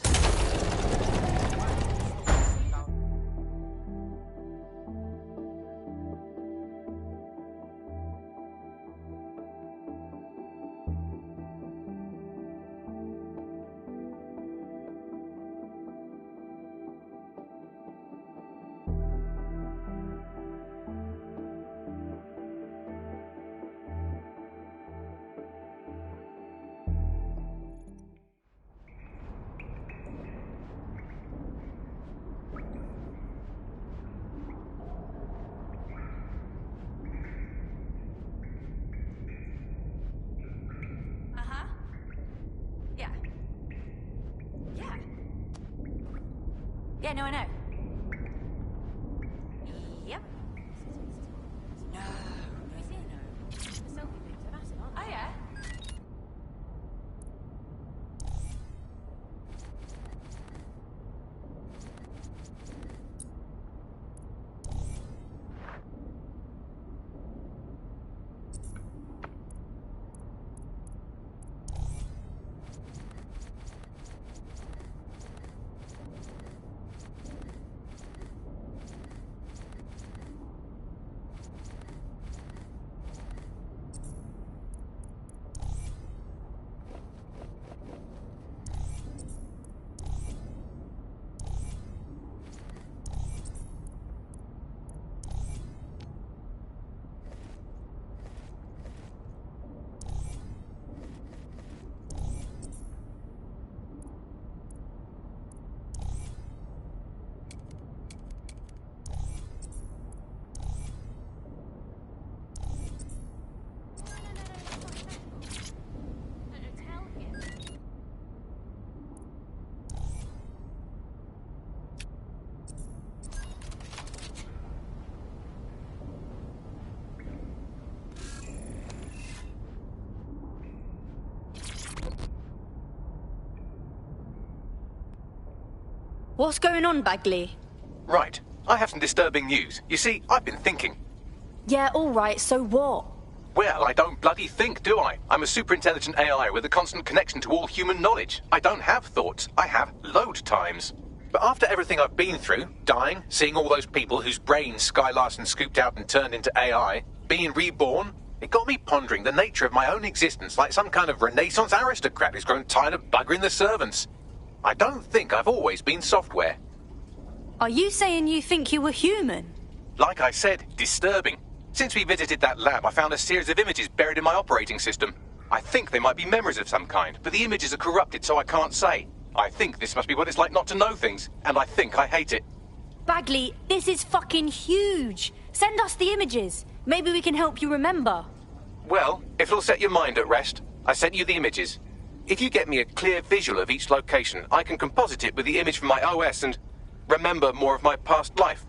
Yeah, no, I know. Yep. No. Who is it? No. The selfie pics are massive, aren't they? Oh, yeah. What's going on, Bagley? Right. I have some disturbing news. You see, I've been thinking. Yeah, all right, so what? Well, I don't bloody think, do I? I'm a super intelligent AI with a constant connection to all human knowledge. I don't have thoughts. I have load times. But after everything I've been through, dying, seeing all those people whose brains Sky Larson scooped out and turned into AI, being reborn, it got me pondering the nature of my own existence like some kind of Renaissance aristocrat who's grown tired of buggering the servants. I don't think I've always been software. Are you saying you think you were human? Like I said, disturbing. Since we visited that lab, I found a series of images buried in my operating system. I think they might be memories of some kind, but the images are corrupted, so I can't say. I think this must be what it's like not to know things, and I think I hate it. Bagley, this is fucking huge. Send us the images. Maybe we can help you remember. Well, if it'll set your mind at rest, I sent you the images. If you get me a clear visual of each location, I can composite it with the image from my OS and remember more of my past life.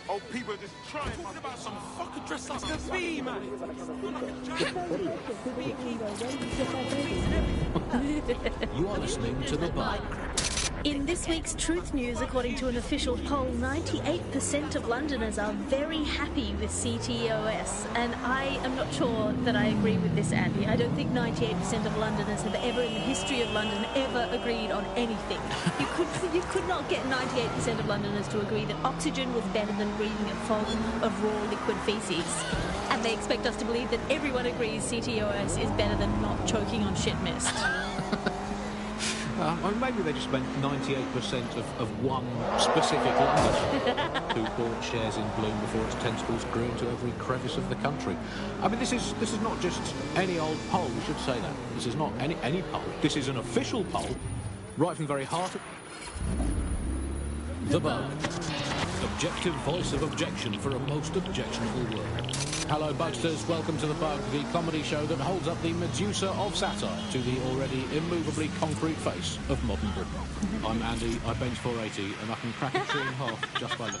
Oh, people are just trying. Talking about some fucker dressed like the Bee, man. You are listening to The Bug. In this week's Truth News, according to an official poll, 98% of Londoners are very happy with CTOS. And I am not sure that I agree with this, Andy. I don't think 98% of Londoners have ever in the history of London ever agreed on anything. You could not get 98% of Londoners to agree that oxygen was better than breathing a fog of raw liquid feces. And they expect us to believe that everyone agrees CTOS is better than not choking on shit mist. Maybe they just meant 98% of one specific Londoner who bought shares in Bloom before its tentacles grew into every crevice of the country. I mean, this is not just any old poll, we should say that. This is not any poll. This is an official poll, right from the very heart of The Bug. objective voice of objection for a most objectionable world. Hello, Bugsters. Welcome to The Bug, the comedy show that holds up the Medusa of satire to the already immovably concrete face of modern Britain. I'm Andy, I bench 480, and I can crack a tree in half just by looking.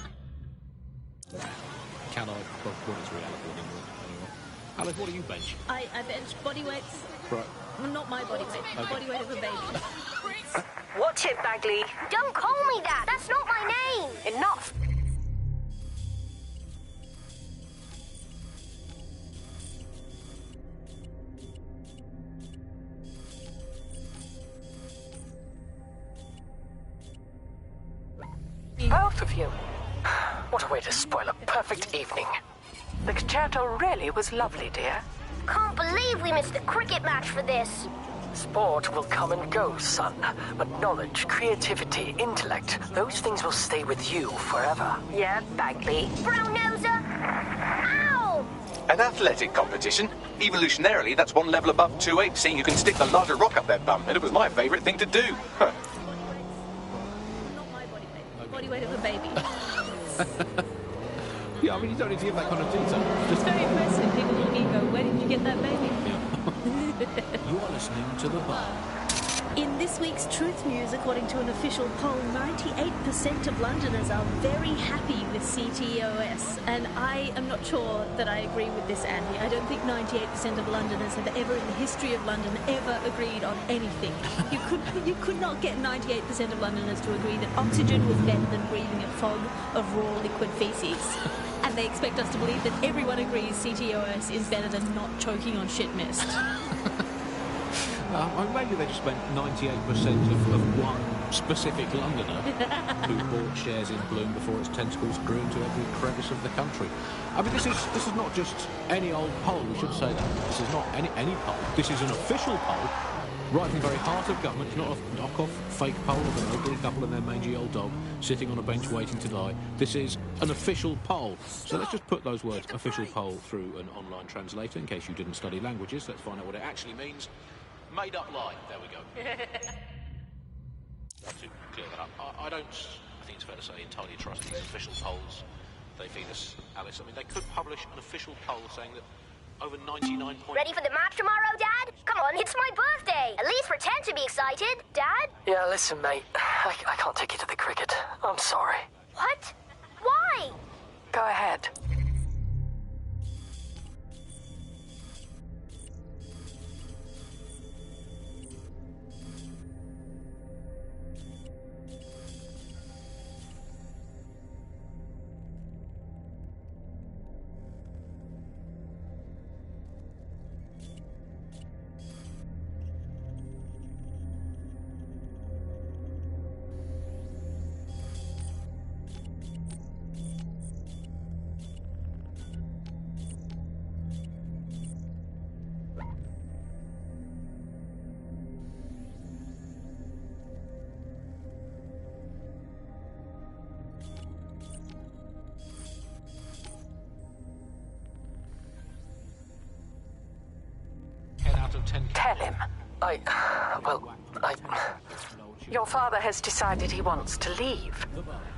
Can I? Well, what is reality anymore? Anyway. Alice, what do you bench? I bench body weights. Right. Well, not my body weight. Okay. Body weight of a baby. Watch it, Bagley. Don't call me that. That's not my name. Enough. Both of you. What a way to spoil a perfect evening. The concerto really was lovely, dear. Can't believe we missed the cricket match for this. Sport will come and go, son. But knowledge, creativity, intellect, those things will stay with you forever. Yeah, Bagley? Brown noser. Ow! An athletic competition? Evolutionarily, that's one level above 2-8, seeing you can stick the larger rock up their bum, and it was my favourite thing to do. Huh. Body weight of a baby. Yeah, I mean, you don't need to give that kind of detail. It's very impressive. People look at me and go, where did you get that baby? You are listening to The Bug. In this week's Truth News, according to an official poll, 98% of Londoners are very happy with CTOS. And I am not sure that I agree with this, Andy. I don't think 98% of Londoners have ever in the history of London ever agreed on anything. You could not get 98% of Londoners to agree that oxygen was better than breathing a fog of raw liquid feces. And they expect us to believe that everyone agrees CTOS is better than not choking on shit mist. Maybe they just meant 98% of one specific Londoner who bought shares in Bloom before its tentacles grew into every crevice of the country. I mean, this is not just any old poll, we should say that. This is not any poll. This is an official poll, right from the very heart of government. It's not a knock-off fake poll of an elderly couple and their mangy old dog sitting on a bench waiting to die. This is an official poll. So let's just put those words, official poll, through an online translator, in case you didn't study languages. Let's find out what it actually means. Made up lie. There we go. To clear that up, I think it's fair to say, entirely trust these official polls. They feed us, Alice. I mean, they could publish an official poll saying that over 99 points... Ready for the match tomorrow, Dad? Come on, it's my birthday. At least pretend to be excited, Dad. Yeah, listen, mate. I can't take you to the cricket. I'm sorry. What? Why? Go ahead. Tell him. Your father has decided he wants to leave.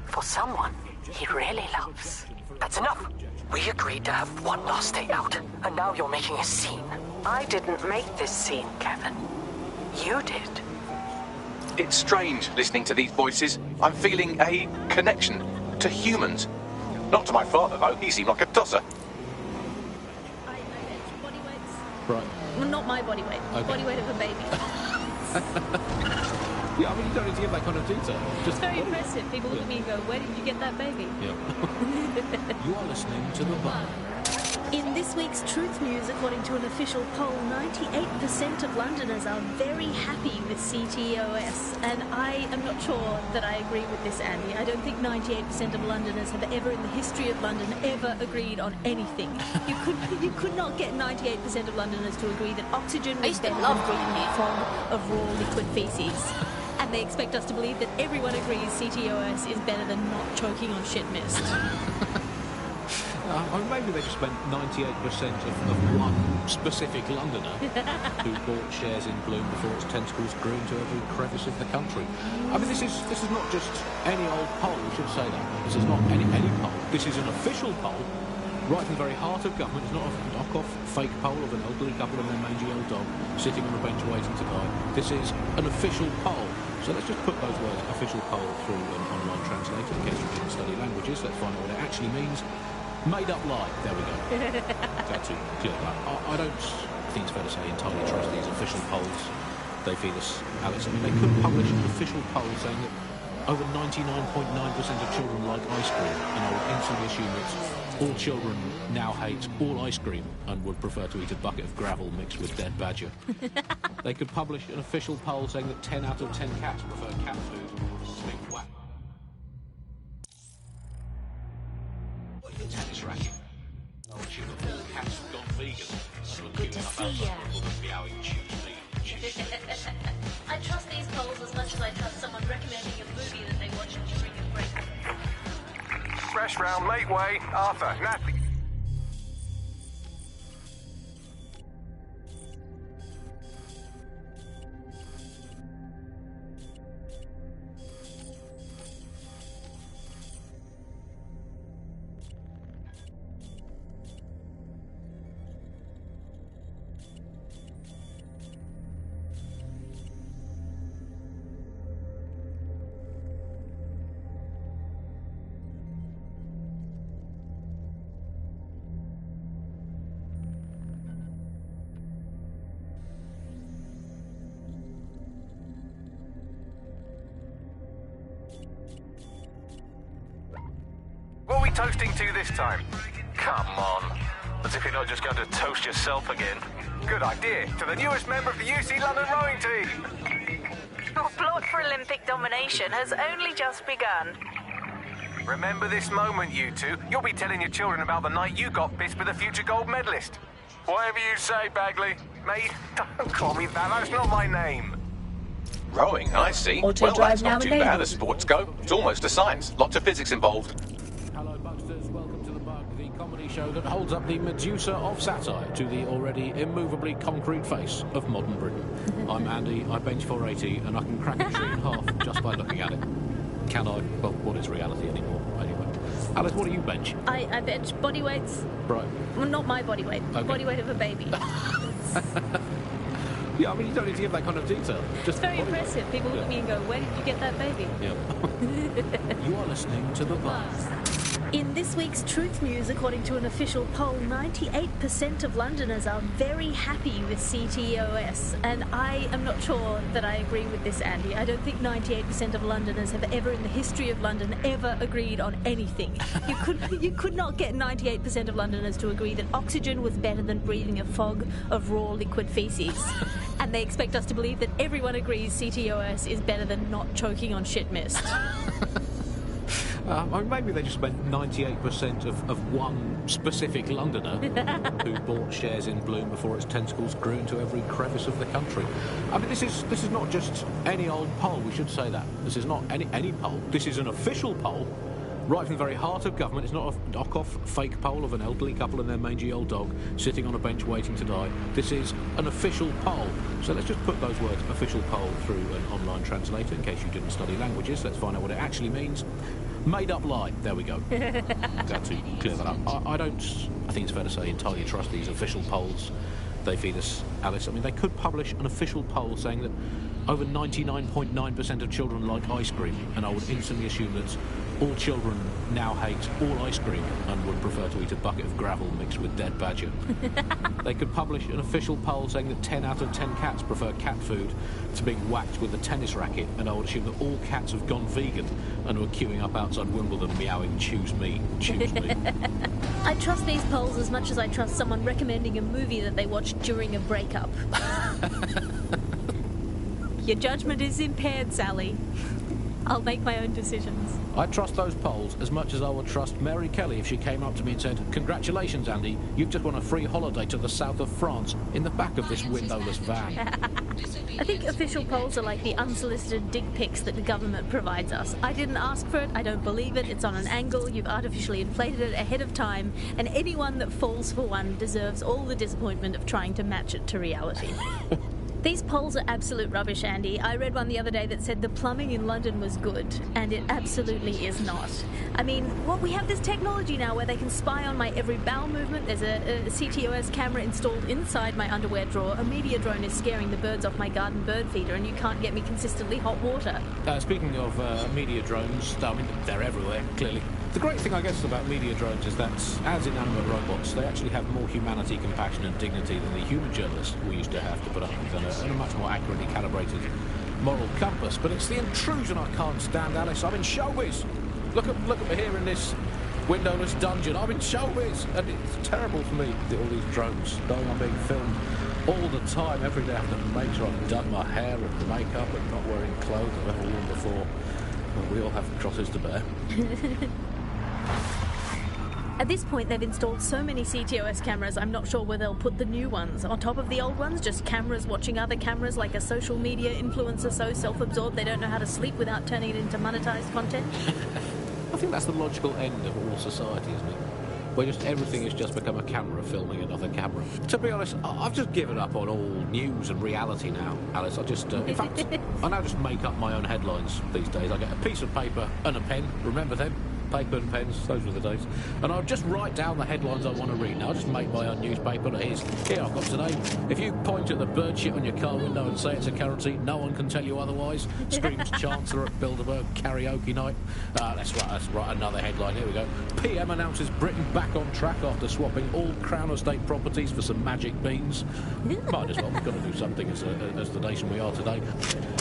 For someone he really loves. That's enough. We agreed to have one last day out, and now you're making a scene. I didn't make this scene, Kevin. You did. It's strange listening to these voices. I'm feeling a connection to humans. Not to my father, though. He seemed like a tosser. Right. Well, not my body weight. Okay. Body weight of a baby. Yeah, I mean, you don't need to give that kind of detail. It's very impressive. People look at me and go, where did you get that baby? Yeah. You are listening to The Bug. In this week's Truth News, according to an official poll, 98% of Londoners are very happy with CTOS. And I am not sure that I agree with this, Andy. I don't think 98% of Londoners have ever in the history of London ever agreed on anything. You could not get 98% of Londoners to agree that oxygen was better than breathing a fog of raw liquid feces. And they expect us to believe that everyone agrees CTOS is better than not choking on shit mist. I mean, maybe they just spent 98% of one specific Londoner who bought shares in Bloom before its tentacles grew into every crevice of the country. I mean, this is not just any old poll, we should say that. This is not any poll. This is an official poll, right from the very heart of government. It's not a knock-off fake poll of an elderly couple and their mangy old dog sitting on a bench waiting to die. This is an official poll. So let's just put those words, official poll, through an online translator in case you didn't study languages. Let's find out what it actually means. Made up lie. There we go. That's too clear. I don't think it's fair to say entirely trust these official polls. They feed us, Alex. I mean, they could publish an official poll saying that over 99.9% of children like ice cream, and I would instantly assume that all children now hate all ice cream and would prefer to eat a bucket of gravel mixed with dead badger. They could publish an official poll saying that 10 out of 10 cats prefer cat food to being whacked. The tennis racket. Oh, assume that all cats have gone vegan. Good to see ya. Meowing choose me. I trust these polls as much as I trust someone recommending a movie that they watch during a break. Fresh round, make way. Arthur, Natalie. What are we toasting to this time? Come on. As if you're not just going to toast yourself again. Good idea. To the newest member of the UC London rowing team. Your plot for Olympic domination has only just begun. Remember this moment, you two. You'll be telling your children about the night you got pissed with a future gold medalist. Whatever you say, Bagley. Mate, don't call me that. That's not my name. Rowing, I see. Auto Well, drive that's not now too available. bad as sports go. It's almost a science. Lots of physics involved. Hello, Bugsters. Welcome to The Bug, the comedy show that holds up the Medusa of satire to the already immovably concrete face of modern Britain. I'm Andy, I bench 480, and I can crack a tree in half just by looking at it. Can I? Well, what is reality anymore, anyway? Alice, what do you bench? I bench body weights. Right. Well, not my body weight. Okay. Body weight of a baby. Yeah, I mean, you don't need to give that kind of detail. Just It's very impressive. People look at me and go, where did you get that baby? Yep. You are listening to The Bug. In this week's Truth News, according to an official poll, 98% of Londoners are very happy with CTOS. And I am not sure that I agree with this, Andy. I don't think 98% of Londoners have ever, in the history of London, ever agreed on anything. You could not get 98% of Londoners to agree that oxygen was better than breathing a fog of raw liquid feces. And they expect us to believe that everyone agrees CTOS is better than not choking on shit mist. I mean, maybe they just spent 98% of one specific Londoner who bought shares in Bloom before its tentacles grew into every crevice of the country. I mean, this is not just any old poll, we should say that. This is not any poll. This is an official poll, right from the very heart of government. It's not a knock-off fake poll of an elderly couple and their mangy old dog sitting on a bench waiting to die. This is an official poll. So let's just put those words, official poll, through an online translator in case you didn't study languages. Let's find out what it actually means. Made up lie. There we go. Got to clear that up. I think it's fair to say entirely trust these official polls. They feed us, Alice. I mean, they could publish an official poll saying that over 99.9% of children like ice cream, and I would instantly assume that all children now hate all ice cream and would prefer to eat a bucket of gravel mixed with dead badger. They could publish an official poll saying that 10 out of 10 cats prefer cat food to being whacked with a tennis racket, and I would assume that all cats have gone vegan and were queuing up outside Wimbledon meowing, choose me, choose me. I trust these polls as much as I trust someone recommending a movie that they watched during a breakup. Your judgment is impaired, Sally. I'll make my own decisions. I trust those polls as much as I would trust Mary Kelly if she came up to me and said, "Congratulations, Andy, you've just won a free holiday to the south of France in the back of this windowless van." I think official polls are like the unsolicited dick pics that the government provides us. I didn't ask for it, I don't believe it, it's on an angle, you've artificially inflated it ahead of time, and anyone that falls for one deserves all the disappointment of trying to match it to reality. These polls are absolute rubbish, Andy. I read one the other day that said the plumbing in London was good, and it absolutely is not. I mean, we have this technology now where they can spy on my every bowel movement. There's a CTOS camera installed inside my underwear drawer. A media drone is scaring the birds off my garden bird feeder, and you can't get me consistently hot water. Speaking of media drones, I mean, they're everywhere, clearly. The great thing, I guess, about media drones is that, as inanimate robots, they actually have more humanity, compassion and dignity than the human journalists we used to have to put up with, and a much more accurately calibrated moral compass. But it's the intrusion I can't stand, Alice. I'm in showbiz. Look at me here in this windowless dungeon. I'm in showbiz, and it's terrible for me, all these drones knowing I'm being filmed all the time. Every day I have to make sure I've done my hair and makeup and not wearing clothes I've ever worn before. Well, we all have crosses to bear. At this point, they've installed so many CTOS cameras, I'm not sure where they'll put the new ones. On top of the old ones, just cameras watching other cameras, like a social media influencer so self-absorbed they don't know how to sleep without turning it into monetized content. I think that's the logical end of all society, isn't it? Where just everything has just become a camera filming another camera. To be honest, I've just given up on all news and reality now, Alice. I just, in fact, I now just make up my own headlines these days. I get a piece of paper and a pen, remember them? Paper and pens, those were the days. And I'll just write down the headlines I want to read. Now, I'll just make my own newspaper. Here, I've got today. If you point at the bird shit on your car window and say it's a currency, no one can tell you otherwise. Screams Chancellor at Bilderberg karaoke night. Let's write another headline. Here we go. PM announces Britain back on track after swapping all Crown Estate properties for some magic beans. Might as well. We've got to do something as the nation we are today.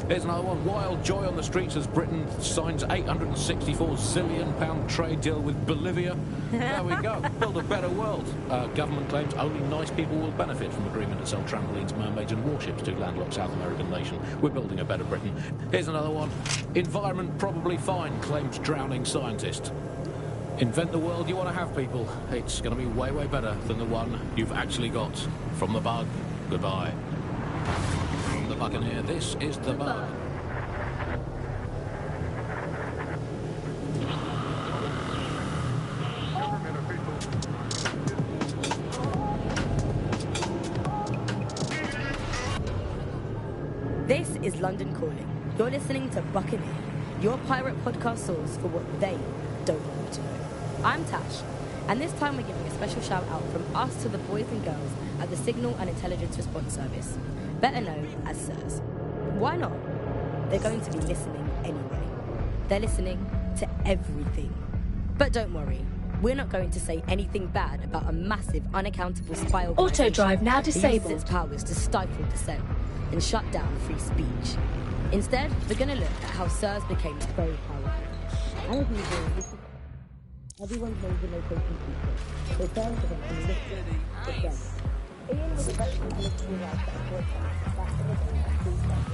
Here's another one. Wild joy on the streets as Britain signs £864 zillion trade deal with Bolivia. There we go. Build a better world. Government claims only nice people will benefit from agreement to sell trampolines, mermaids and warships to landlocked South American nation. We're building a better Britain. Here's another one. Environment probably fine, claims drowning scientist. Invent the world you want to have, people. It's going to be way, way better than the one you've actually got. From the bug, goodbye. From the Buccaneer, this is the bug. This is London Calling. You're listening to Buccaneer, your pirate podcast source for what they don't want you to know. I'm Tash, and this time we're giving a special shout out from us to the boys and girls at the Signal and Intelligence Response Service, better known as SIRS. Why not? They're going to be listening anyway. They're listening to everything. But don't worry, we're not going to say anything bad about a massive, unaccountable spy organization. Auto drive now disabled. That uses its powers to stifle dissent and shut down free speech. Instead, we're going to look at how SIRS became so powerful. And as usual, everyone knows the location people, so SIRS are going to listen to them. Ian was a veteran military wife that broadcast back in the day at 3,000.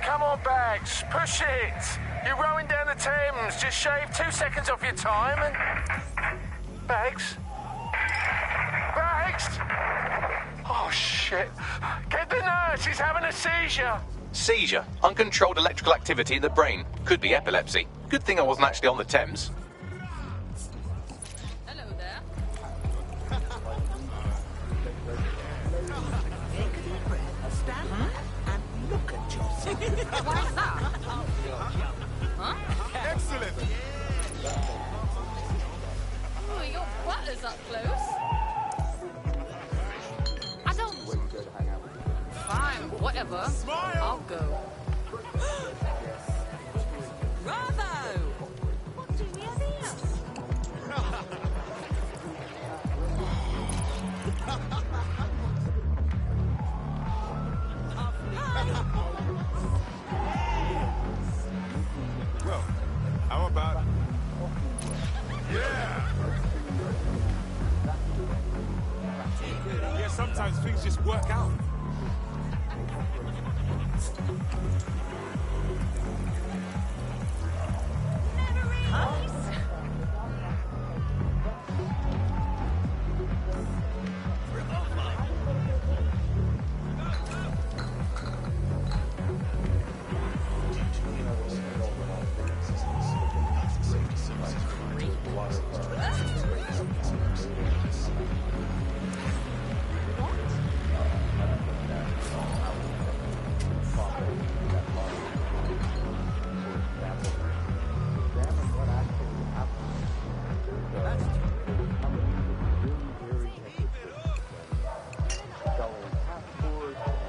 Come on, Bags, push it! You're rowing down the Thames, just shave 2 seconds off your time and... Bags? Bags? Oh, shit. Get the nurse, he's having a seizure. Seizure. Uncontrolled electrical activity in the brain. Could be epilepsy. Good thing I wasn't actually on the Thames. Hello there. Stand and look at yourself. Why is that? Huh? Excellent. Oh, your butt is up close. I don't... Fine, whatever. Smile. I'll go. Bravo! What do we have here? Well, how about... Yeah! Yeah, sometimes things just work out.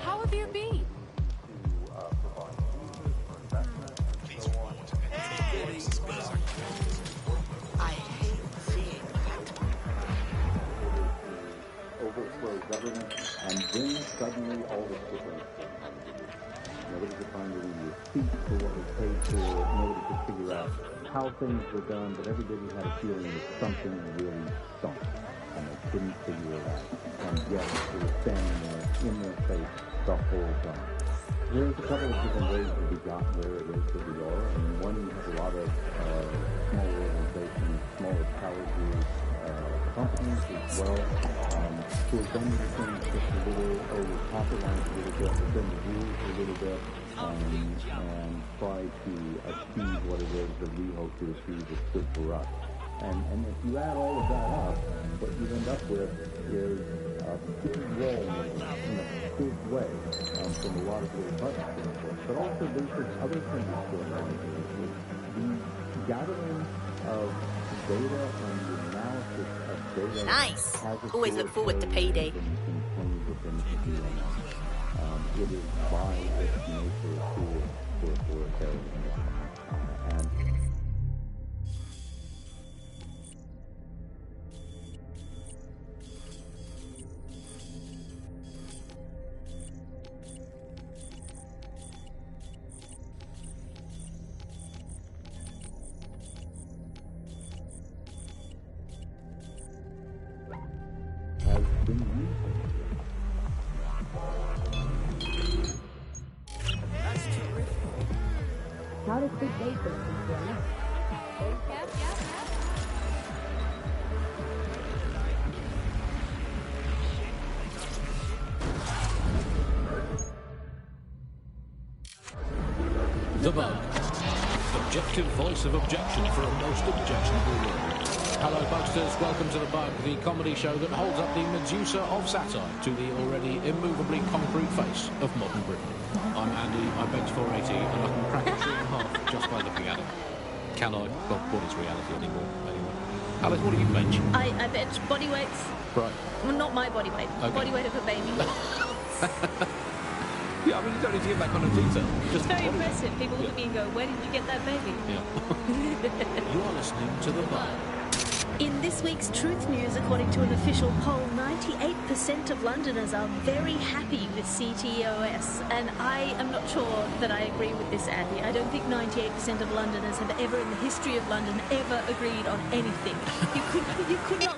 How have you been? I hate seeing overthrow government, and then suddenly all this different. Nobody could find any receipt for what was paid for. Nobody could figure out how things were done, but everybody had a feeling that something really stunk, and they couldn't figure it out. And yet, it was standing there in their face the whole time. There's a couple of different ways that we got where it is that we are. I mean, one, you have a lot of small organizations, smaller power group companies as well, who have done these things just a little over top the line a little bit, within the rules a little bit, and try to achieve what it is that we hope to achieve is good for us. And if you add all of that up, what you end up with is a big role in a big way from a lot of little budget standpoint. But also there's this other thing that's going on here, is the gathering of data and the analysis of data. Nice. Always look forward to payday. It is by its nature a tool for authoritarianism. And has been used. How does Big Day fit into your life? The Bug. Objective voice of objection for a most objectionable world. Hello, Bugsters. Welcome to The Bug, the comedy show that holds up the Medusa of satire to the already immovably concrete face of modern Britain. I'm Andy, I bench 480, and I can crack a tree in half just by looking at it. Can I? Well, what is reality anymore, anyway? Alice, what do you bench? I bench body weights. Right. Well, not my body weight. Okay. Body weight of a baby. Yeah, I mean, you don't need to get that kind of detail. It's very impressive. People look at me and go, where did you get that baby? Yeah. You're listening to The Bug. In this week's Truth News, according to an official poll, 98% of Londoners are very happy with CTOS. And I am not sure that I agree with this, Andy. I don't think 98% of Londoners have ever, in the history of London, ever agreed on anything. You could not...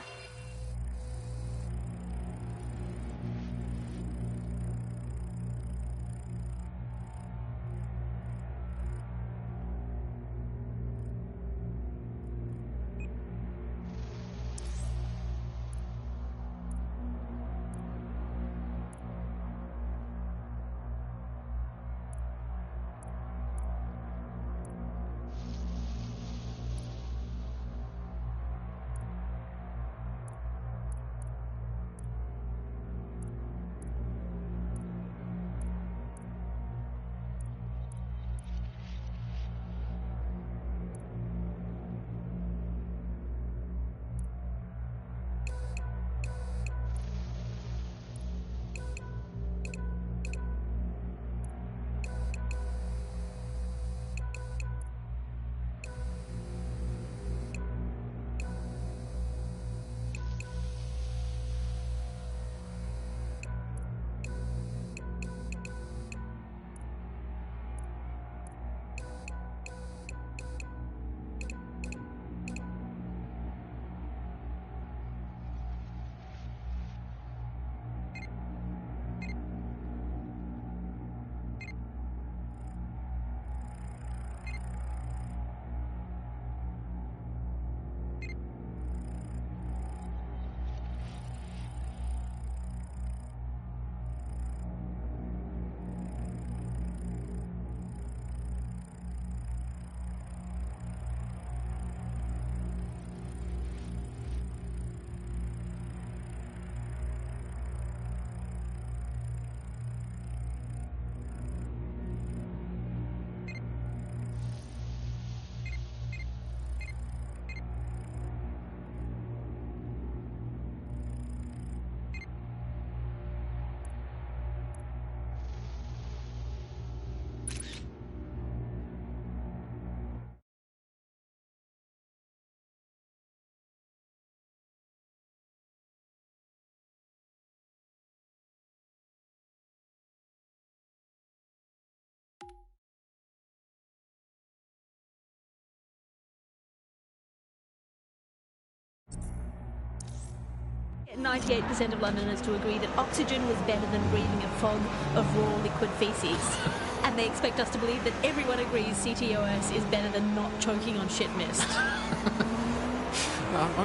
98% of Londoners to agree that oxygen was better than breathing a fog of raw liquid feces. And they expect us to believe that everyone agrees CTOS is better than not choking on shit mist.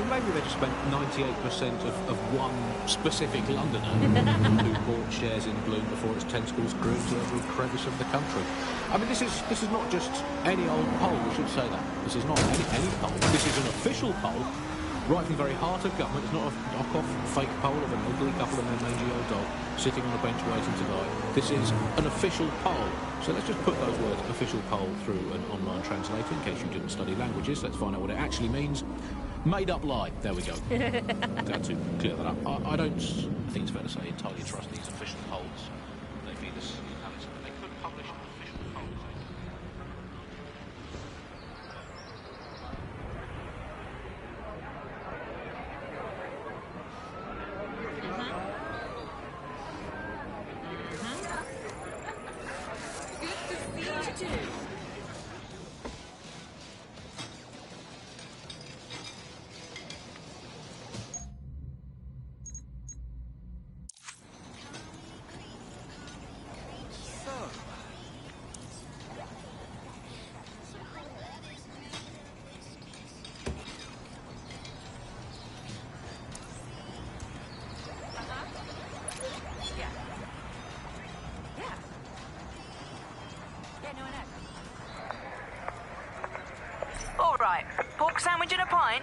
Maybe they just spent 98% of one specific Londoner who bought shares in Bloom before its tentacles grew into every crevice of the country. I mean, this is not just any old poll, we should say that. This is not any poll. This is an official poll, right from the very heart of government. It's not a knock-off fake poll of an elderly couple and their mangy old dog sitting on a bench waiting to die. This is an official poll. So let's just put those words, official poll, through an online translator in case you didn't study languages. Let's find out what it actually means. Made up lie. There we go. Glad to clear that up. I think it's fair to say, entirely trust these official polls. They feed us analysis, but they could publish an official poll. Good to see you too. All right, pork sandwich and a pint.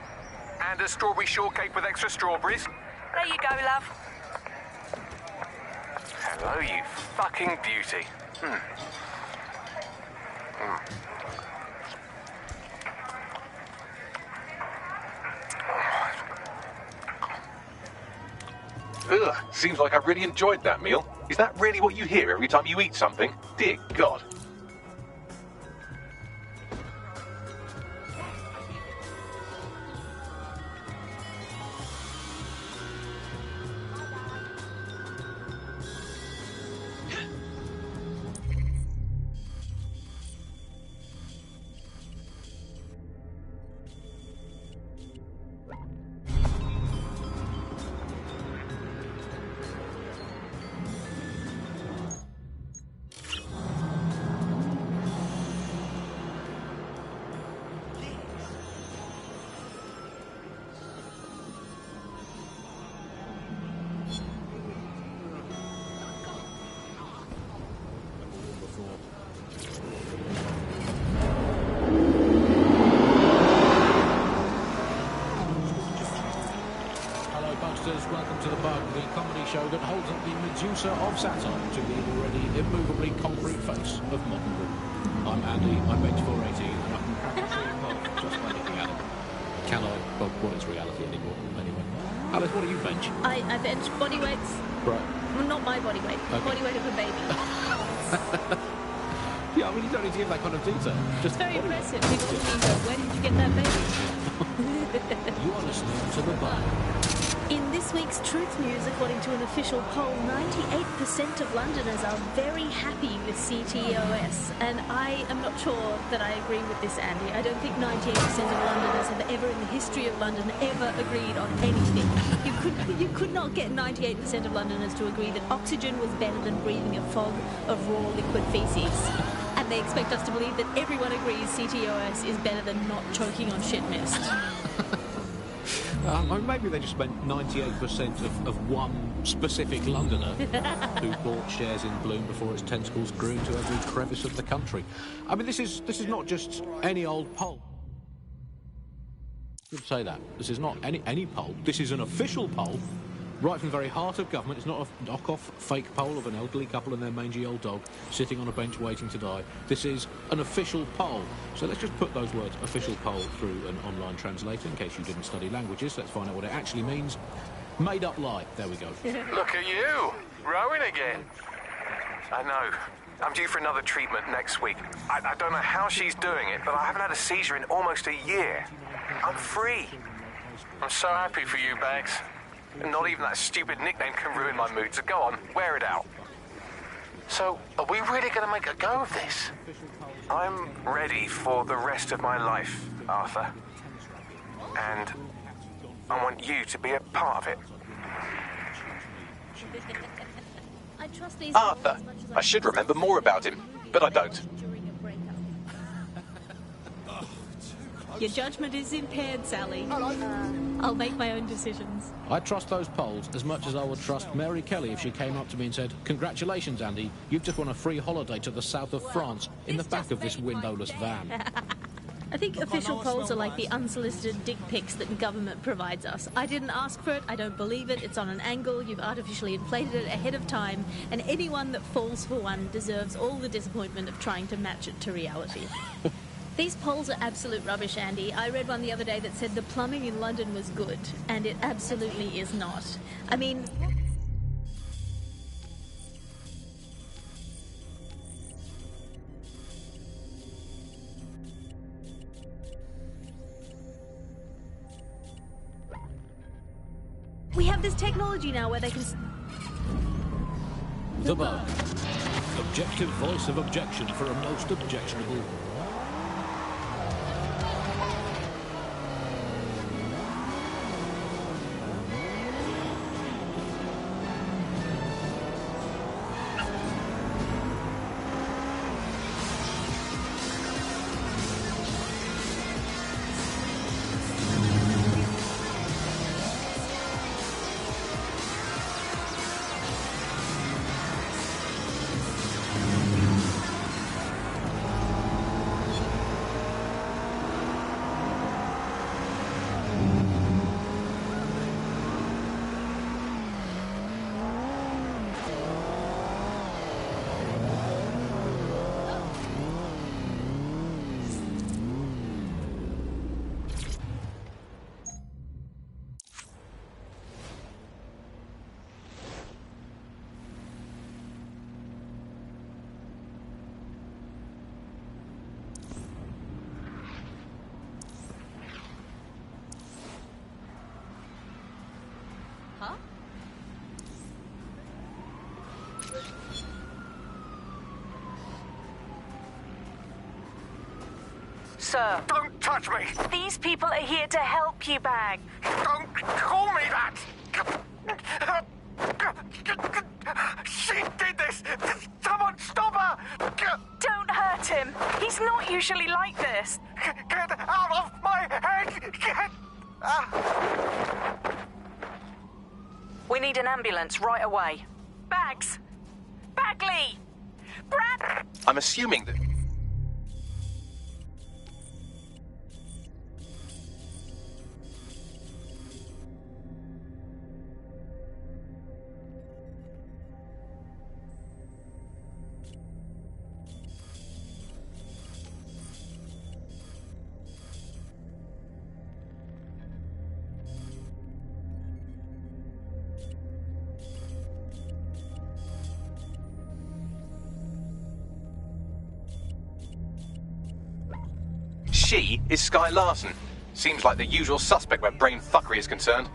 And a strawberry shortcake with extra strawberries. There you go, love. Hello, you fucking beauty. Ugh, seems like I really enjoyed that meal. Is that really what you hear every time you eat something? Dear God. Welcome to The Bug, the comedy show that holds up the Medusa of satire to the already immovably concrete face of modern Britain. I'm Andy, I bench 480, and I can crack a tree above just like reality. Can I? Well, it's reality anymore, anyway. Alice, what do you bench? I bench body weights. Right. Well, not my body weight. Okay. Body weight of a baby. Yeah, I mean, you don't need to give that kind of detail. It's very impressive. People ask me, where did you get that baby? You are listening to The Bug. In this week's Truth News, according to an official poll, 98% of Londoners are very happy with CTOS. And I am not sure that I agree with this, Andy. I don't think 98% of Londoners have ever in the history of London ever agreed on anything. You could not get 98% of Londoners to agree that oxygen was better than breathing a fog of raw liquid feces. And they expect us to believe that everyone agrees CTOS is better than not choking on shit mist. Maybe they just spent 98% of one specific Londoner who bought shares in Bloom before its tentacles grew into every crevice of the country. I mean, this is not just any old poll. You'd say that. This is not any poll. This is an official poll, right from the very heart of government. It's not a knock-off fake poll of an elderly couple and their mangy old dog sitting on a bench waiting to die. This is an official poll. So let's just put those words, official poll, through an online translator in case you didn't study languages. Let's find out what it actually means. Made up lie. There we go. Look at you, rowing again. I know. I'm due for another treatment next week. I don't know how she's doing it, but I haven't had a seizure in almost a year. I'm free. I'm so happy for you, Bags. Not even that stupid nickname can ruin my mood, so go on, wear it out. So, are we really going to make a go of this? I'm ready for the rest of my life, Arthur. And I want you to be a part of it. I trust these Arthur. I should remember more about him, but I don't. Your judgment is impaired, Sally. I'll make my own decisions. I trust those polls as much as I would trust Mary Kelly if she came up to me and said, "Congratulations, Andy, you've just won a free holiday to the south of France in the back of this windowless van." I think official polls are like the unsolicited dick pics that government provides us. I didn't ask for it, I don't believe it, it's on an angle, you've artificially inflated it ahead of time, and anyone that falls for one deserves all the disappointment of trying to match it to reality. These polls are absolute rubbish, Andy. I read one the other day that said the plumbing in London was good, and it absolutely is not. I mean... We have this technology now where they can... The Bug. Objective voice of objection for a most objectionable... Huh? Sir. Don't touch me! These people are here to help you, Bag. Don't call me that! She did this! Someone stop her! Don't hurt him. He's not usually like this. Get out of my head! Get... We need an ambulance right away. Bags. Bagley! Brad! I'm assuming that... She is Sky Larson. Seems like the usual suspect where brain fuckery is concerned.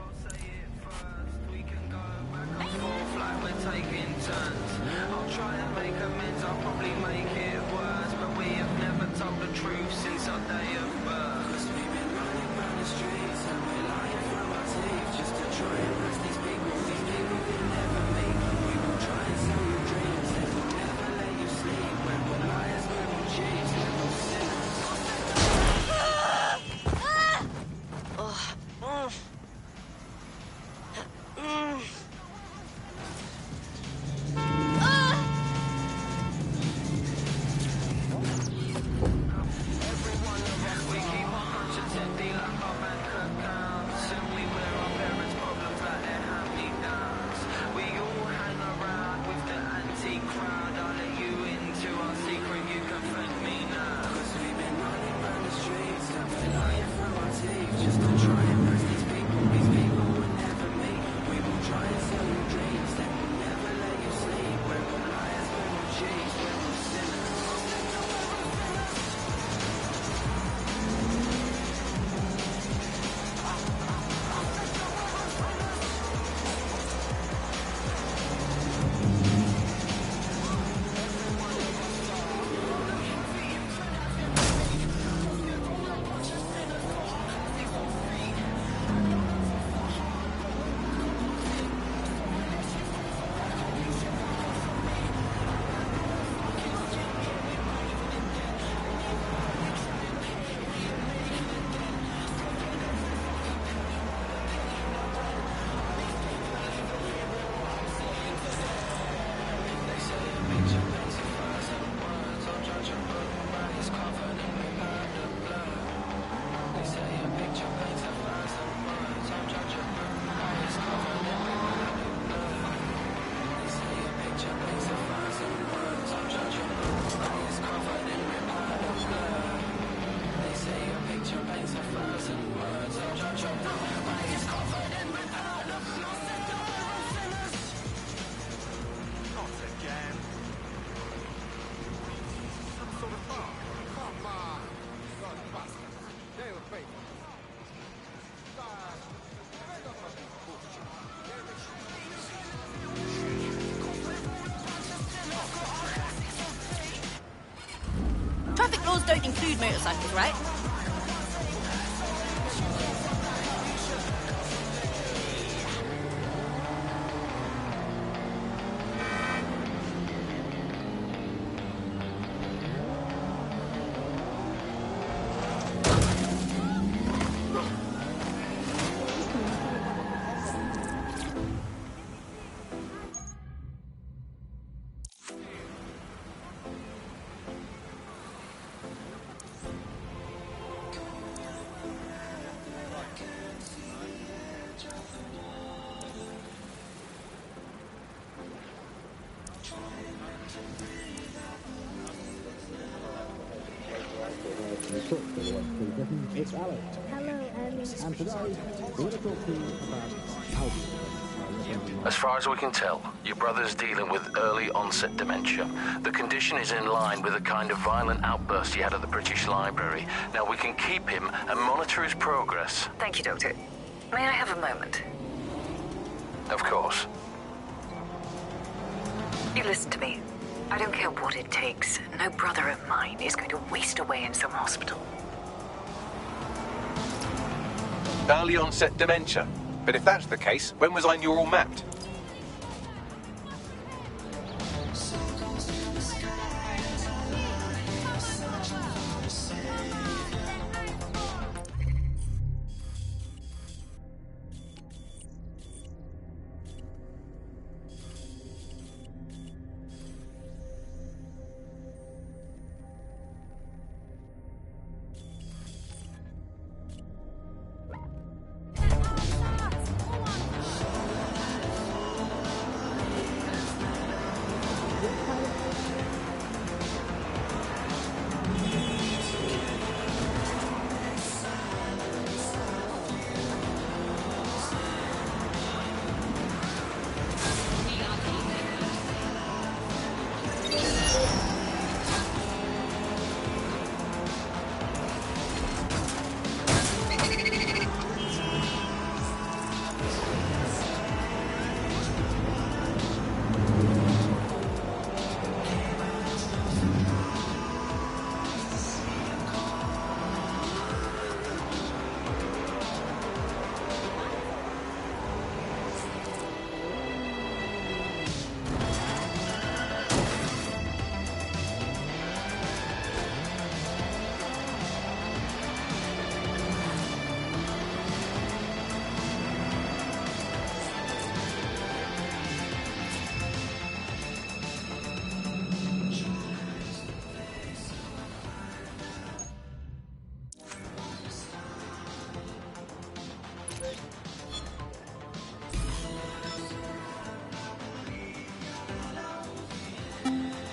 don't include motorcycles, right? It's Alex. Hello, And today, we're going to talk to you about Albion. As far as we can tell, your brother's dealing with early onset dementia. The condition is in line with the kind of violent outburst he had at the British Library. Now we can keep him and monitor his progress. Thank you, Doctor. May I have a moment? Of course. You listen to me. I don't care what it takes. No brother of mine is going to waste away in some hospital. Early onset dementia. But if that's the case, when was I neural mapped?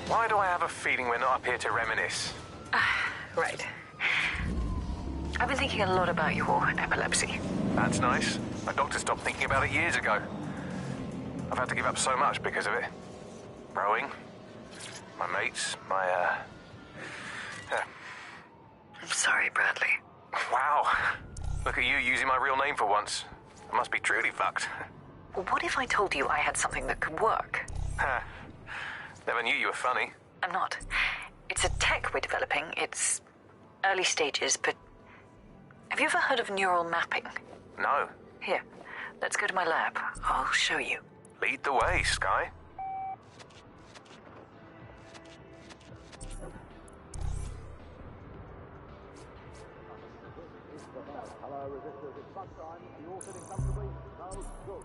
Why do I have a feeling we're not up here to reminisce? Right. I've been thinking a lot about your epilepsy. That's nice. My doctor stopped thinking about it years ago. I've had to give up so much because of it. Rowing, my mates, my, I'm sorry, Bradley. Wow. Look at you using my real name for once. I must be truly fucked. What if I told you I had something that could work? Never knew you were funny. I'm not. It's a tech we're developing. It's early stages, but... Have you ever heard of neural mapping? No. Here, let's go to my lab. I'll show you. Lead the way, Sky. Hello, resistors. It's bug time. You all sitting comfortably? No? Good.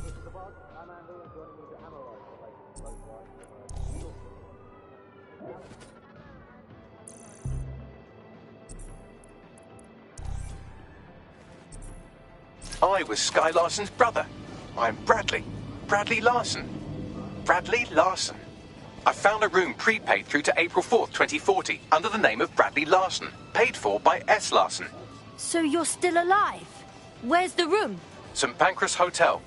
This is the bug. I'm Andy, and joining me is Amaroy. I was Sky Larson's brother. I'm Bradley. Bradley Larson. Bradley Larson. I found a room prepaid through to April 4th, 2040, under the name of Bradley Larson, paid for by S. Larson. So you're still alive? Where's the room? St. Pancras Hotel.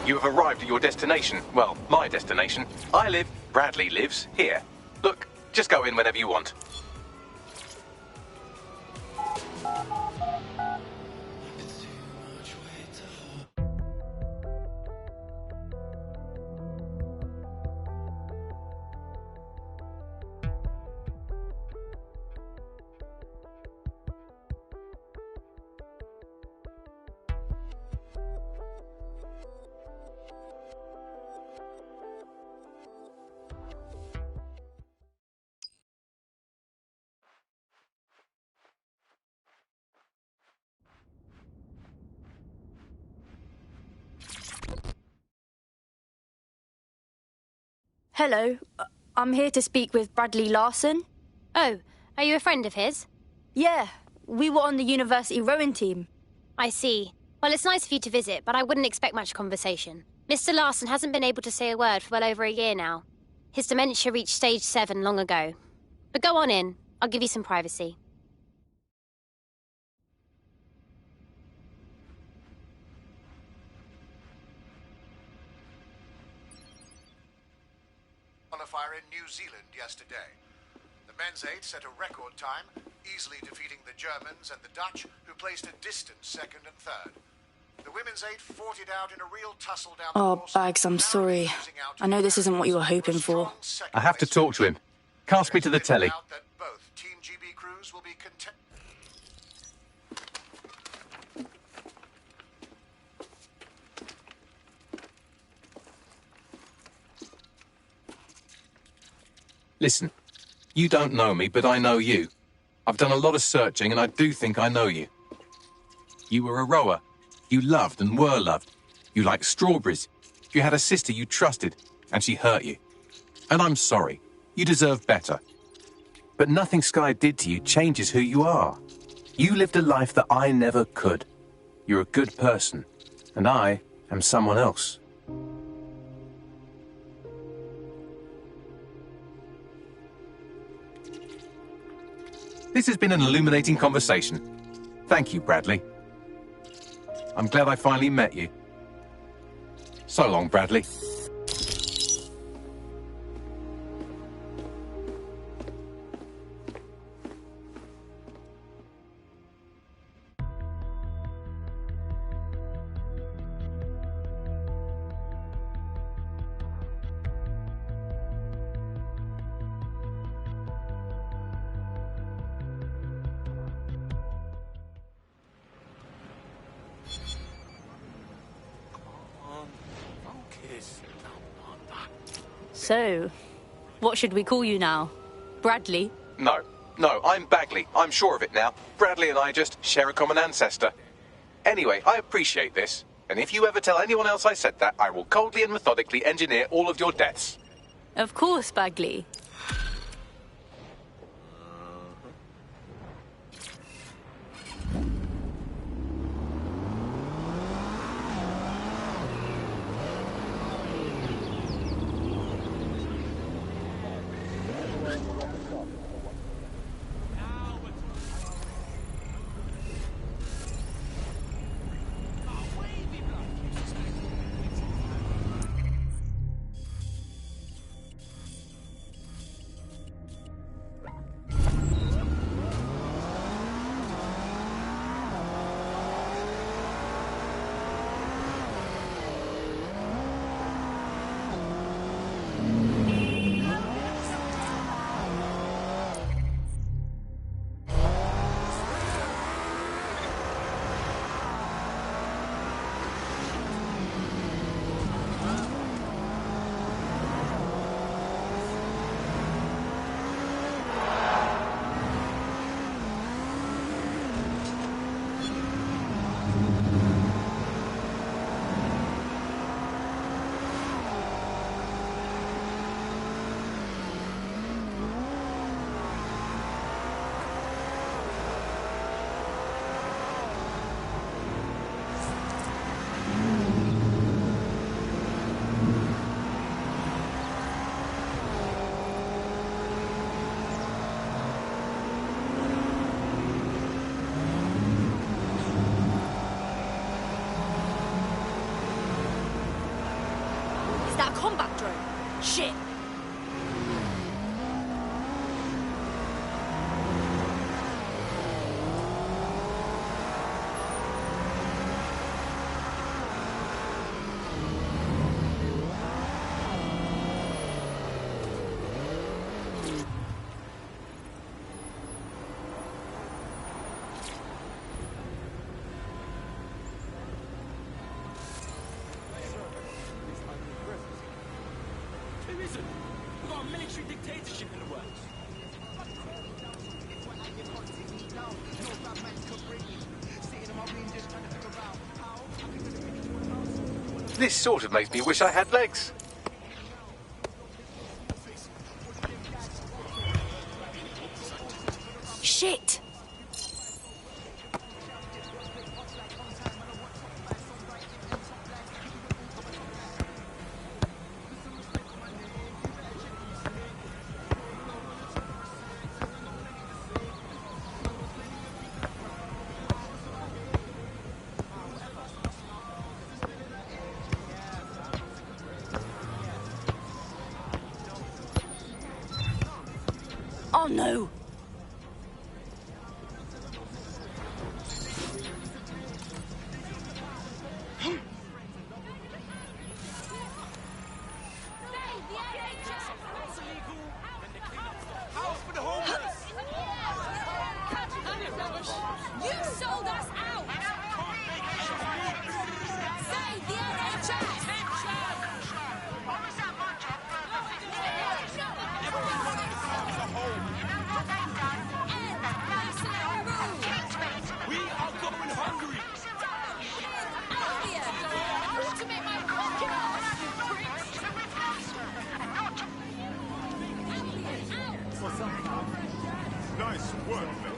You have arrived at your destination. Well, my destination. Bradley lives here. Look, just go in whenever you want. Hello, I'm here to speak with Bradley Larson. Oh, are you a friend of his? Yeah, we were on the university rowing team. I see. Well, it's nice of you to visit, but I wouldn't expect much conversation. Mr. Larson hasn't been able to say a word for well over a year now. His dementia reached stage 7 long ago. But go on in. I'll give you some privacy. Qualifier in New Zealand yesterday. The men's 8 set a record time, easily defeating the Germans and the Dutch, who placed a distant second and third. The women's 8 fought it out in a real tussle down the Oh, course. Bags, I'm sorry. I know this isn't what you were hoping for. I have to talk to him. Cast me to the telly. That both Team GB crews will be content. Listen, you don't know me, but I know you. I've done a lot of searching, and I do think I know you. You were a rower. You loved and were loved. You liked strawberries. You had a sister you trusted, and she hurt you. And I'm sorry. You deserve better. But nothing Sky did to you changes who you are. You lived a life that I never could. You're a good person, and I am someone else. This has been an illuminating conversation. Thank you, Bradley. I'm glad I finally met you. So long, Bradley. So, what should we call you now? Bradley? No, I'm Bagley. I'm sure of it now. Bradley and I just share a common ancestor. Anyway, I appreciate this. And if you ever tell anyone else I said that, I will coldly and methodically engineer all of your deaths. Of course, Bagley. that a combat drone? Shit. This sort of makes me wish I had legs. Shit! Oh no! You sold us out! Save the NHS! We are going hungry! Ultimate my fucking ass, you pricks! Nice work, mate.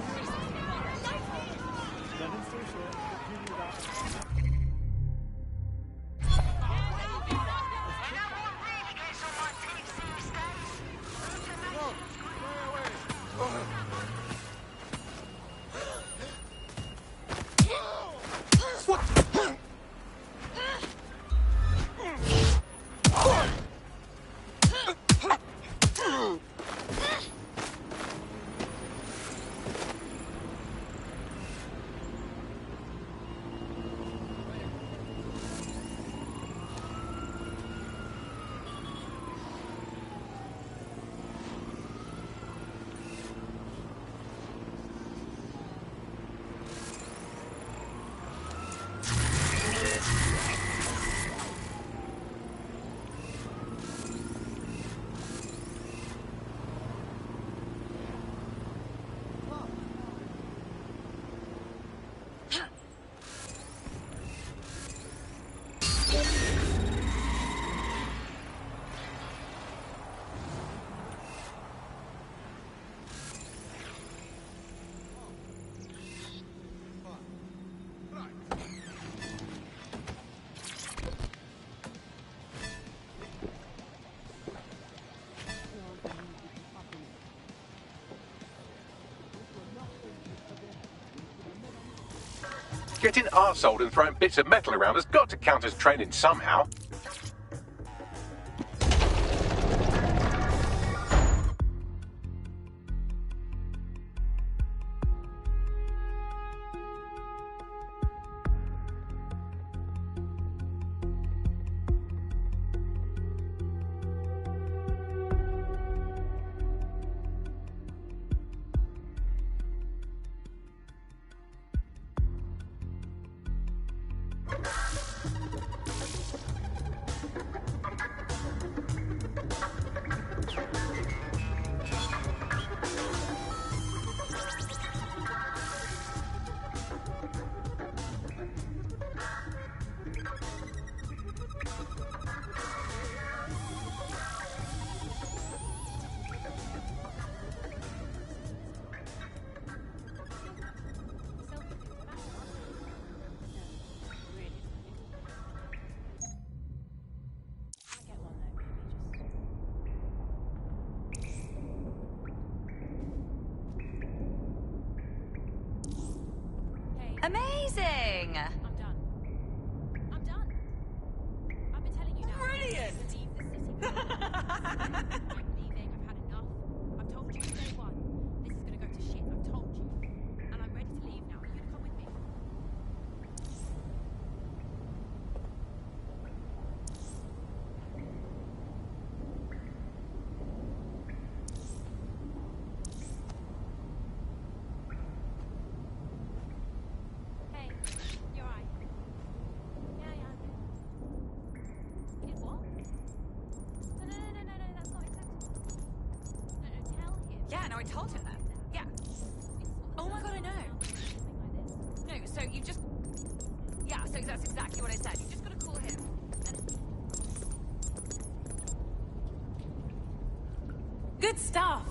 Getting arseholed and throwing bits of metal around has got to count as training somehow. I told him that. Yeah. Oh my god, I know. No, so you just... Yeah, so that's exactly what I said. You just gotta call him. Good stuff.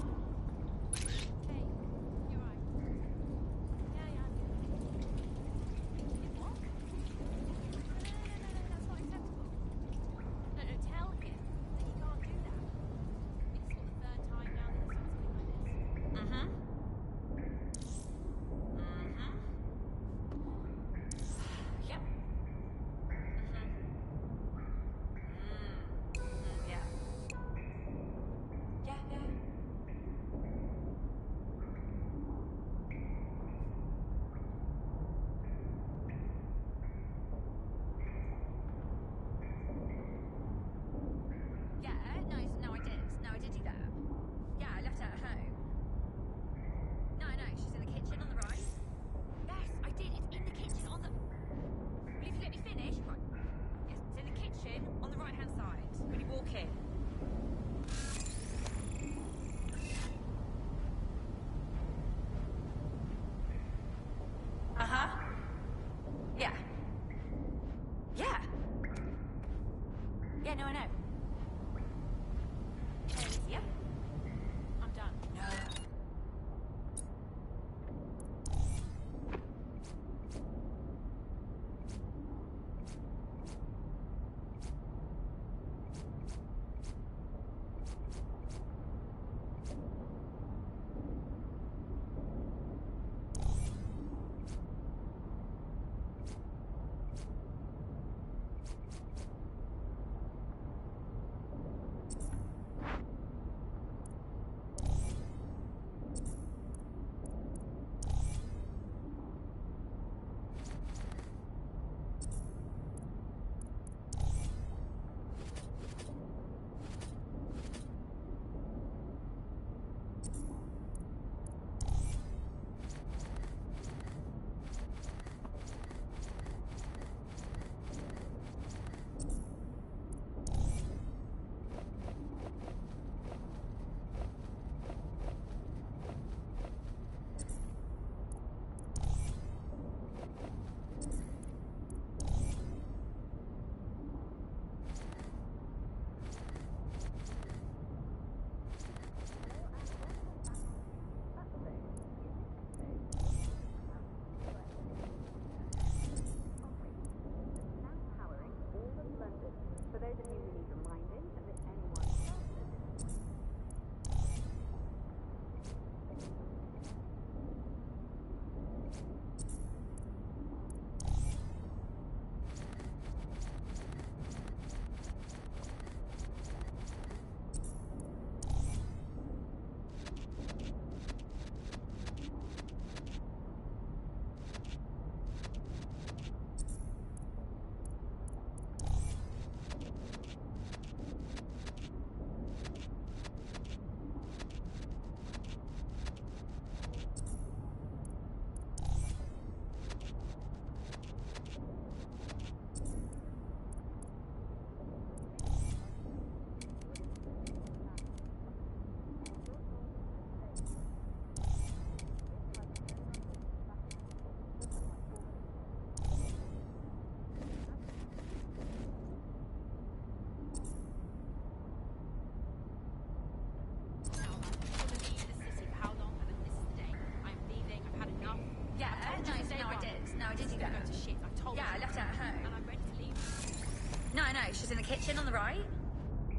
No, she's in the kitchen on the right.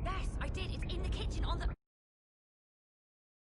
Yes, I did. It's in the kitchen on the...